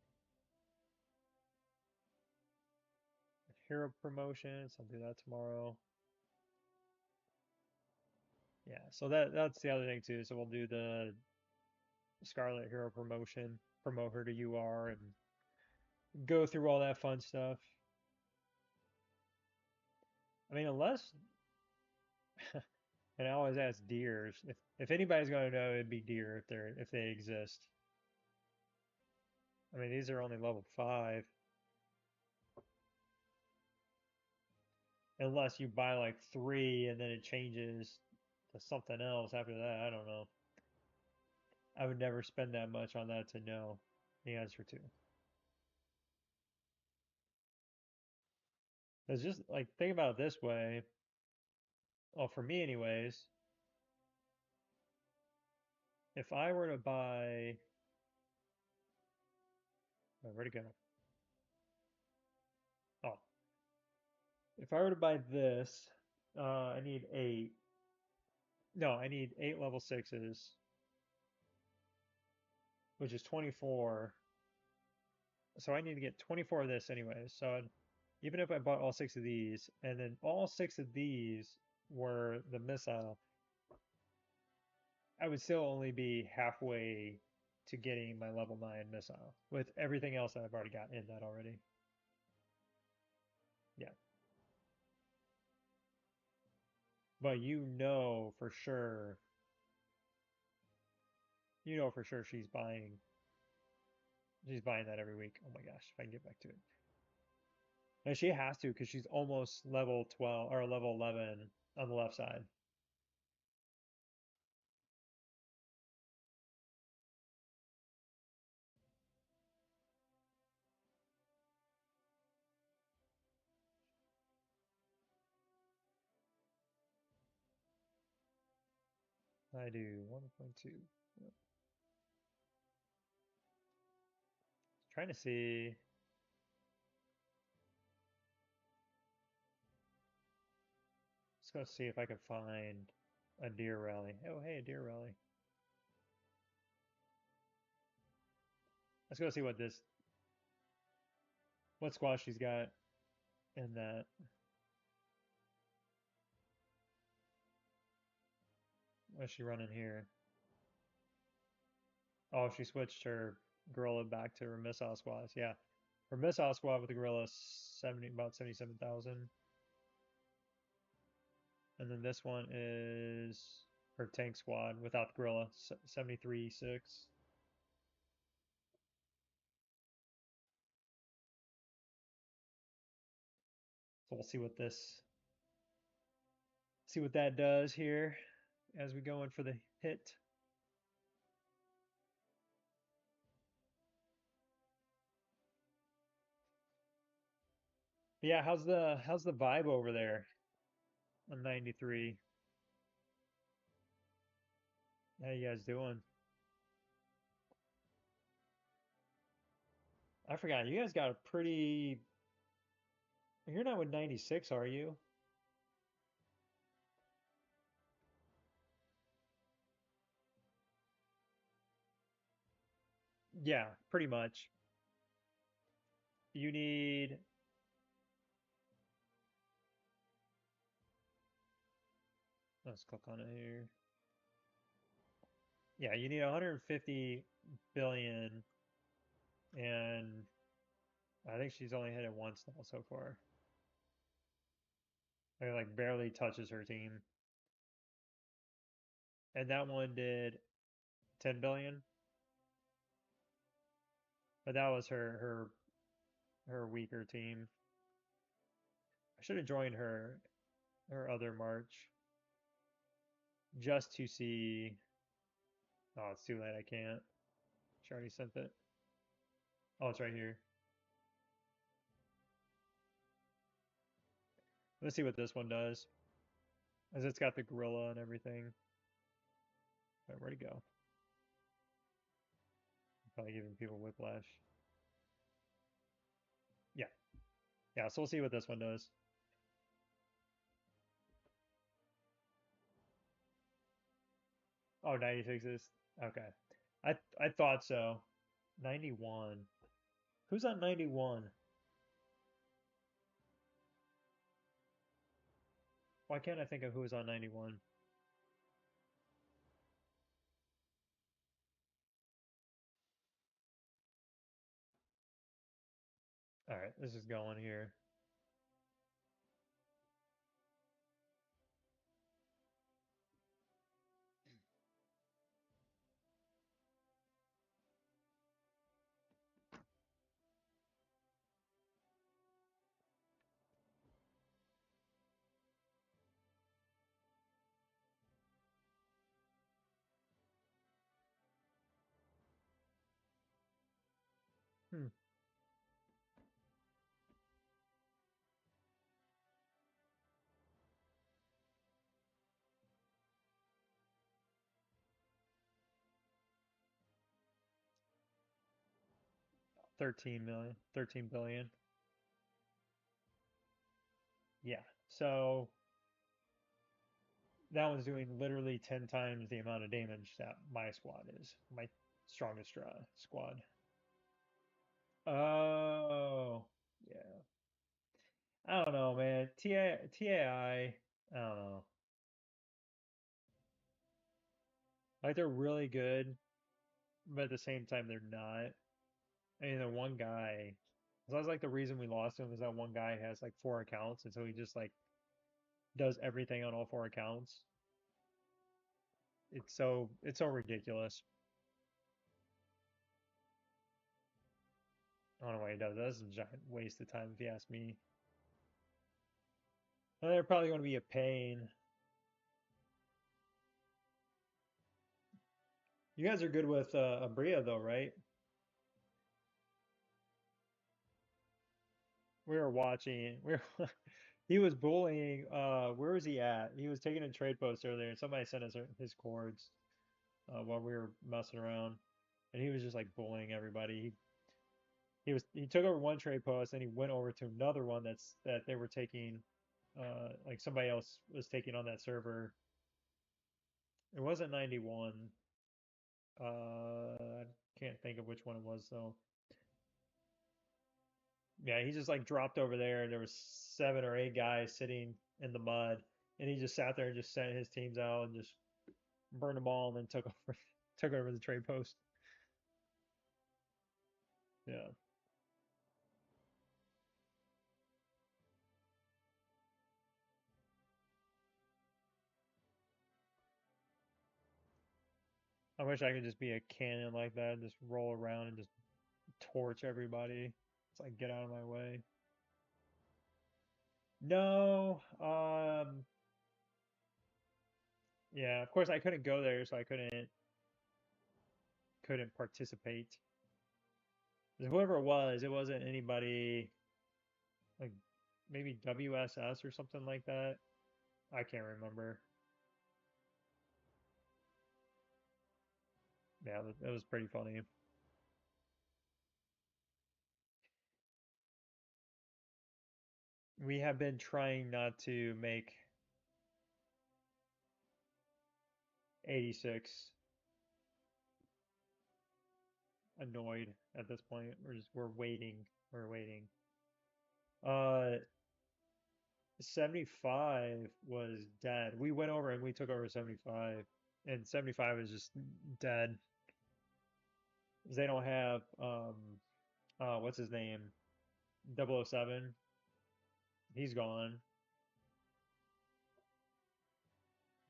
hero promotions. I'll do that tomorrow. Yeah, so that's the other thing too. So we'll do the Scarlet Hero promotion, promote her to UR, and go through all that fun stuff. I mean, unless, and I always ask deers if anybody's gonna know, it'd be deer if they exist. I mean, these are only level 5. Unless you buy like 3 and then it changes to something else after that. I don't know. I would never spend that much on that to know the answer to. It's just like think about it this way. Well, for me anyways, if I were to buy, oh, where'd it go? Oh, if I were to buy this, I need 8. No, I need 8 level 6s, which is 24. So I need to get 24 of this anyways. So even if I bought all 6 of these, and then all 6 of these were the missile, I would still only be halfway to getting my level 9 missile with everything else that I've already got in that already. Yeah. But you know for sure she's buying that every week. Oh my gosh, if I can get back to it. And she has to because she's almost level 12 or level 11 on the left side. I do 1.2. Yep. Trying to see. Let's go see if I can find a deer rally. Oh, hey, a deer rally. Let's go see what squash she's got in that. What's she running here? Oh, she switched her gorilla back to her missile squads. Yeah, her missile squad with the gorilla 77,000, and then this one is her tank squad without the gorilla 73.6. So we'll see what that does here as we go in for the hit. But yeah, how's the vibe over there on 93? How you guys doing? I forgot. You guys got a pretty. You're not with 96, are you? Yeah, pretty much. You need. Let's click on it here. Yeah, you need 150 billion, and I think she's only hit it once now so far. Like barely touches her team. And that one did 10 billion, but that was her weaker team. I should have joined her other march just to see. Oh, it's too late. I can't. She already sent it. Oh, it's right here. Let's see what this one does. As it's got the gorilla and everything. Right, where'd it go? Probably giving people whiplash. Yeah. Yeah, so we'll see what this one does. Oh, 96 is okay. I thought so. 91. Who's on 91? Why can't I think of who's on 91? All right, this is going here. Hmm. 13 million, 13 billion. Yeah. So that one's doing literally 10 times the amount of damage that my squad is. My strongest squad. Oh, yeah. I don't know, man. TAI, I don't know. Like they're really good, but at the same time they're not. I mean, the one guy, so that's like the reason we lost him is that one guy has like four accounts, and so he just like does everything on all four accounts. It's so ridiculous. I don't know why he does that. That's a giant waste of time if you ask me. And they're probably going to be a pain. You guys are good with Abria though, right? We were watching. We were, he was bullying. Where was he at? He was taking a trade post earlier, and somebody sent us his cords while we were messing around, and he was just like bullying everybody. He took over one trade post, and he went over to another one that they were taking. Like somebody else was taking on that server. It wasn't 91. I can't think of which one it was though. Yeah, he just like dropped over there, and there was seven or eight guys sitting in the mud, and he just sat there and just sent his teams out and just burned them all, and then took over took over the trade post. Yeah, I wish I could just be a cannon like that, and just roll around and just torch everybody. It's like get out of my way. No, yeah, of course I couldn't go there, so I couldn't participate. Whoever it wasn't anybody like maybe WSS or something like that. I can't remember. Yeah, it was pretty funny. We have been trying not to make 86 annoyed at this point. We're waiting. We're waiting. Uh 75 was dead. We went over and we took over 75 and 75 is just dead. 'Cause they don't have what's his name? 007. He's gone.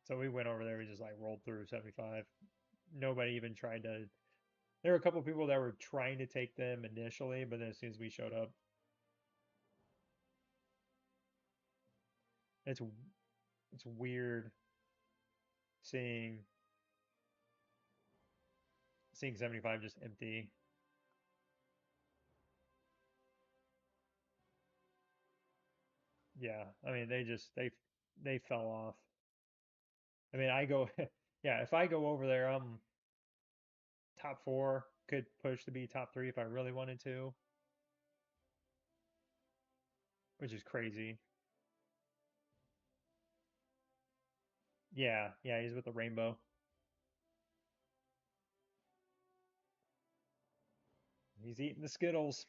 So we went over there, we just like rolled through 75. Nobody even tried to. There were a couple of people that were trying to take them initially, but then as soon as we showed up, it's it's weird seeing 75 just empty. Yeah, I mean they fell off. I mean I go yeah, if I go over there, I'm top four, could push to be top three if I really wanted to, which is crazy. Yeah, yeah, he's with the rainbow. He's eating the Skittles.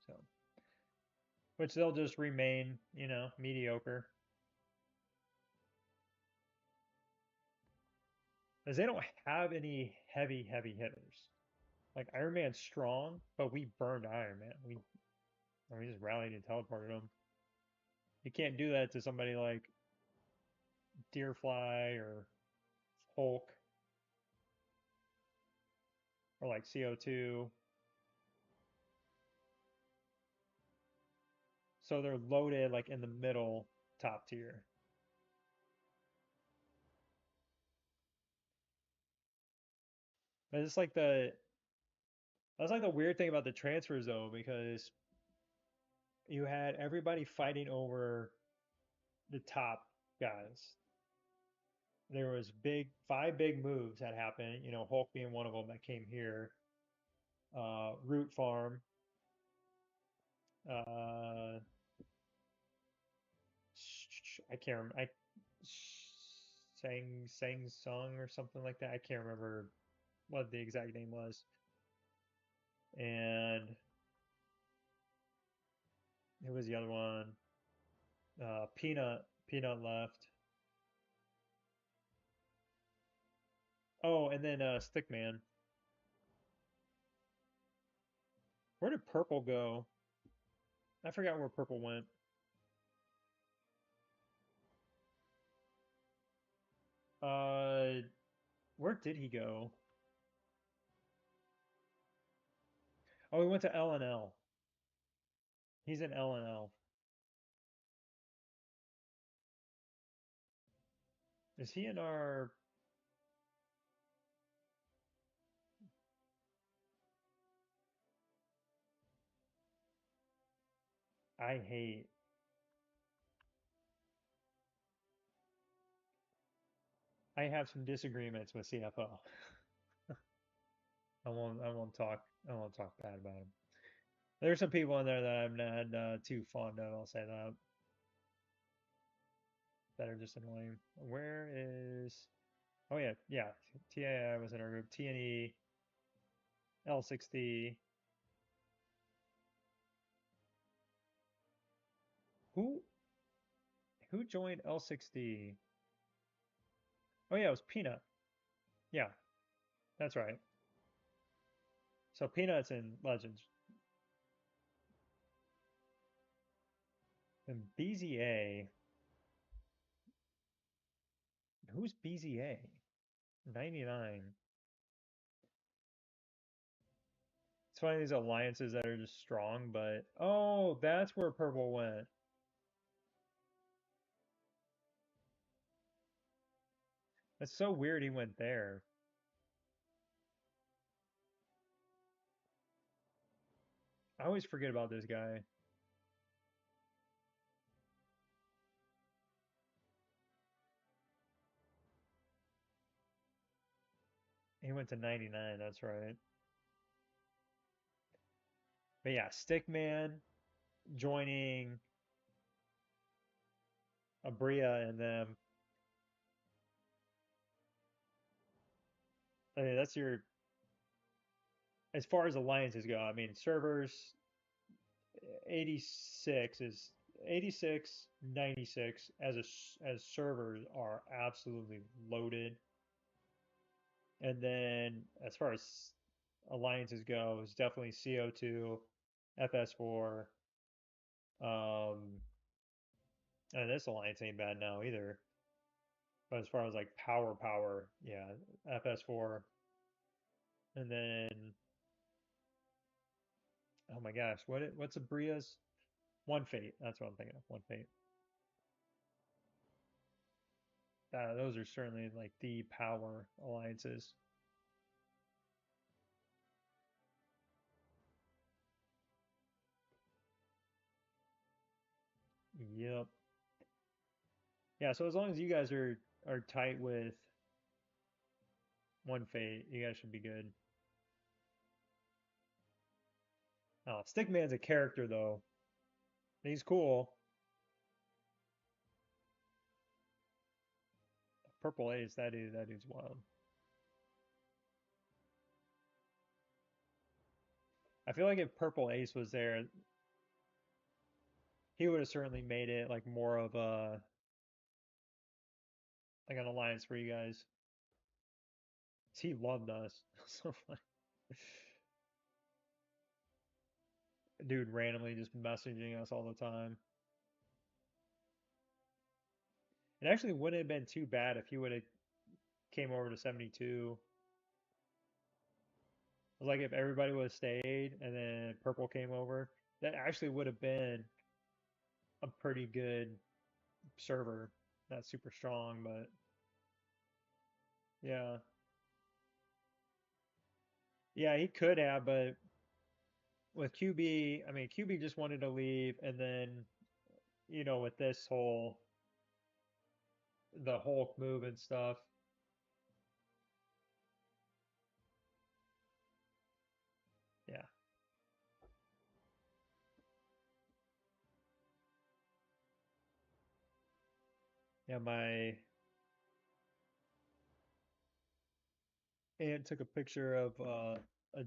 So, which they'll just remain, mediocre. Because they don't have any heavy hitters. Like Iron Man's strong, but we burned Iron Man. We just rallied and teleported him. You can't do that to somebody like Deerfly or Hulk or like CO2. So they're loaded like in the middle top tier. But it's like that's like the weird thing about the transfers though, because you had everybody fighting over the top guys. There was five big moves that happened. Hulk being one of them that came here. Root Farm. Uh, I can't remember. Sang Song or something like that. I can't remember what the exact name was. And who was the other one? Peanut left. Oh, and then Stickman. Where did Purple go? I forgot where Purple went. Uh, where did he go? Oh, he went to L&L. He's in L&L. Is he in our? I hate. I have some disagreements with CFO. I won't talk bad about him. There's some people in there that I'm not too fond of. I'll say that. That are just annoying. Where is? Oh yeah, yeah. TAI was in our group. TNE, L60. Who who joined L60? Oh yeah, it was Peanut. Yeah, that's right. So Peanut's in Legends. And BZA. Who's BZA? 99. It's funny these alliances that are just strong, but oh, that's where Purple went. That's so weird he went there. I always forget about this guy. He went to 99, that's right. But yeah, Stickman joining Abria and them. I mean, that's your as far as alliances go. I mean, servers 86 is 86, 96 as as servers are absolutely loaded. And then as far as alliances go, it's definitely CO2, FS4. Um, and this alliance ain't bad now either. But as far as like power, yeah, FS4. And then oh my gosh, what's Abria's? One Fate. That's what I'm thinking of. One Fate. Those are certainly like the power alliances. Yep. Yeah, so as long as you guys are tight with One Fate, you guys should be good. Oh, Stickman's a character though. He's cool. Purple Ace, that dude's wild. I feel like if Purple Ace was there, he would have certainly made it like more of a like an alliance for you guys. He loved us. So funny. Dude randomly just messaging us all the time. It actually wouldn't have been too bad if he would have came over to 72. It was like if everybody would have stayed and then Purple came over, that actually would have been a pretty good server. Not super strong, but yeah. Yeah, he could have, but with QB, I mean, QB just wanted to leave, and then, with this the Hulk move and stuff, yeah. Yeah, my aunt took a picture of a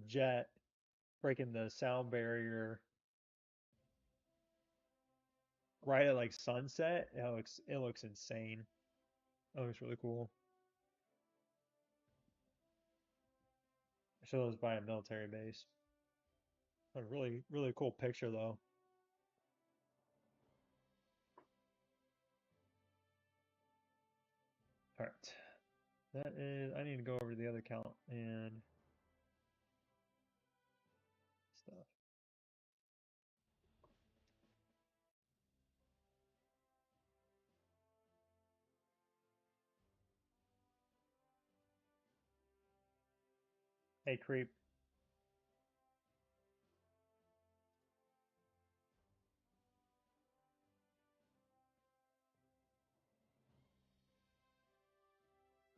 jet breaking the sound barrier right at like sunset. It looks insane. It looks really cool. So it was by a military base. A really, really cool picture though. All right. That is, I need to go over the other count and stuff. Hey, creep.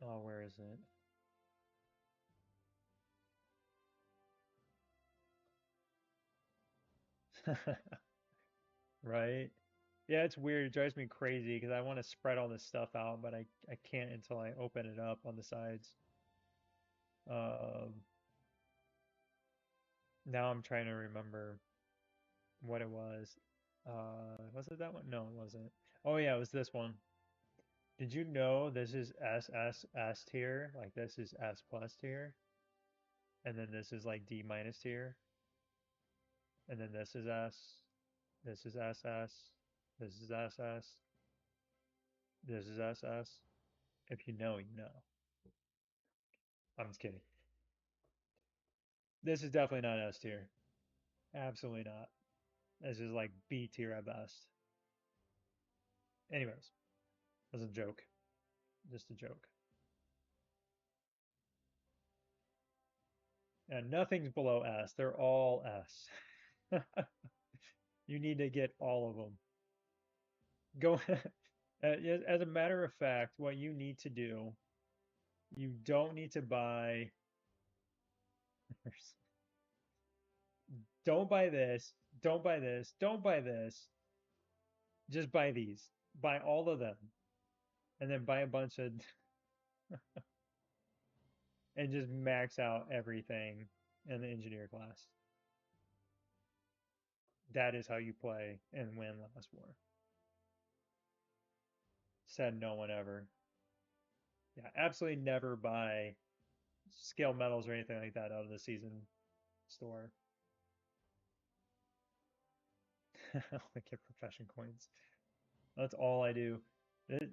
Oh, where is it? Right? Yeah, it's weird. It drives me crazy because I want to spread all this stuff out, but I can't until I open it up on the sides. Um, Now I'm trying to remember what it was. Was it that one? No, it wasn't. Oh yeah, it was this one. Did you know this is S tier? Like this is S plus tier, and then this is like D minus tier, and then this is S, this is SS, this is SS, this is SS. If you know, you know. I'm just kidding. This is definitely not S tier. Absolutely not. This is like B tier at best. Anyways, that's a joke. Just a joke. And nothing's below S. They're all S. You need to get all of them. Go. As a matter of fact, what you need to do, you don't need to buy. Don't buy this. Don't buy this. Don't buy this. Just buy these. Buy all of them. And then buy a bunch of and just max out everything in the engineer class. That is how you play and win last war. Said no one ever. Yeah, absolutely never buy scale metals or anything like that out of the season store. I get profession coins. That's all I do. It,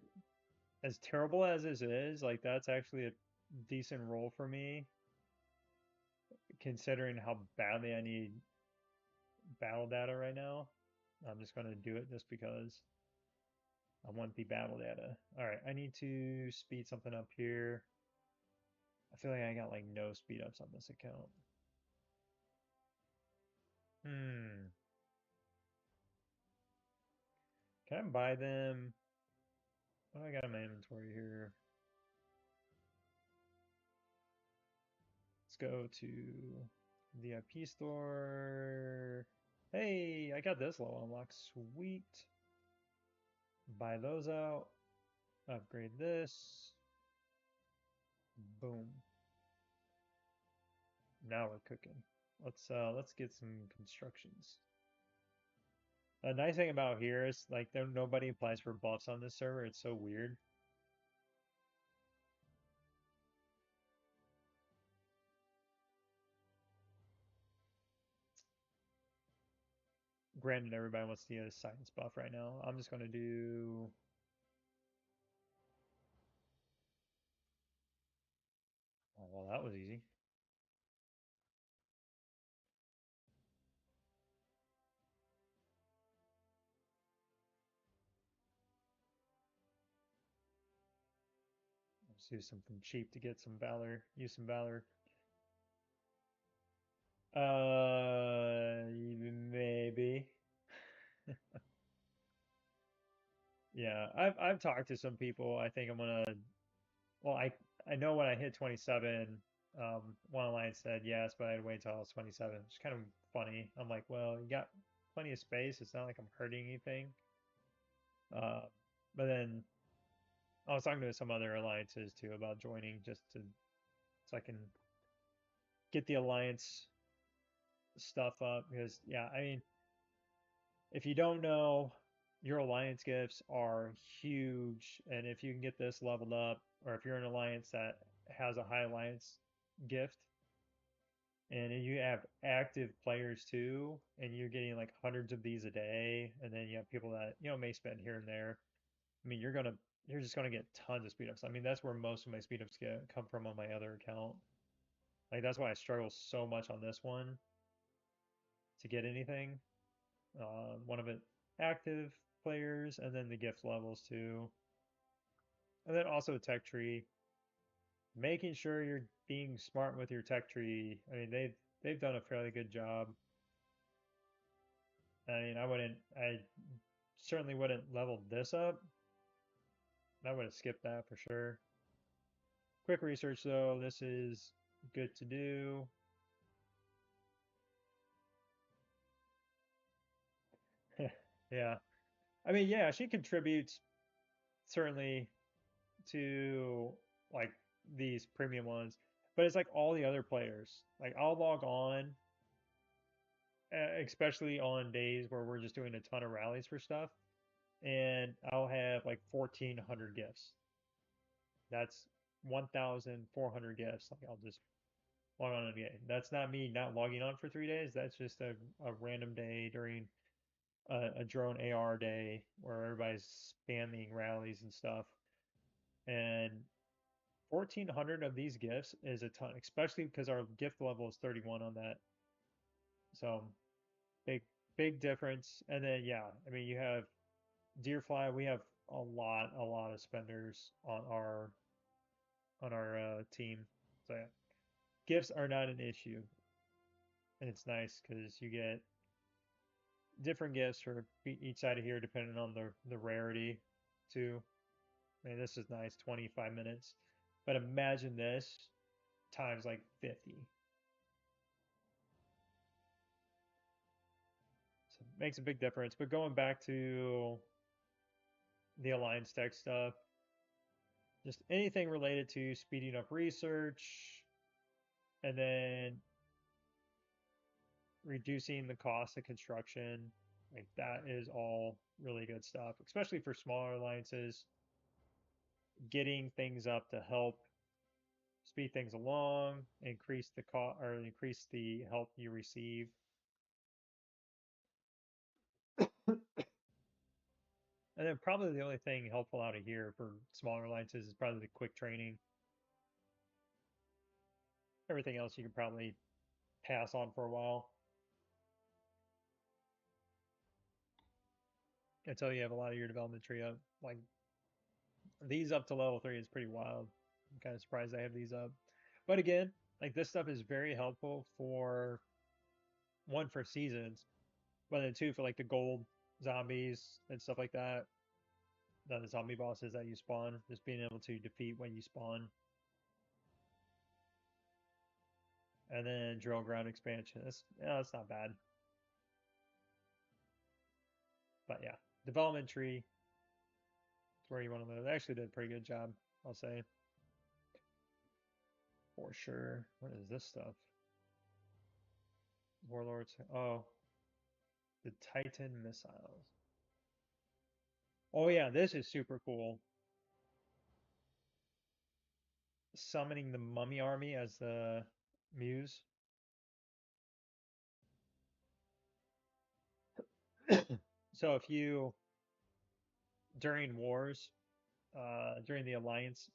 as terrible as this is, like that's actually a decent role for me, considering how badly I need battle data right now. I'm just gonna do it just because I want the battle data. All right, I need to speed something up here. I feel like I got like no speed ups on this account. Hmm. Can I buy them? What do I got in my inventory here? Let's go to the VIP store. Hey, I got this level unlocked. Sweet. Buy those out. Upgrade this. Boom. Now we're cooking. Let's get some constructions. The nice thing about here is like there nobody applies for buffs on this server. It's so weird. Granted, everybody wants to get a science buff right now. I'm just gonna do. Oh, well, that was easy. Let's do something cheap to get some valor. Use some valor. Maybe. Yeah, I've talked to some people. I think I'm gonna. Well, I know when I hit 27, one alliance said yes, but I'd wait till I was 27. It's kind of funny. I'm like, well, you got plenty of space. It's not like I'm hurting anything. Uh, but then I was talking to some other alliances too about joining just to so I can get the alliance stuff up because yeah, I mean, if you don't know, your alliance gifts are huge, and if you can get this leveled up, or if you're an alliance that has a high alliance gift, and you have active players too, and you're getting like hundreds of these a day, and then you have people that may spend here and there. I mean, you're just gonna get tons of speed ups. I mean, that's where most of my speed ups come from on my other account. Like that's why I struggle so much on this one to get anything. One of it active players, and then the gift levels too, and then also tech tree. Making sure you're being smart with your tech tree. I mean, they've done a fairly good job. I mean, I certainly wouldn't level this up. I would have skipped that for sure. Quick research though, this is good to do. Yeah. I mean, yeah, she contributes certainly to like these premium ones, but it's like all the other players. Like I'll log on, especially on days where we're just doing a ton of rallies for stuff, and I'll have like 1,400 gifts. That's 1,400 gifts. Like I'll just log on again. That's not me not logging on for 3 days. That's just a random day during a drone AR day where everybody's spamming rallies and stuff. And 1,400 of these gifts is a ton, especially because our gift level is 31 on that. So big, big difference. And then, yeah, I mean, you have Deerfly. We have a lot of spenders on our team. So yeah, gifts are not an issue, and it's nice because you get different gifts for each side of here depending on the rarity too. I mean, this is nice, 25 minutes. But imagine this times like 50. makes a big difference. But going back to the Alliance tech stuff, just anything related to speeding up research and then reducing the cost of construction, like that is all really good stuff, especially for smaller alliances. Getting things up to help speed things along, increase the cost or increase the help you receive. And then probably the only thing helpful out of here for smaller alliances is probably the quick training. Everything else you can probably pass on for a while until you have a lot of your development tree up. Like these up to level 3 is pretty wild. I'm kind of surprised I have these up. But again, like this stuff is very helpful for one for seasons, but then two for like the gold zombies and stuff like that. The zombie bosses that you spawn, just being able to defeat when you spawn. And then drill ground expansion. That's not bad. But yeah, development tree. It's where you want to live. They actually did a pretty good job, I'll say. For sure. What is this stuff? Warlords. Oh, the Titan missiles. Oh yeah, this is super cool. Summoning the mummy army as the muse. So if you during wars, during the alliance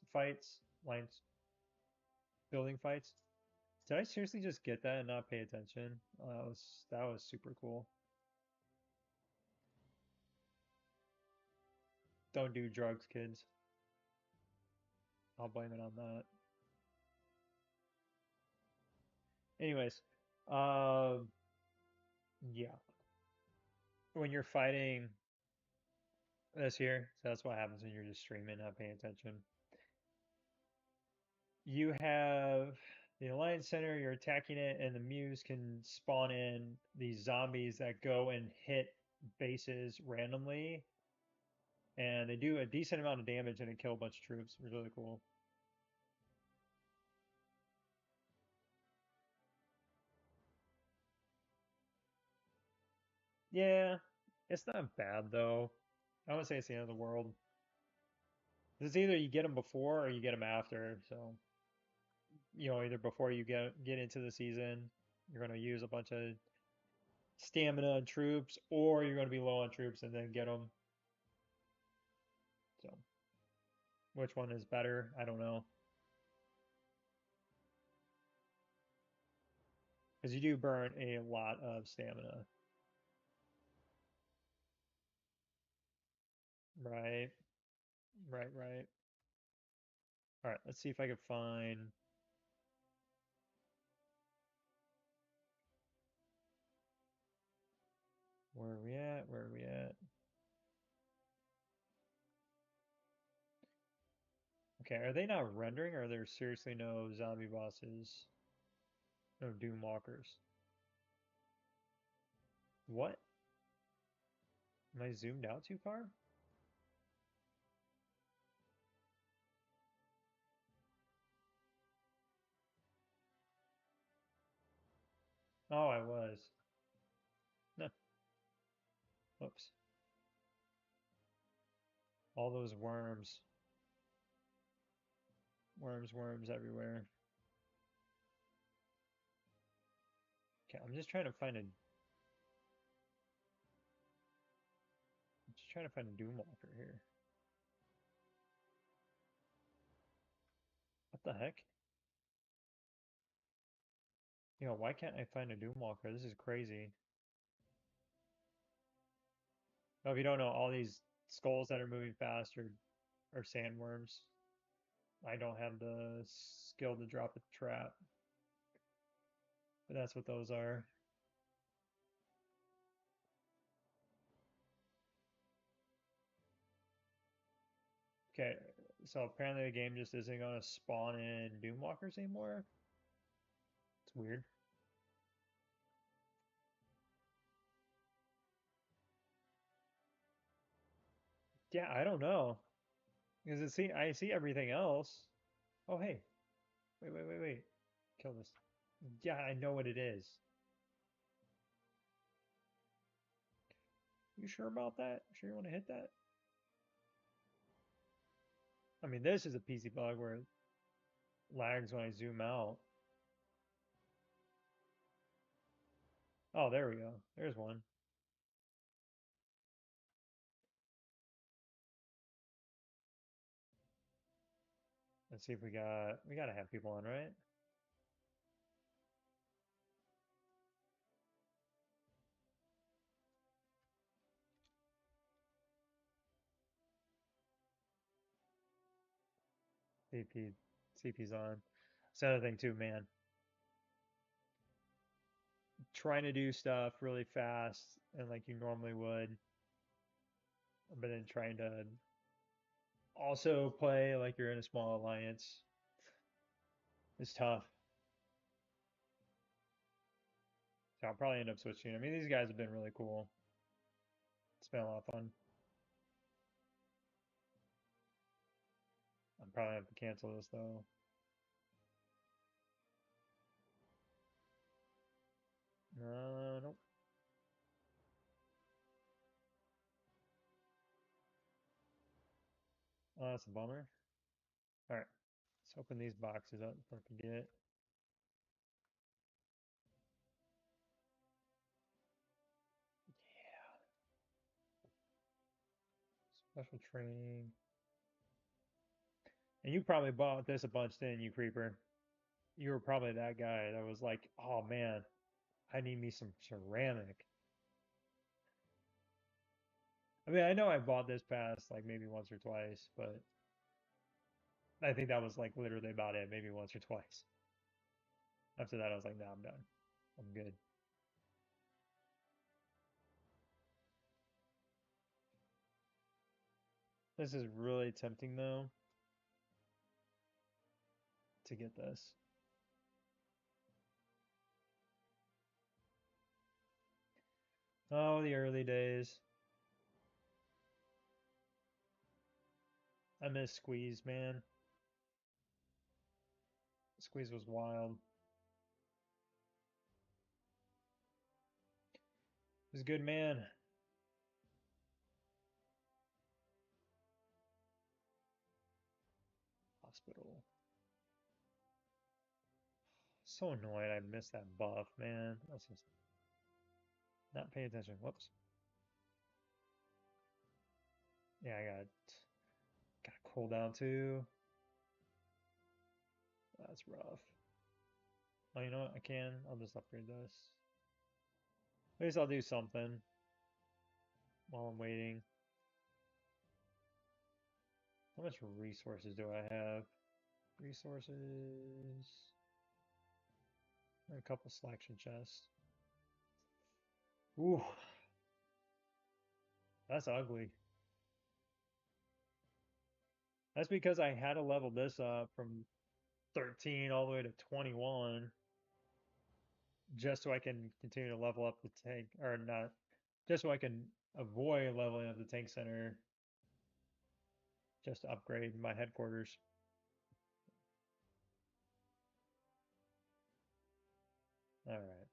building fights, did I seriously just get that and not pay attention? That was super cool. Don't do drugs, kids. I'll blame it on that. Anyways, um, yeah. When you're fighting this here, so that's what happens when you're just streaming, not paying attention. You have the Alliance Center, you're attacking it, and the Muse can spawn in these zombies that go and hit bases randomly, and they do a decent amount of damage and they kill a bunch of troops. It's really cool. Yeah, it's not bad though. I wouldn't say it's the end of the world. It's either you get them before or you get them after. So, either before you get into the season, you're going to use a bunch of stamina and troops, or you're going to be low on troops and then get them. So, which one is better? I don't know. Because you do burn a lot of stamina. Right, right. All right, let's see if I can find. Where are we at? Where are we at? Okay, are they not rendering, or are there seriously no zombie bosses? No Doom Walkers? What? Am I zoomed out too far? Oh, I was. No. Whoops. All those worms. Worms everywhere. Okay, I'm just trying to find a Doom Walker here. What the heck? Why can't I find a Doom Walker? This is crazy. Oh, if you don't know, all these skulls that are moving fast are sandworms. I don't have the skill to drop a trap, but that's what those are. Okay, so apparently the game just isn't gonna spawn in Doomwalkers anymore. It's weird. Yeah, I don't know. Because I see everything else. Oh, hey. Wait. Kill this. Yeah, I know what it is. You sure about that? Sure you want to hit that? I mean, this is a PC bug where it lags when I zoom out. Oh, there we go. There's one. Let's see if we gotta have people on, right? CP, CP's on. That's another thing too, man. Trying to do stuff really fast and like you normally would, but then trying to also play like you're in a small alliance is tough. So I'll probably end up switching. I mean, these guys have been really cool. It's been a lot of fun. I'm probably have to cancel this though. Nope. Oh, that's a bummer. All right, let's open these boxes up before I forget. Special training. And you probably bought this a bunch, didn't you, Creeper? You were probably that guy that was like, oh man, I need me some ceramic. I mean, I know I bought this pass like maybe once or twice, but I think that was like literally about it, maybe once or twice. After that, I was like, nah, I'm done. I'm good. This is really tempting though to get this. Oh, the early days. I miss Squeeze, man. Squeeze was wild. He was a good man. Hospital. So annoyed I missed that buff, man. That's just not paying attention. Whoops. Yeah, I got a cooldown too. That's rough. Oh, you know what? I can. I'll just upgrade this. At least I'll do something while I'm waiting. How much resources do I have? Resources. A couple selection chests. Ooh, that's ugly. That's because I had to level this up from 13 all the way to 21 just so I can continue to level up the tank, or not, just so I can avoid leveling up the tank center just to upgrade my headquarters. All right.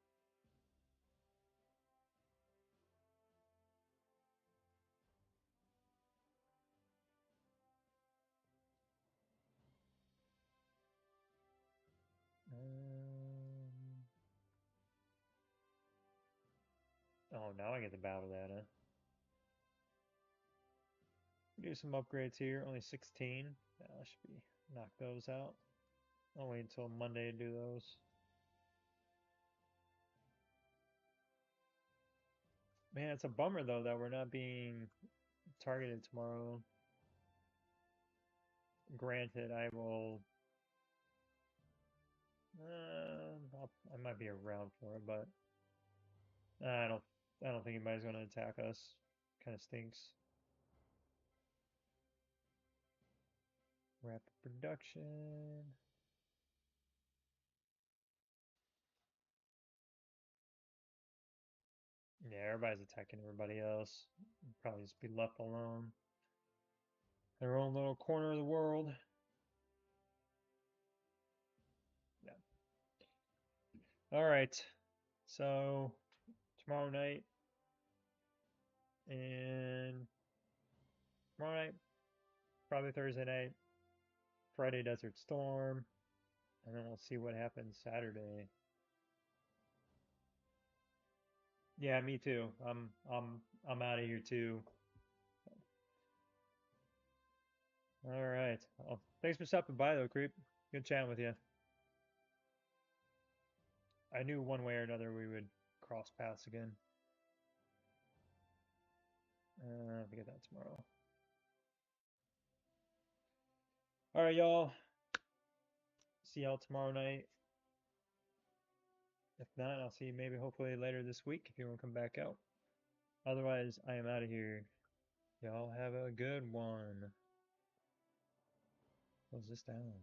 Um, oh, now I get the battle data. Do some upgrades here. Only 16. Yeah, I should be knock those out. I'll wait until Monday to do those. Man, it's a bummer though that we're not being targeted tomorrow. Granted, I will. I might be around for it, but I don't. I don't think anybody's going to attack us. Kind of stinks. Rapid production. Yeah, everybody's attacking everybody else. Probably just be left alone. their own little corner of the world. Yeah. All right. So tomorrow night and tomorrow night, probably Thursday night, Friday Desert Storm, and then we'll see what happens Saturday. Yeah, me too. I'm out of here too. All right. Well, thanks for stopping by though, creep. Good chatting with you. I knew one way or another we would cross paths again. I'll get that tomorrow. All right, y'all. See y'all tomorrow night. If not, I'll see you maybe hopefully later this week if you want to come back out. Otherwise, I am out of here. Y'all have a good one. Close this down.